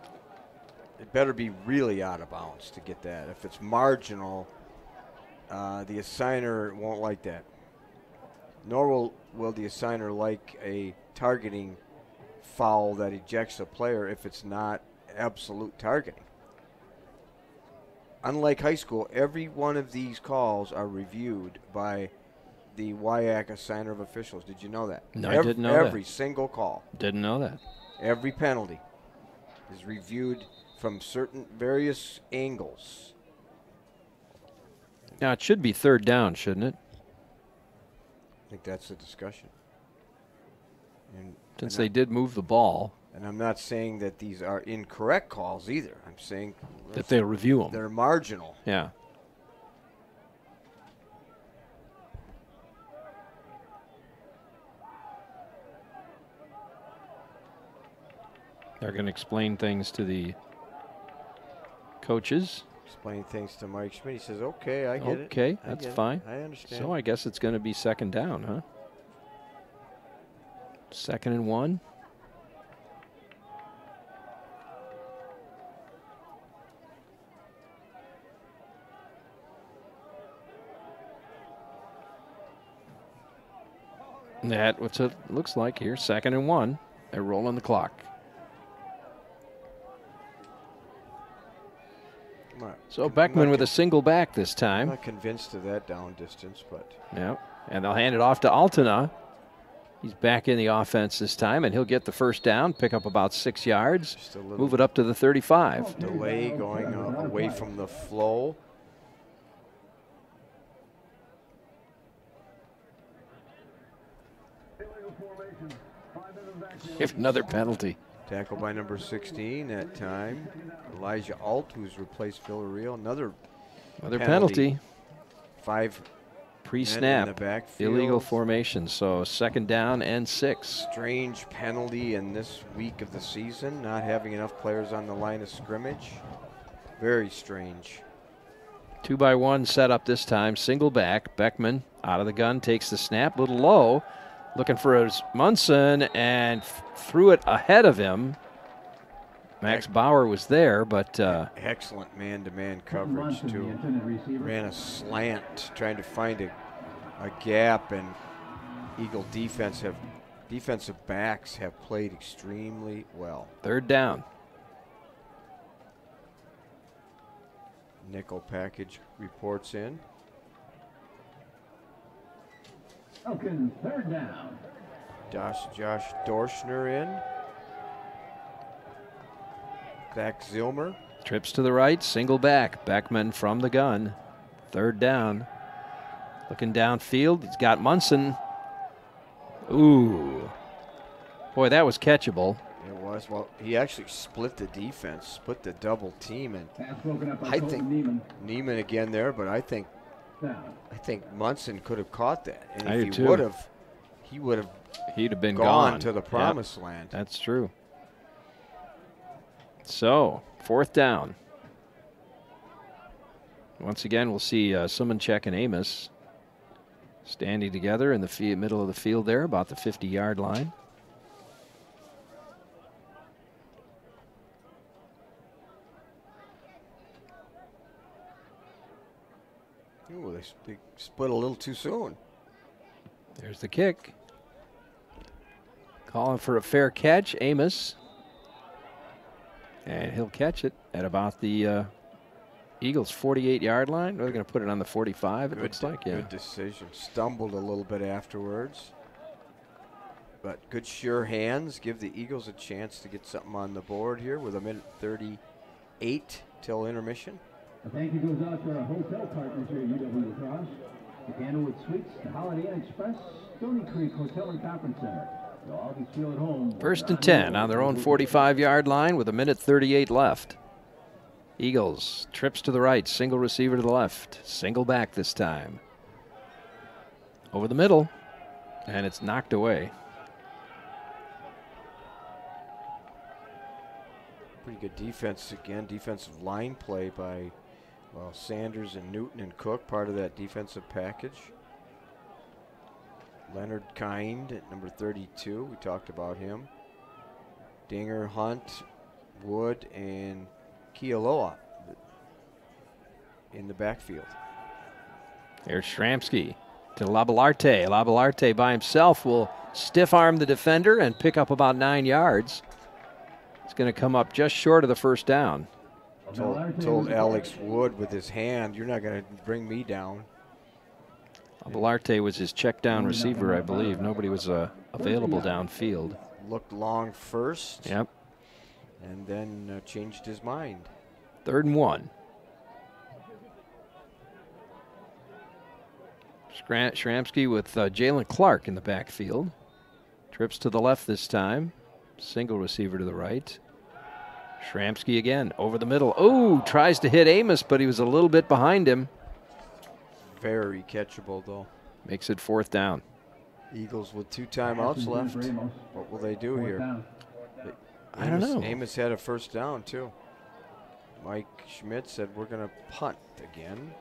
It better be really out of bounds to get that. If it's marginal, the assigner won't like that. Nor will the assigner like a targeting foul that ejects a player if it's not absolute targeting. Unlike high school, every one of these calls are reviewed by the WIAC assigner of officials. Did you know that? No, I didn't know that. Every single call. Didn't know that. Every penalty is reviewed from certain various angles. Now, it should be third down, shouldn't it? I think that's the discussion. Since they did move the ball. And I'm not saying that these are incorrect calls either. I'm saying that they'll review them. They're marginal. Yeah. They're going to explain things to the coaches. Explain things to Mike Schmidt. He says, okay, I get it. Okay, that's fine. I understand. So I guess it's going to be second down, huh? 2nd and 1. That's what it looks like here. 2nd and 1. They're rolling the clock. So Beckman with a single back this I'm time. not convinced of that down distance, but Yeah, and they'll hand it off to Altena. He's back in the offense this time, and he'll get the first down, pick up about 6 yards, move it up to the 35. delay going away from the flow. If another penalty. Tackle by number 16 that time. Elijah Alt, who's replaced Villarreal. Another penalty. 5 Pre-snap, in the backfield. illegal formation, so 2nd down and 6. Strange penalty in this week of the season, not having enough players on the line of scrimmage. Very strange. 2-by-1 setup this time, single back. Beckman out of the gun, takes the snap, little low, looking for his Munson, and threw it ahead of him. Max Bauer was there, but excellent man-to-man coverage too. Ran a slant, trying to find a gap, and Eagle defensive backs have played extremely well. 3rd down. Nickel package reports in. Falcons 3rd down. Josh Dorschner in. Zach Zilmer. Trips to the right, single back. Beckman from the gun. 3rd down. Looking downfield, he's got Munson. Ooh. Boy, that was catchable. It was. Well, he actually split the defense, split the double team, and I think Neiman again there, but I think Munson could have caught that, and I if do he too. would have, he'd have been gone to the promised Yep, land. That's true. So 4th down. Once again, we'll see Sumanchek and Amos standing together in the middle of the field there, about the 50-yard line. Ooh, they split a little too soon. There's the kick. Calling for a fair catch, Amos. And he'll catch it at about the Eagles' 48-yard line. They're going to put it on the 45, it looks like. Yeah. Good decision. Stumbled a little bit afterwards. But good sure hands. Give the Eagles a chance to get something on the board here with 1:38 till intermission. A thank you goes out to our hotel partners here at UW Crosse, the Candlewood Suites, the Holiday Inn Express, Stony Creek Hotel and Conference Center. You'll always feel at home. 1st and 10 on their own 45-yard line with 1:38 left. Eagles trips to the right, single receiver to the left, single back this time. Over the middle, and it's knocked away. Pretty good defense again. Defensive line play by Sanders and Newton and Cook, part of that defensive package. Leonard Kind at number 32. We talked about him. Dinger, Hunt, Wood, and Kealoha in the backfield. Here's Shramsky to Labalarte. Labalarte by himself will stiff arm the defender and pick up about 9 yards. It's going to come up just short of the 1st down. Told Alex Wood with his hand, you're not going to bring me down. Labalarte was his check down receiver, I believe. Nobody was available downfield. Looked long first. Yep. And then changed his mind. 3rd and 1. Shramsky with Jalen Clark in the backfield. Trips to the left this time. Single receiver to the right. Shramsky again over the middle. Oh, tries to hit Amos, but he was a little bit behind him. Very catchable, though. Makes it 4th down. Eagles with 2 timeouts left. What will they do here? I don't know. Amos had a 1st down, too. Mike Schmidt said, we're going to punt again.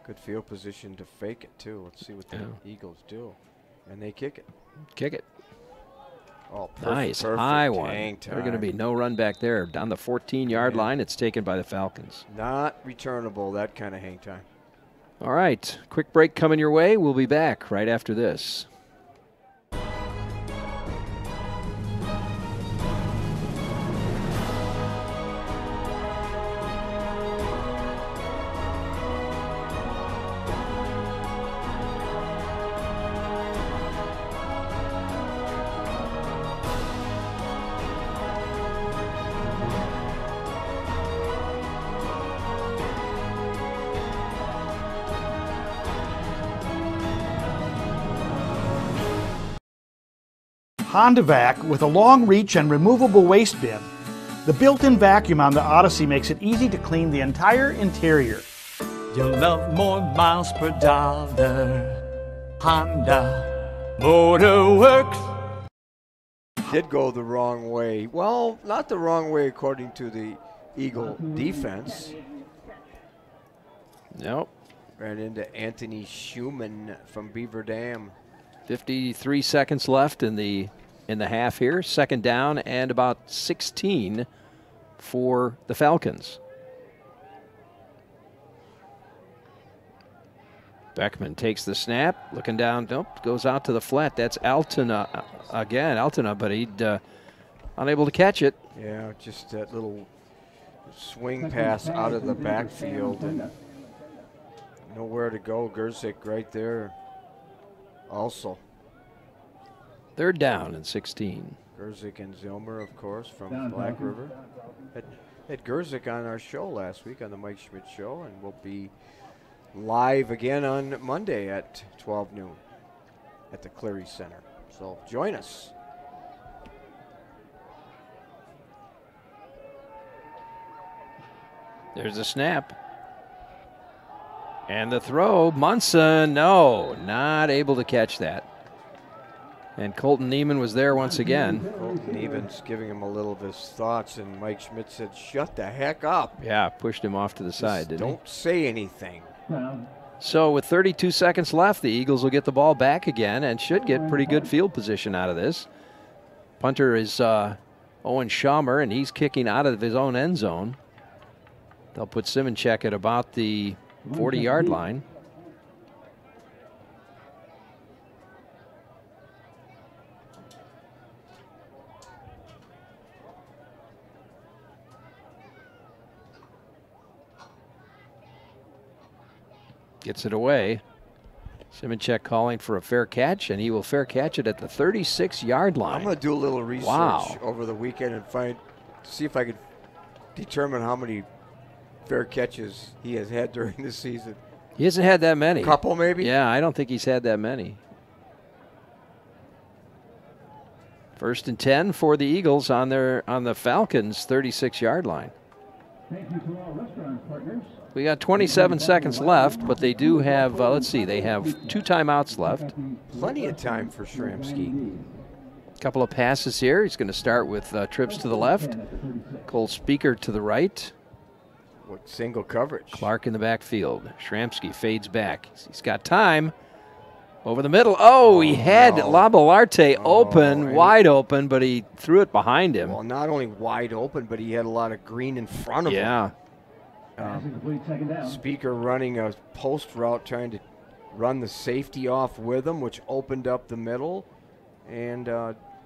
Good field position to fake it, too. Let's see what the Eagles do. And they kick it. Kick it. Oh, nice, perfect high one. hang There's going to time. be no run back there. Down the 14-yard line, it's taken by the Falcons. Not returnable, that kind of hang time. All right, quick break coming your way. We'll be back right after this. Honda Vac with a long reach and removable waste bin. The built-in vacuum on the Odyssey makes it easy to clean the entire interior. You'll love more miles per dollar. Honda Motor Works. Did go the wrong way. Well, not the wrong way according to the Eagle defense. Nope. Ran into Anthony Schumann from Beaver Dam. 53 seconds left in the half here. Second down and about 16 for the Falcons. Beckman takes the snap, looking down, nope, goes out to the flat. That's Altena again, but he'd unable to catch it. Yeah, just that little swing pass out of the backfield and nowhere to go. Gerzik right there also. Third down and 16. Gerzik and Zilmer, of course, from Black River. Had Gerzik on our show last week on the Mike Schmidt Show, and we'll be live again on Monday at 12 noon at the Cleary Center. So join us. There's a snap. And the throw, Munson, no, not able to catch that. And Colton Neiman was there once again. Colton Neiman's giving him a little of his thoughts, and Mike Schmidt said, shut the heck up. Yeah, pushed him off to the side, didn't he? Don't say anything. So with 32 seconds left, the Eagles will get the ball back again and should get pretty good field position out of this. Punter is Owen Schaumer, and he's kicking out of his own end zone. They'll put Simonchek at about the 40-yard line. Gets it away. Simonchek calling for a fair catch, and he will fair catch it at the 36-yard line. I'm going to do a little research over the weekend and see if I could determine how many fair catches he has had during the season. He hasn't had that many. A couple, maybe? Yeah, I don't think he's had that many. First and 10 for the Eagles on the Falcons' 36-yard line. Thank you to our restaurant partners. We got 27 seconds left, but they do have, let's see, they have 2 timeouts left. Plenty of time for Shramsky. Couple of passes here. He's going to start with trips to the left. Cole Speaker to the right. With single coverage. Clark in the backfield. Shramsky fades back. He's got time. Over the middle. Oh, he had Labalarte open, wide open, but he threw it behind him. Well, not only wide open, but he had a lot of green in front of him. Yeah. Speaker running a post route, trying to run the safety off with him, which opened up the middle, and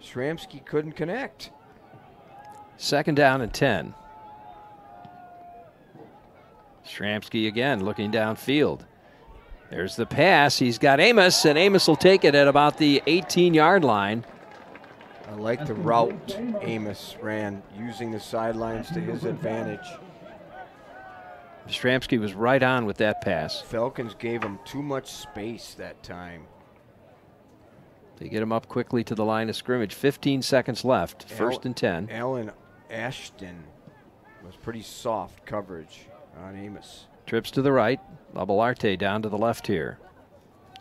Shramsky couldn't connect. Second down and 10. Shramsky again looking downfield. There's the pass. He's got Amos, and Amos will take it at about the 18-yard line. I like the route Amos ran, using the sidelines to his advantage. Shramsky was right on with that pass. Falcons gave him too much space that time. They get him up quickly to the line of scrimmage. 15 seconds left. First and 10. Alan Ashton was pretty soft coverage on Amos. Trips to the right. Labalarte down to the left here.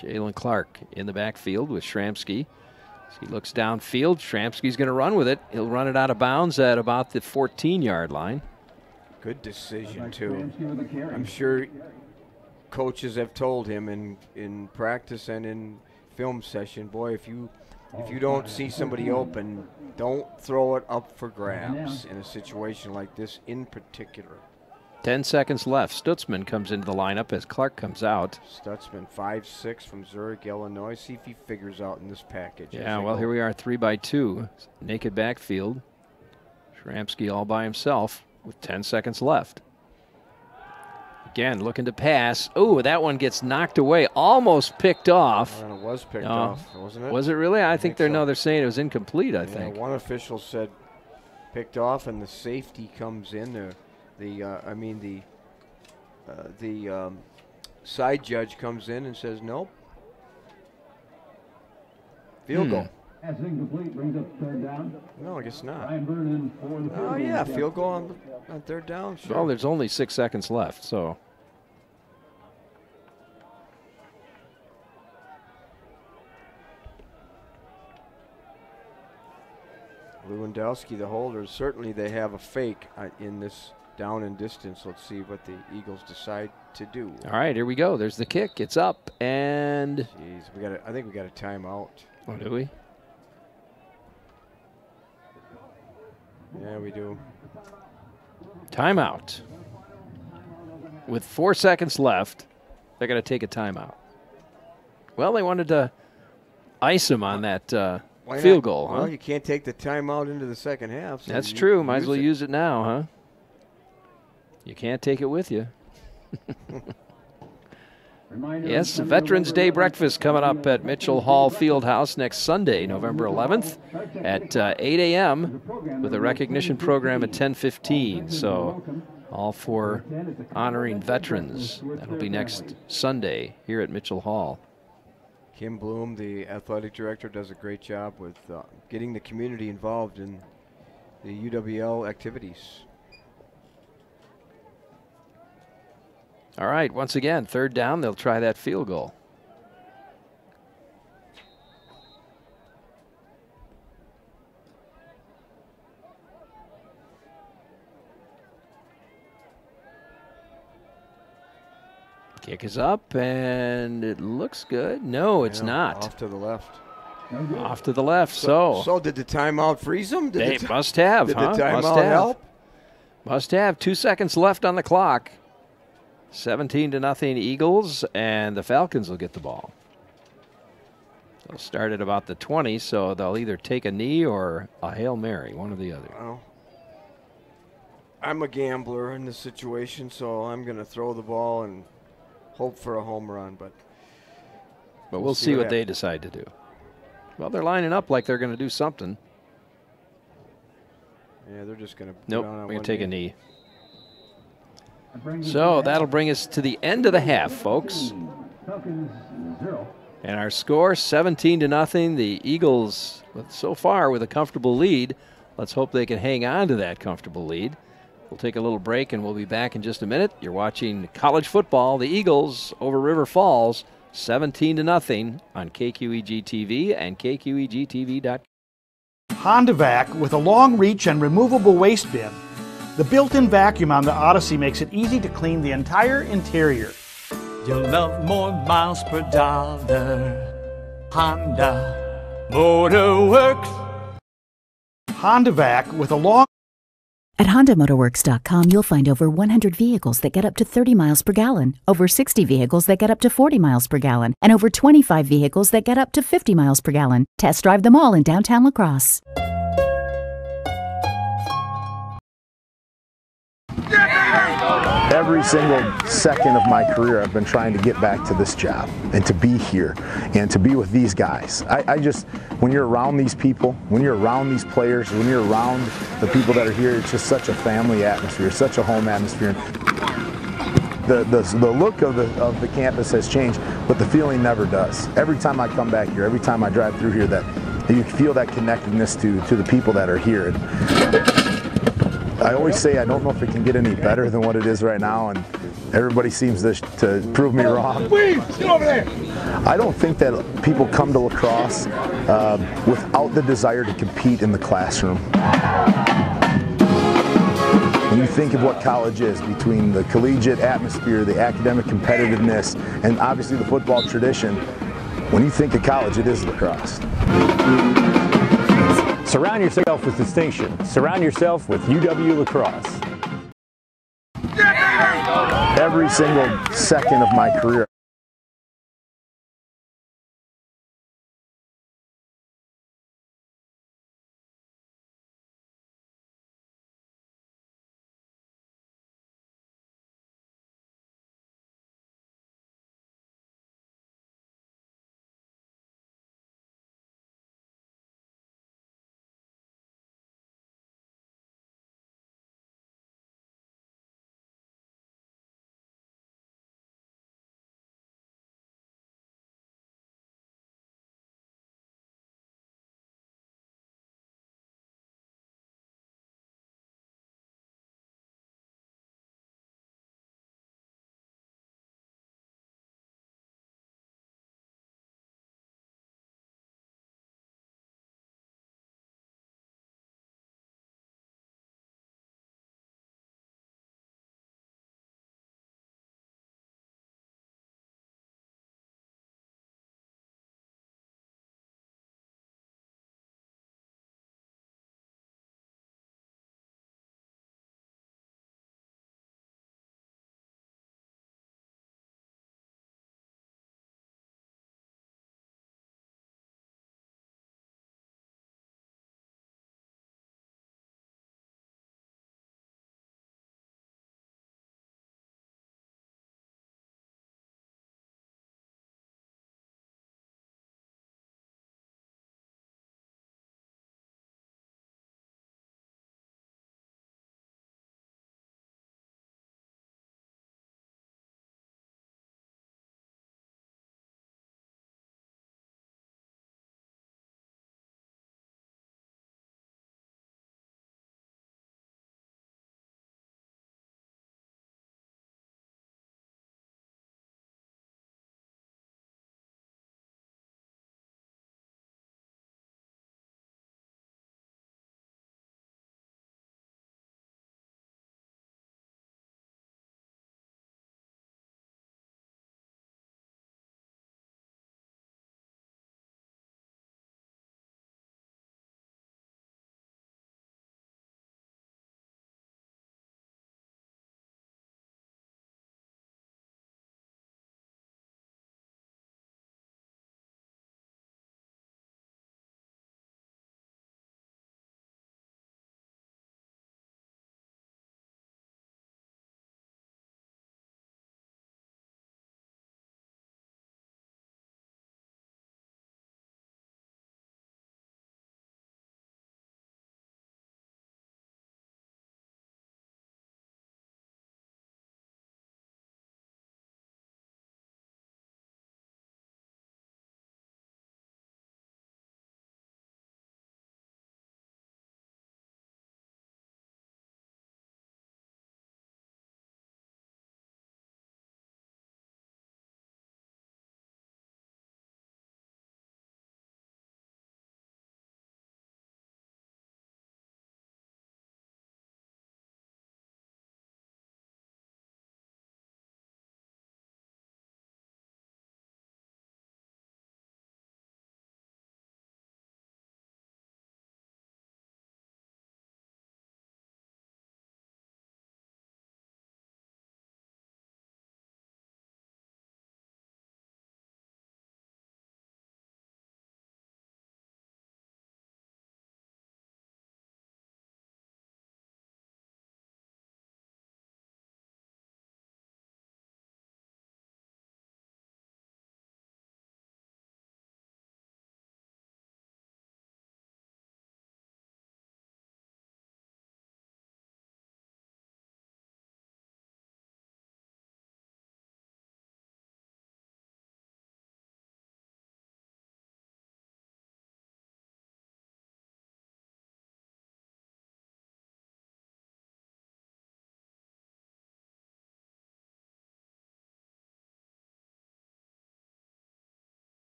Jalen Clark in the backfield with Shramsky. As he looks downfield, Shramsky's going to run with it. He'll run it out of bounds at about the 14-yard line. Good decision, too. I'm sure coaches have told him in practice and in film session, boy, if you don't see somebody open, don't throw it up for grabs in a situation like this in particular. 10 seconds left. Stutzman comes into the lineup as Clark comes out. Stutzman, 5'6" from Zurich, Illinois. See if he figures out in this package. Yeah, well, here we are, 3-by-2. Naked backfield. Shramsky all by himself with 10 seconds left. Again, looking to pass. Oh, that one gets knocked away. Almost picked off. And it was picked off, wasn't it? Was it really? I think they're so. they're saying it was incomplete, I think. One official said picked off, and the safety comes in. The side judge comes in and says nope. Field goal. That's incomplete, brings up third down. No, I guess not. Oh, yeah, field goal on third down. Sure. Well, there's only 6 seconds left, so. Lewandowski, the holder, certainly they have a fake in this down and distance. Let's see what the Eagles decide to do. All right, here we go. There's the kick. It's up, and. Jeez, I think we got a timeout. Oh, do we? Yeah, we do. Timeout. With 4 seconds left, they're going to take a timeout. Well, they wanted to ice him on that field goal. Well, huh? you can't take the timeout into the second half. So That's true. Might as well use it now, huh? You can't take it with you. Yes, Veterans Day breakfast coming up at Mitchell Hall Fieldhouse next Sunday, November 11th at 8 a.m. with a recognition program at 10:15. So all for honoring veterans. That'll be next Sunday here at Mitchell Hall. Kim Bloom, the athletic director, does a great job with getting the community involved in the UWL activities. All right, once again, third down, they'll try that field goal. Kick is up, and it looks good. No, it's not. Off to the left. Off to the left, so. So did the timeout freeze them? They must have, did huh? the timeout must have. help? Must have. 2 seconds left on the clock. 17-0 Eagles, and the Falcons will get the ball. They'll start at about the 20, so they'll either take a knee or a Hail Mary, one or the other. Well, I'm a gambler in this situation, so I'm going to throw the ball and hope for a home run. But we'll see what they decide to do. Well, they're lining up like they're going to do something. Yeah, they're just going to. Nope, we're going to take a knee. So that'll bring us to the end of the half, folks. And our score, 17-0. The Eagles, so far, with a comfortable lead. Let's hope they can hang on to that comfortable lead. We'll take a little break, and we'll be back in just a minute. You're watching college football. The Eagles over River Falls, 17-0 on KQEG-TV and KQEG-TV.com. Honda Vac with a long reach and removable waste bin. The built-in vacuum on the Odyssey makes it easy to clean the entire interior. You'll love more miles per dollar. Honda Motor Works. Honda Vac with a long... At HondaMotorWorks.com, you'll find over 100 vehicles that get up to 30 miles per gallon, over 60 vehicles that get up to 40 miles per gallon, and over 25 vehicles that get up to 50 miles per gallon. Test drive them all in downtown La Crosse. Every single second of my career, I've been trying to get back to this job and to be here and to be with these guys. I just, when you're around these people, when you're around these players, when you're around the people that are here, it's just such a family atmosphere, such a home atmosphere. The look of the campus has changed, but the feeling never does. Every time I come back here, every time I drive through here, that you feel that connectedness to the people that are here. I always say I don't know if it can get any better than what it is right now, and everybody seems to prove me wrong. Please, get over there. I don't think that people come to La Crosse without the desire to compete in the classroom. When you think of what college is, between the collegiate atmosphere, the academic competitiveness, and obviously the football tradition, when you think of college, it is La Crosse. Surround yourself with distinction. Surround yourself with UW La Crosse. every single second of my career.